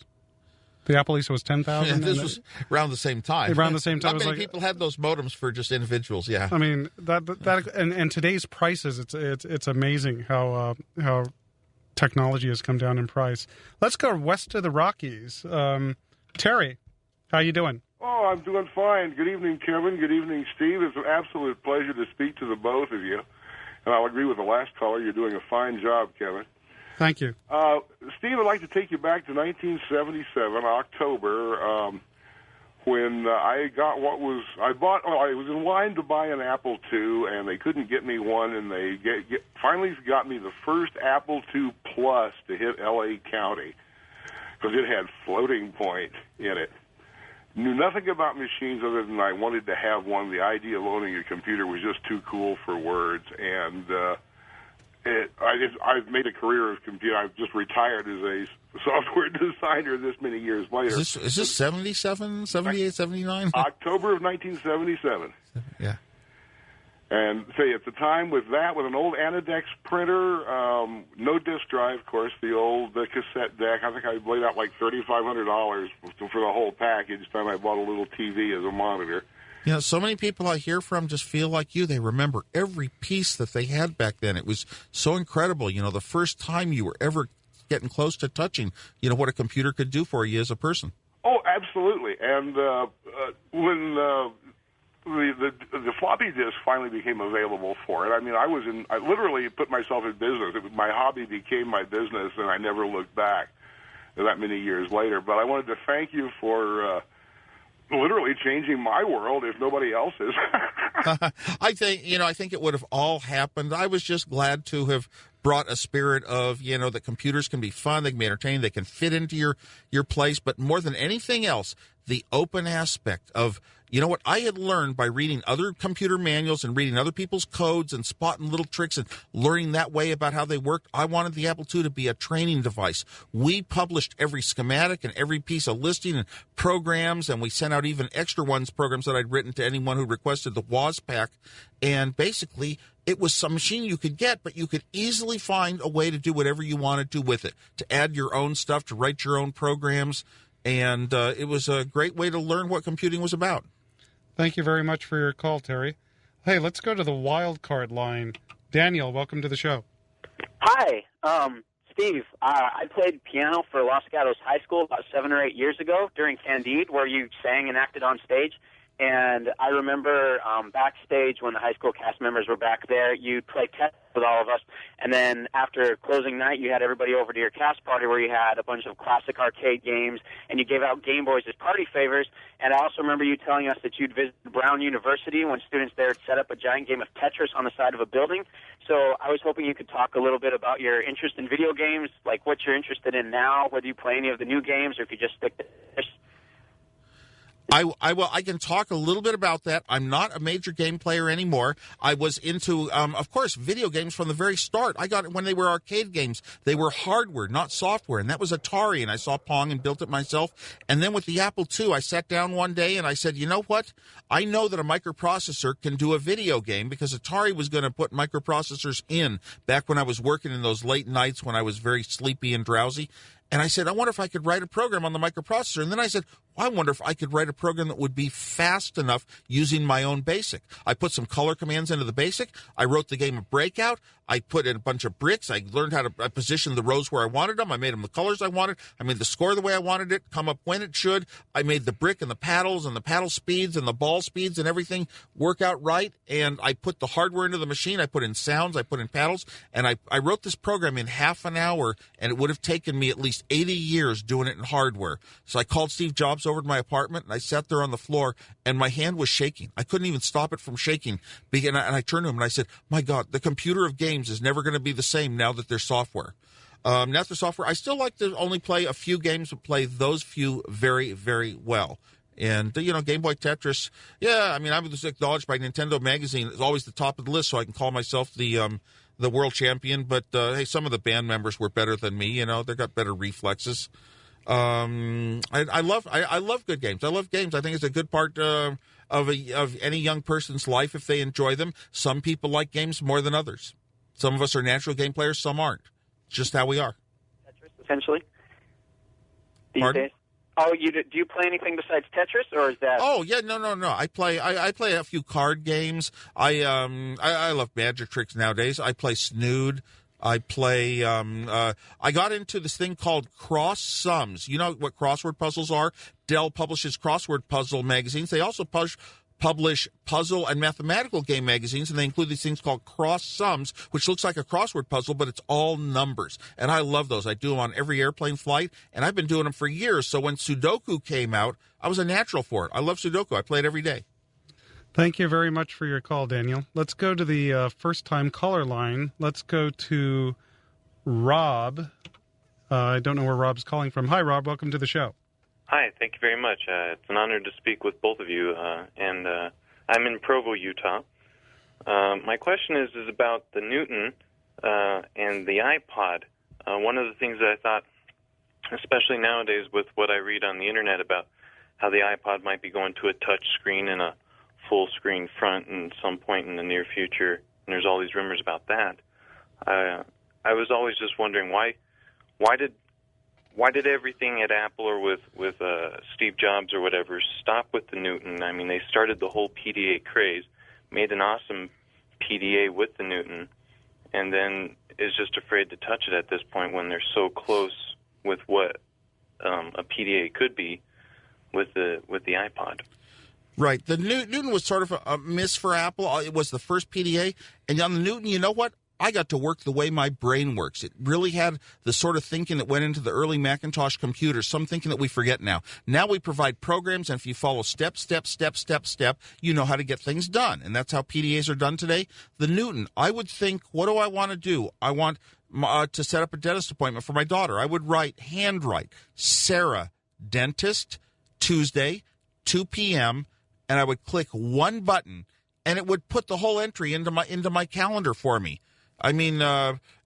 The Apple Lisa was $10,000. Yeah, this was around the same time. Around the same time, not many people had those modems for just individuals. Yeah, I mean that and today's prices, it's amazing how technology has come down in price. Let's go west of the Rockies. Terry, how you doing? Oh, I'm doing fine. Good evening, Kevin. Good evening, Steve. It's an absolute pleasure to speak to the both of you. And I'll agree with the last caller. You're doing a fine job, Kevin. Thank you. Steve, I'd like to take you back to 1977, October, when I was in line to buy an Apple II, and they couldn't get me one, and they finally got me the first Apple II Plus to hit L.A. County, because it had floating point in it. Knew nothing about machines other than I wanted to have one. The idea of owning a computer was just too cool for words, and I've made a career of computer. I've just retired as a software designer this many years later. Is this 77, 78, 79? October of 1977. Yeah. And say at the time with an old Anidex printer, no disk drive, of course, the old cassette deck. I think I laid out like $3,500 for the whole package. Then I bought a little TV as a monitor. You know, so many people I hear from just feel like you. They remember every piece that they had back then. It was so incredible. You know, the first time you were ever getting close to touching, what a computer could do for you as a person. Oh, absolutely. And when the floppy disk finally became available for it, I mean, I literally put myself in business. My hobby became my business, and I never looked back that many years later. But I wanted to thank you for literally changing my world, if nobody else's. I think it would have all happened. I was just glad to have brought a spirit of, that computers can be fun, they can be entertaining, they can fit into your place. But more than anything else, the open aspect of, what I had learned by reading other computer manuals and reading other people's codes and spotting little tricks and learning that way about how they worked. I wanted the Apple II to be a training device. We published every schematic and every piece of listing and programs, and we sent out even extra programs that I'd written to anyone who requested the Wozniak. And basically, it was some machine you could get, but you could easily find a way to do whatever you wanted to with it, to add your own stuff, to write your own programs. And it was a great way to learn what computing was about. Thank you very much for your call, Terry. Hey, let's go to the wild card line. Daniel, welcome to the show. Hi, Steve. I played piano for Los Gatos High School about 7 or 8 years ago during Candide, where you sang and acted on stage. And I remember backstage when the high school cast members were back there, you'd play Tetris with all of us. And then after closing night, you had everybody over to your cast party where you had a bunch of classic arcade games, and you gave out Game Boys as party favors. And I also remember you telling us that you'd visited Brown University when students there had set up a giant game of Tetris on the side of a building. So I was hoping you could talk a little bit about your interest in video games, like what you're interested in now, whether you play any of the new games or if you just stick to Tetris. I can talk a little bit about that. I'm not a major game player anymore. I was into, of course, video games from the very start. I got it when they were arcade games. They were hardware, not software, and that was Atari, and I saw Pong and built it myself. And then with the Apple II, I sat down one day and I said, you know what? I know that a microprocessor can do a video game because Atari was going to put microprocessors in back when I was working in those late nights when I was very sleepy and drowsy. And I said, I wonder if I could write a program on the microprocessor. And then I said, I wonder if I could write a program that would be fast enough using my own BASIC. I put some color commands into the BASIC. I wrote the game of Breakout. I put in a bunch of bricks. I learned how to position the rows where I wanted them. I made them the colors I wanted. I made the score the way I wanted it, come up when it should. I made the brick and the paddle speeds and the ball speeds and everything work out right. And I put the hardware into the machine. I put in sounds. I put in paddles. And I wrote this program in half an hour, and it would have taken me at least 80 years doing it in hardware. So I called Steve Jobs over to my apartment, and I sat there on the floor, and my hand was shaking. I couldn't even stop it from shaking. And I turned to him, and I said, my God, the computer of games is never going to be the same now that there's software. Now that there's software, I still like to only play a few games, but play those few very, very well. And, Game Boy Tetris, yeah, I mean, I was acknowledged by Nintendo Magazine as always the top of the list, so I can call myself the world champion. But, hey, some of the band members were better than me, they got better reflexes. I love good games. I love games. I think it's a good part of any young person's life if they enjoy them. Some people like games more than others. Some of us are natural game players. Some aren't. It's just how we are. Tetris, essentially. These Pardon? days. Oh, do you play anything besides Tetris, or is that? Oh yeah, no. I play a few card games. I love magic tricks nowadays. I play Snood. I play, I got into this thing called cross sums. You know what crossword puzzles are? Dell publishes crossword puzzle magazines. They also publish puzzle and mathematical game magazines, and they include these things called cross sums, which looks like a crossword puzzle, but it's all numbers. And I love those. I do them on every airplane flight, and I've been doing them for years. So when Sudoku came out, I was a natural for it. I love Sudoku. I play it every day. Thank you very much for your call, Daniel. Let's go to the first-time caller line. Let's go to Rob. I don't know where Rob's calling from. Hi, Rob. Welcome to the show. Hi. Thank you very much. It's an honor to speak with both of you, and I'm in Provo, Utah. My question is about the Newton and the iPod. One of the things that I thought, especially nowadays with what I read on the Internet about how the iPod might be going to a touch screen and a full screen front in some point in the near future, and there's all these rumors about that. I was always just wondering why did everything at Apple or with Steve Jobs or whatever stop with the Newton? I mean, they started the whole PDA craze, made an awesome PDA with the Newton, and then is just afraid to touch it at this point when they're so close with what a PDA could be with the iPod. Right. The Newton was sort of a miss for Apple. It was the first PDA. And on the Newton, you know what? I got to work the way my brain works. It really had the sort of thinking that went into the early Macintosh computers, some thinking that we forget now. Now we provide programs, and if you follow step, you know how to get things done. And that's how PDAs are done today. The Newton, I would think, what do I want to do? I want to set up a dentist appointment for my daughter. I would handwrite, Sarah, dentist, Tuesday, 2 p.m., and I would click one button, and it would put the whole entry into my calendar for me. I mean,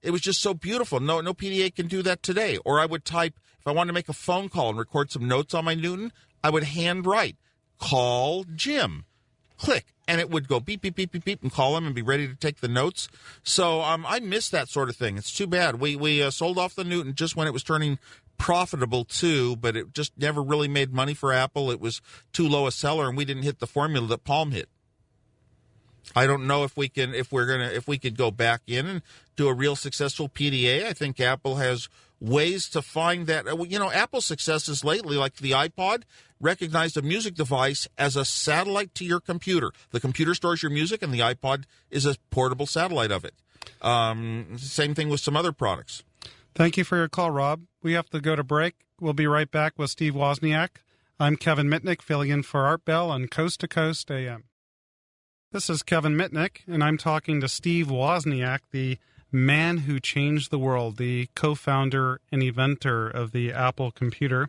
it was just so beautiful. No PDA can do that today. Or I would type, if I wanted to make a phone call and record some notes on my Newton, I would handwrite, call Jim, click, and it would go beep, beep, beep, beep, beep, and call him and be ready to take the notes. So I miss that sort of thing. It's too bad. We sold off the Newton just when it was turning profitable too, but it just never really made money for Apple. It was too low a seller, and we didn't hit the formula that Palm hit. I don't know if we could go back in and do a real successful PDA. I think Apple has ways to find that. Apple's successes lately, like the iPod, recognized a music device as a satellite to your computer. The computer stores your music, and the iPod is a portable satellite of it. Same thing with some other products. Thank you for your call, Rob. We have to go to break. We'll be right back with Steve Wozniak. I'm Kevin Mitnick, filling in for Art Bell on Coast to Coast AM. This is Kevin Mitnick, and I'm talking to Steve Wozniak, the man who changed the world, the co-founder and inventor of the Apple computer.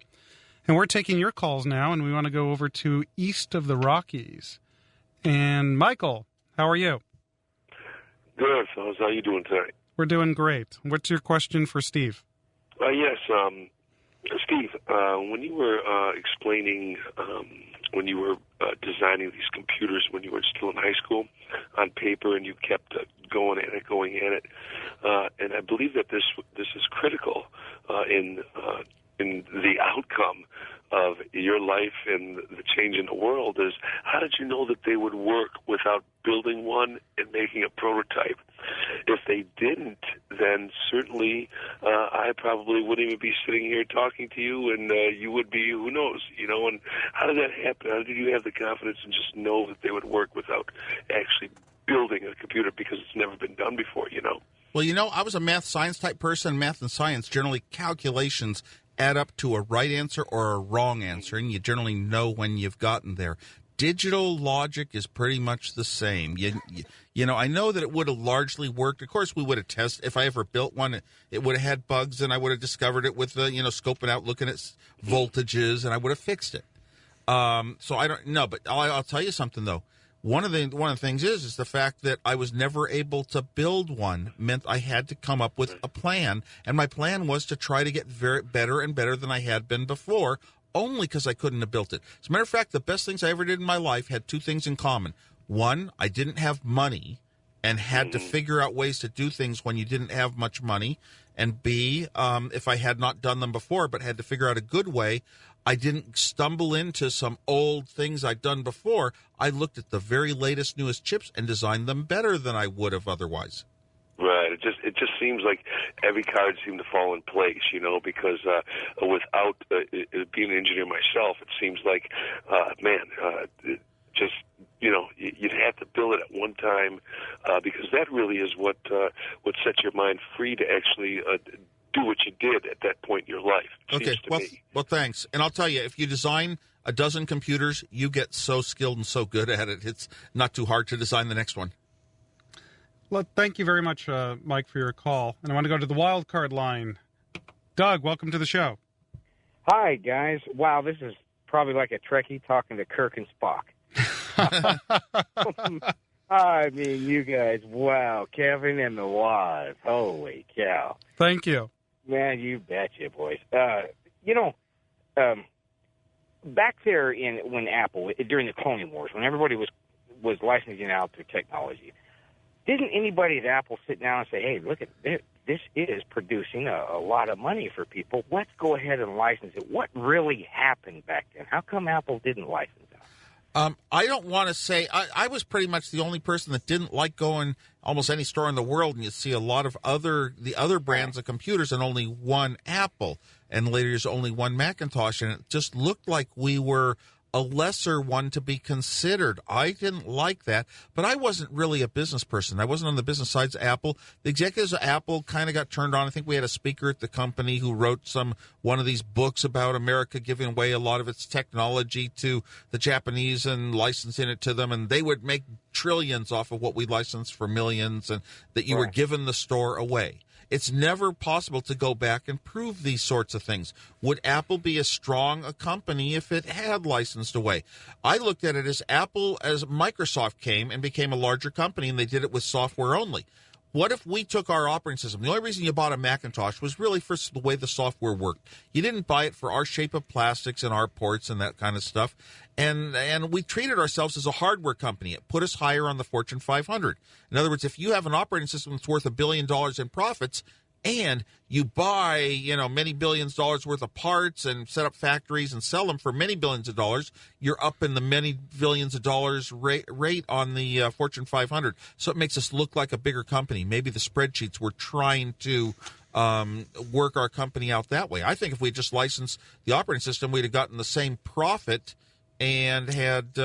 And we're taking your calls now, and we want to go over to east of the Rockies. And Michael, how are you? Good, fellas. How are you doing tonight? We're doing great. What's your question for Steve? Yes, Steve, when you were explaining when you were designing these computers when you were still in high school on paper, and you kept going at it, and I believe that this is critical in the outcome of your life and the change in the world, is how did you know that they would work without building one and making a prototype? If they didn't, then certainly I probably wouldn't even be sitting here talking to you, and you would be, who knows, and how did that happen? How did you have the confidence and just know that they would work without actually building a computer, because it's never been done before, Well, I was a math science type person. Math and science, generally calculations add up to a right answer or a wrong answer, and you generally know when you've gotten there. Digital logic is pretty much the same. I know that it would have largely worked. Of course, we would have tested. If I ever built one, it would have had bugs, and I would have discovered it with scoping out, looking at voltages, and I would have fixed it. So I don't know, but I'll tell you something though. One of the things is the fact that I was never able to build one meant I had to come up with a plan, and my plan was to try to get better and better than I had been before, only because I couldn't have built it. As a matter of fact, the best things I ever did in my life had two things in common. One, I didn't have money and had to figure out ways to do things when you didn't have much money. And B, if I had not done them before but had to figure out a good way, I didn't stumble into some old things I'd done before. I looked at the very latest, newest chips and designed them better than I would have otherwise. Right. It just seems like every card seemed to fall in place, because without being an engineer myself, it seems like, you'd have to build it at one time, because that really is what sets your mind free to actually do what you did at that point in your life. Okay, well, thanks. And I'll tell you, if you design a dozen computers, you get so skilled and so good at it, it's not too hard to design the next one. Well, thank you very much, Mike, for your call. And I want to go to the wild card line. Doug, welcome to the show. Hi, guys. Wow, this is probably like a Trekkie talking to Kirk and Spock. I mean, you guys, wow. Kevin and the Woz. Holy cow. Thank you. Man, you betcha, boys. Back there when Apple, during the Colonial Wars, when everybody was licensing out their technology, didn't anybody at Apple sit down and say, hey, look at this, this is producing a lot of money for people. Let's go ahead and license it. What really happened back then? How come Apple didn't license it? I don't want to say I was pretty much the only person that didn't like going almost any store in the world, and you see a lot of the other brands of computers and only one Apple, and later there's only one Macintosh, and it just looked like we were a lesser one to be considered. I didn't like that, but I wasn't really a business person. I wasn't on the business sides of Apple. The executives of Apple kind of got turned on. I think we had a speaker at the company who wrote one of these books about America giving away a lot of its technology to the Japanese and licensing it to them, and they would make trillions off of what we licensed for millions, and that you were giving the store away. It's never possible to go back and prove these sorts of things. Would Apple be as strong a company if it had licensed away? I looked at it as Microsoft came and became a larger company, and they did it with software only. What if we took our operating system? The only reason you bought a Macintosh was really for the way the software worked. You didn't buy it for our shape of plastics and our ports and that kind of stuff. And we treated ourselves as a hardware company. It put us higher on the Fortune 500. In other words, if you have an operating system that's worth $1 billion in profits, and you buy, many billions of dollars worth of parts and set up factories and sell them for many billions of dollars, you're up in the many billions of dollars rate on the Fortune 500. So it makes us look like a bigger company. Maybe the spreadsheets were trying to work our company out that way. I think if we just licensed the operating system, we'd have gotten the same profit and had,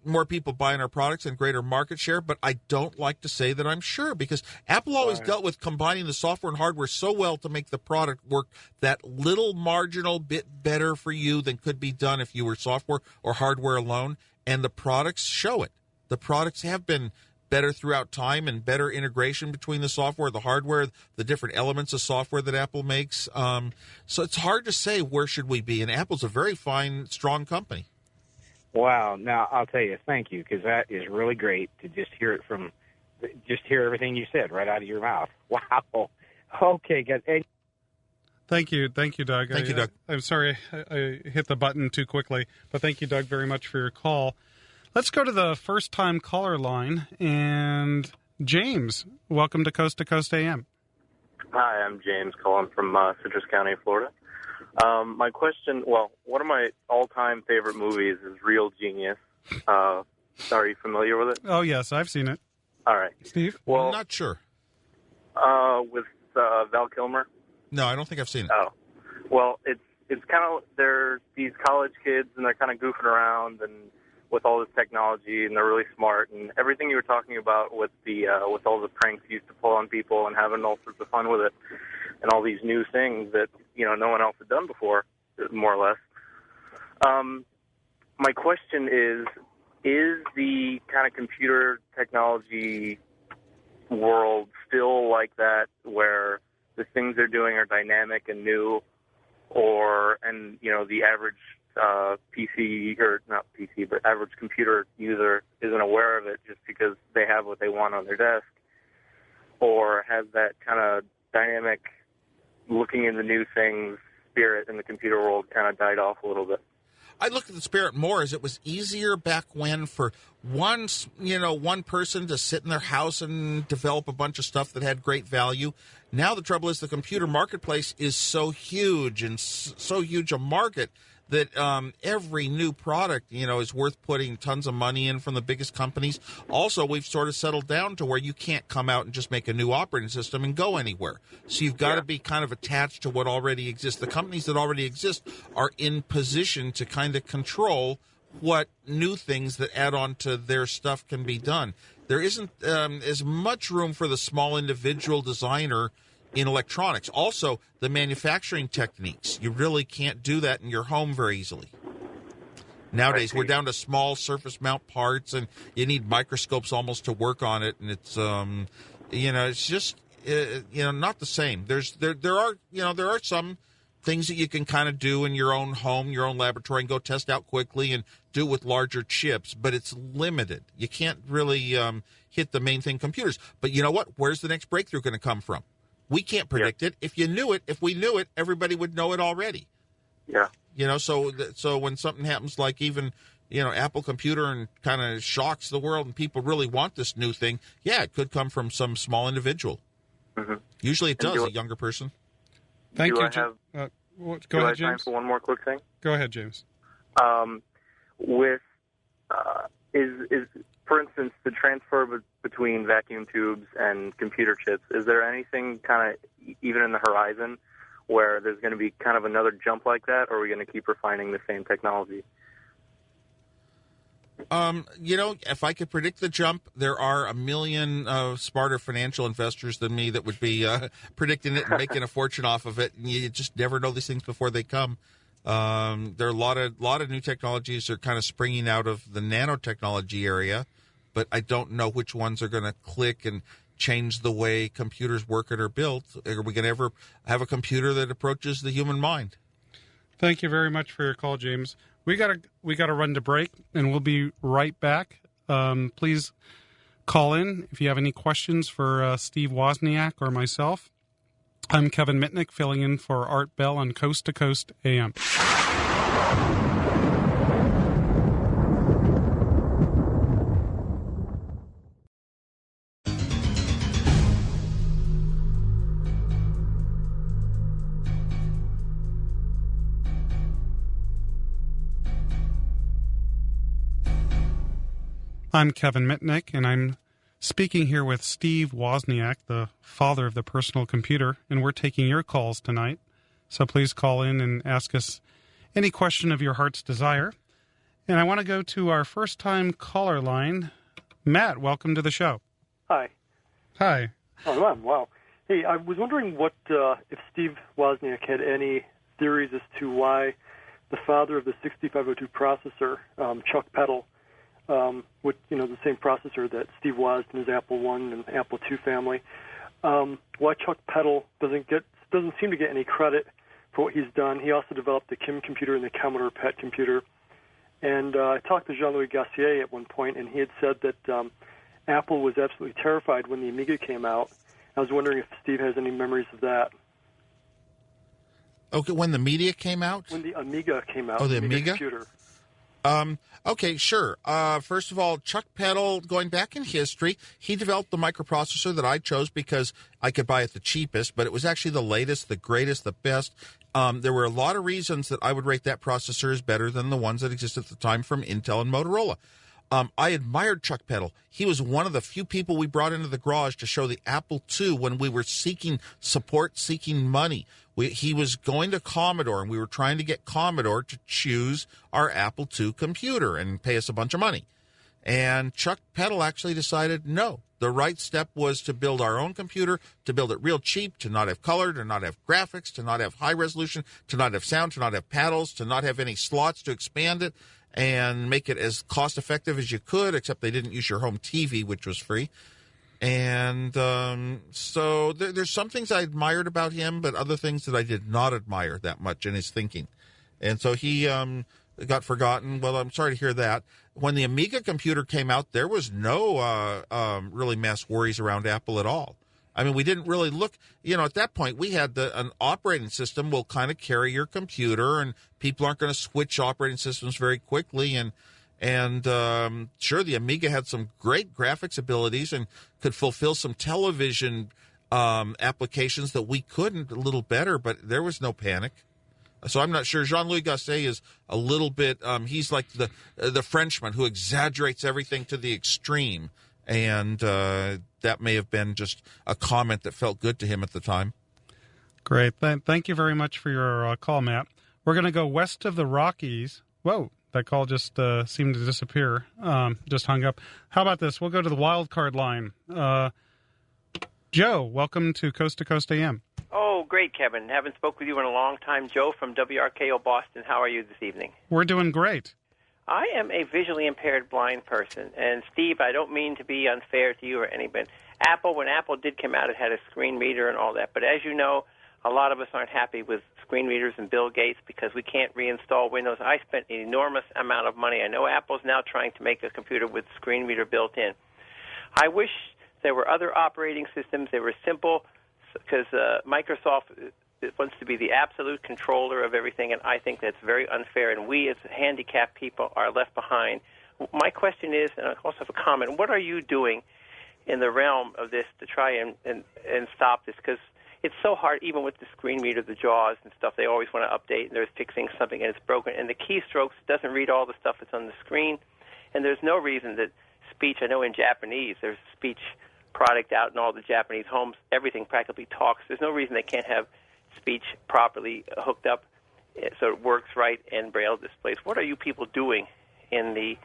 more people buying our products and greater market share, but I don't like to say that I'm sure, because Apple always dealt with combining the software and hardware so well to make the product work that little marginal bit better for you than could be done if you were software or hardware alone, and the products show it. The products have been better throughout time and better integration between the software, the hardware, the different elements of software that Apple makes. So it's hard to say where should we be, and Apple's a very fine, strong company. Wow. Now, I'll tell you, thank you, because that is really great to just hear everything you said right out of your mouth. Wow. Okay, guys. Hey. Thank you, Doug. Thank you, Doug. I'm sorry I hit the button too quickly, but thank you, Doug, very much for your call. Let's go to the first-time caller line, and James, welcome to Coast AM. Hi, I'm James calling from Citrus County, Florida. My question, one of my all-time favorite movies is Real Genius. Are you familiar with it? Oh, yes, I've seen it. All right. Steve? Well, I'm not sure. With Val Kilmer? No, I don't think I've seen it. Oh. Well, it's kind of, they're these college kids, and they're kind of goofing around and with all this technology, and they're really smart, and everything you were talking about with with all the pranks you used to pull on people and having all sorts of fun with it, and all these new things that no one else had done before, more or less. My question is the kind of computer technology world still like that, where the things they're doing are dynamic and new, and the average PC, or not PC, but average computer user isn't aware of it just because they have what they want on their desk, or has that kind of dynamic looking into new things spirit in the computer world kind of died off a little bit? I look at the spirit more as it was easier back when for one person to sit in their house and develop a bunch of stuff that had great value. Now the trouble is the computer marketplace is so huge and so huge a market that every new product, is worth putting tons of money in from the biggest companies. Also, we've sort of settled down to where you can't come out and just make a new operating system and go anywhere. So you've got to be kind of attached to what already exists. The companies that already exist are in position to kind of control what new things that add on to their stuff can be done. There isn't as much room for the small individual designer in electronics. Also, the manufacturing techniques. You really can't do that in your home very easily. Nowadays, we're down to small surface mount parts, and you need microscopes almost to work on it, and it's, it's just, not the same. There are some things that you can kind of do in your own home, your own laboratory, and go test out quickly and do with larger chips, but it's limited. You can't really hit the main thing, computers. But you know what? Where's the next breakthrough going to come from? We can't predict it. If we knew it, everybody would know it already. Yeah. So when something happens like even, Apple Computer and kind of shocks the world and people really want this new thing, it could come from some small individual. Mm-hmm. Usually it does, a younger person. Thank you. Go ahead, James. Time for one more quick thing? Go ahead, James. Is for instance, the transfer between vacuum tubes and computer chips, is there anything kind of even in the horizon where there's going to be kind of another jump like that, or are we going to keep refining the same technology? If I could predict the jump, there are a million smarter financial investors than me that would be predicting it and making a fortune off of it. And you just never know these things before they come. There are a lot of new technologies that are kind of springing out of the nanotechnology area, but I don't know which ones are going to click and change the way computers work and are built. Are we going to ever have a computer that approaches the human mind? Thank you very much for your call, James. We gotta run to break, and we'll be right back. Please call in if you have any questions for Steve Wozniak or myself. I'm Kevin Mitnick, filling in for Art Bell on Coast to Coast AM. I'm Kevin Mitnick, and I'm speaking here with Steve Wozniak, the father of the personal computer, and we're taking your calls tonight. So please call in and ask us any question of your heart's desire. And I want to go to our first-time caller line. Matt, welcome to the show. Hi. Hi. Oh, wow. Hey, I was wondering what if Steve Wozniak had any theories as to why the father of the 6502 processor, Chuck Peddle, with the same processor that Steve Woz in his Apple I and Apple II family, why Chuck Peddle doesn't seem to get any credit for what he's done. He also developed the Kim computer and the Commodore PET computer. And I talked to Jean-Louis Gassier at one point, and he had said that Apple was absolutely terrified when the Amiga came out. I was wondering if Steve has any memories of that. Okay, when the media came out? When the Amiga came out. Oh, the Amiga? Computer. Okay, sure. First of all, Chuck Peddle, going back in history, he developed the microprocessor that I chose because I could buy it the cheapest, but it was actually the latest, the greatest, the best. There were a lot of reasons that I would rate that processor as better than the ones that existed at the time from Intel and Motorola. I admired Chuck Peddle. He was one of the few people we brought into the garage to show the Apple II when we were seeking support, seeking money. He was going to Commodore, and we were trying to get Commodore to choose our Apple II computer and pay us a bunch of money. And Chuck Peddle actually decided, no, the right step was to build our own computer, to build it real cheap, to not have color, to not have graphics, to not have high resolution, to not have sound, to not have paddles, to not have any slots to expand it, and make it as cost-effective as you could, except they didn't use your home TV, which was free. And so there's some things I admired about him, but other things that I did not admire that much in his thinking. And so he got forgotten. Well, I'm sorry to hear that. When the Amiga computer came out, there was no really mass worries around Apple at all. I mean, we didn't really look, at that point, we had an operating system will kind of carry your computer, and people aren't going to switch operating systems very quickly. And sure, the Amiga had some great graphics abilities and could fulfill some television applications that we couldn't a little better, but there was no panic. So I'm not sure. Jean-Louis Gasset is a little bit, he's like the Frenchman who exaggerates everything to the extreme. And that may have been just a comment that felt good to him at the time. Great. Thank you very much for your call, Matt. We're going to go west of the Rockies. Whoa, that call just seemed to disappear, just hung up. How about this? We'll go to the wild card line. Joe, welcome to Coast AM. Oh, great, Kevin. Haven't spoke with you in a long time. Joe from WRKO Boston. How are you this evening? We're doing great. I am a visually impaired blind person, and Steve, I don't mean to be unfair to you or anybody. When Apple did come out, it had a screen reader and all that, but as you know, a lot of us aren't happy with screen readers and Bill Gates because we can't reinstall Windows. I spent an enormous amount of money. I know Apple's now trying to make a computer with screen reader built in. I wish there were other operating systems. They were simple because Microsoft wants to be the absolute controller of everything, and I think that's very unfair, and we as handicapped people are left behind. My question is, and I also have a comment, what are you doing in the realm of this to try and stop this? Because it's so hard, even with the screen reader, the JAWS and stuff, they always want to update, and they're fixing something, and it's broken, and the keystrokes doesn't read all the stuff that's on the screen, and there's no reason that speech, I know in Japanese, there's speech product out in all the Japanese homes, everything practically talks. There's no reason they can't have speech properly hooked up so it works right and Braille displays. What are you people doing in the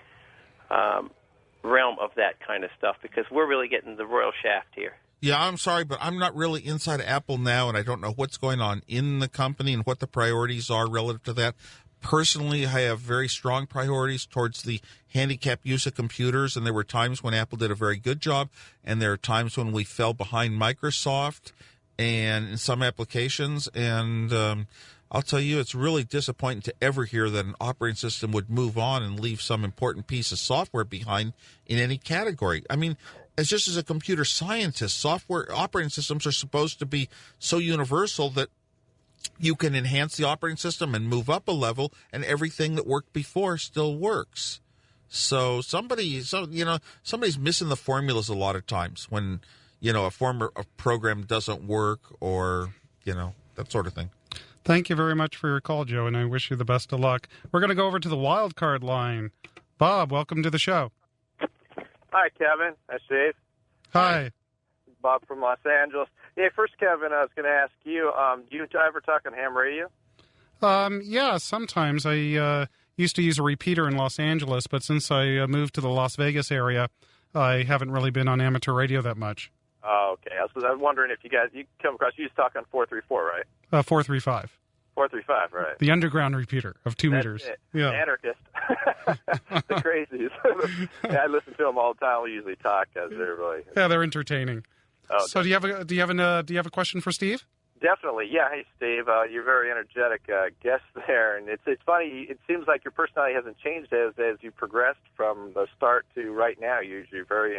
realm of that kind of stuff? Because we're really getting the royal shaft here. Yeah, I'm sorry, but I'm not really inside Apple now, and I don't know what's going on in the company and what the priorities are relative to that. Personally, I have very strong priorities towards the handicapped use of computers, and there were times when Apple did a very good job, and there are times when we fell behind Microsoft and in some applications, and I'll tell you, it's really disappointing to ever hear that an operating system would move on and leave some important piece of software behind in any category. I mean, as a computer scientist, software operating systems are supposed to be so universal that you can enhance the operating system and move up a level, and everything that worked before still works. So somebody's missing the formulas a lot of times when, a program doesn't work or, that sort of thing. Thank you very much for your call, Joe, and I wish you the best of luck. We're going to go over to the wild card line. Bob, welcome to the show. Hi, Kevin. Hi, Steve. Hi. Bob from Los Angeles. Hey, first, Kevin, I was going to ask you, do you ever talk on ham radio? Yeah, sometimes. I used to use a repeater in Los Angeles, but since I moved to the Las Vegas area, I haven't really been on amateur radio that much. Oh, okay. I was wondering if you come across, you used to talk on 434, right? 435. 435, right. The underground repeater of 2 meters. It. Yeah. Anarchist. The crazies. Yeah, I listen to them all the time. We usually talk because they're really... Yeah, they're entertaining. Oh, so do you have a question for Steve? Definitely. Yeah. Hey, Steve. You're a very energetic guest there, and it's funny. It seems like your personality hasn't changed as you progressed from the start to right now. You're very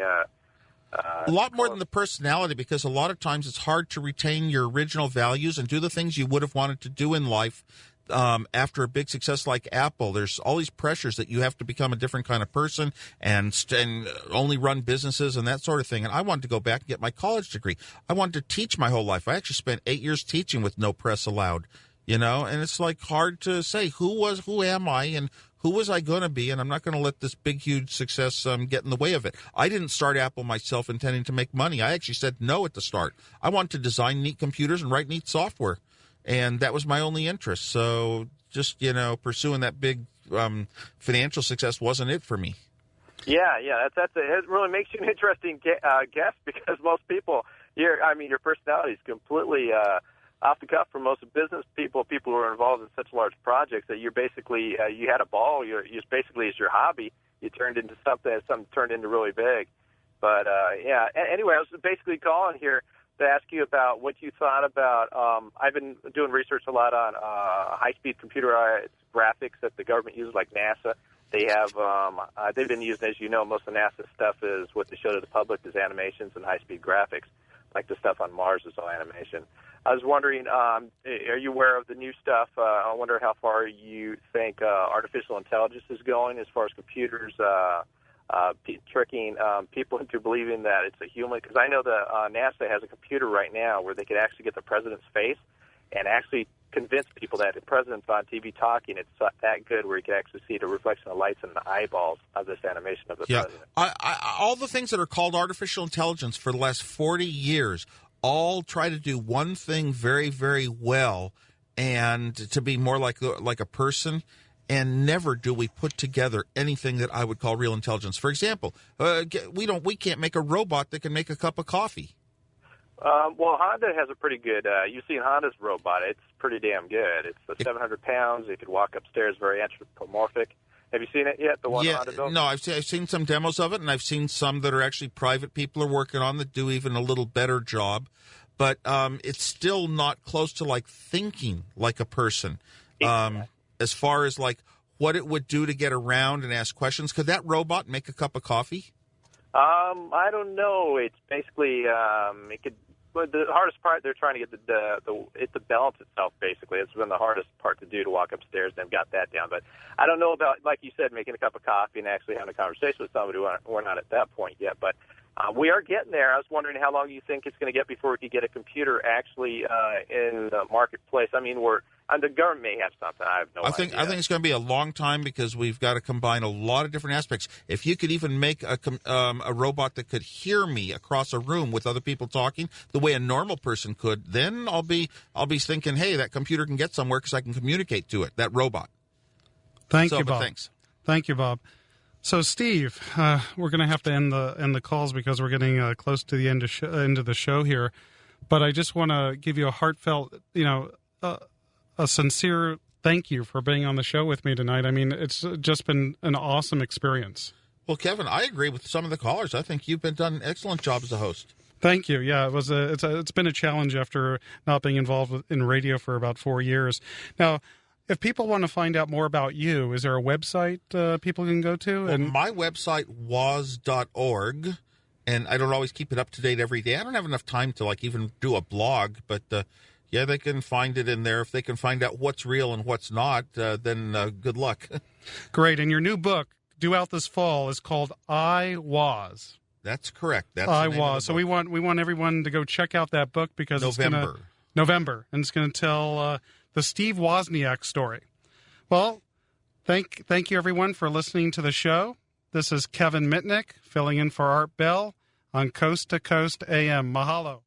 a lot more than the personality, because a lot of times it's hard to retain your original values and do the things you would have wanted to do in life after a big success like Apple. There's all these pressures that you have to become a different kind of person and only run businesses and that sort of thing. And I wanted to go back and get my college degree. I wanted to teach my whole life. I actually spent 8 years teaching with no press allowed, and it's like hard to say who am I and who was I going to be, and I'm not going to let this big, huge success get in the way of it. I didn't start Apple myself intending to make money. I actually said no at the start. I wanted to design neat computers and write neat software, and that was my only interest. So just, pursuing that big financial success wasn't it for me. Yeah, it really makes you an interesting guest, because most people, your personality is completely off the cuff for most business people who are involved in such large projects that you're basically, you had a ball, you're basically, as your hobby, you turned into something turned into really big. But, yeah, anyway, I was basically calling here to ask you about what you thought about, I've been doing research a lot on high-speed computerized graphics that the government uses, like NASA. They have, they've been using, as you know, most of NASA stuff is what they show to the public is animations and high-speed graphics, like the stuff on Mars is all animation. I was wondering, are you aware of the new stuff? I wonder how far you think artificial intelligence is going as far as computers tricking people into believing that it's a human. Because I know that NASA has a computer right now where they could actually get the president's face and actually convince people that the president's on TV talking. It's that good where you can actually see the reflection of lights in the eyeballs of this animation of the president. All the things that are called artificial intelligence for the last 40 years all try to do one thing very, very well, and to be more like a person, and never do we put together anything that I would call real intelligence. For example, we can't make a robot that can make a cup of coffee. Well, Honda has a pretty good, you've seen Honda's robot. It's pretty damn good. It's 700 pounds. It could walk upstairs, very anthropomorphic. Have you seen it yet, the one Honda built? No, I've seen some demos of it, and I've seen some that are actually private people are working on that do even a little better job. But it's still not close to, like, thinking like a person. As far as, like, what it would do to get around and ask questions. Could that robot make a cup of coffee? I don't know. It's basically, it could. But the hardest part, they're trying to get it to balance itself, basically. It's been the hardest part to do, to walk upstairs, and they've got that down. But I don't know about, like you said, making a cup of coffee and actually having a conversation with somebody. We're not at that point yet. But We are getting there. I was wondering how long you think it's going to get before we could get a computer actually in the marketplace. I mean, the government may have something. I have no idea. I think it's going to be a long time because we've got to combine a lot of different aspects. If you could even make a robot that could hear me across a room with other people talking the way a normal person could, then I'll be thinking, hey, that computer can get somewhere because I can communicate to it. That robot. Thank you, Bob. Thanks. Thank you, Bob. So, Steve, we're going to have to end the calls because we're getting close to the end of the show here. But I just want to give you a heartfelt, a sincere thank you for being on the show with me tonight. I mean, it's just been an awesome experience. Well, Kevin, I agree with some of the callers. I think you've done an excellent job as a host. Thank you. Yeah, it's been a challenge after not being involved in radio for about 4 years. Now, if people want to find out more about you, is there a website people can go to? Well, my website was.org, and I don't always keep it up to date every day. I don't have enough time to even do a blog, but yeah, they can find it in there. If they can find out what's real and what's not, then good luck. Great. And your new book, due out this fall, is called I Was. That's correct. That's I Was. So we want everyone to go check out that book because November, and it's going to tell the Steve Wozniak story. Well, thank you everyone for listening to the show. This is Kevin Mitnick filling in for Art Bell on Coast to Coast AM. Mahalo.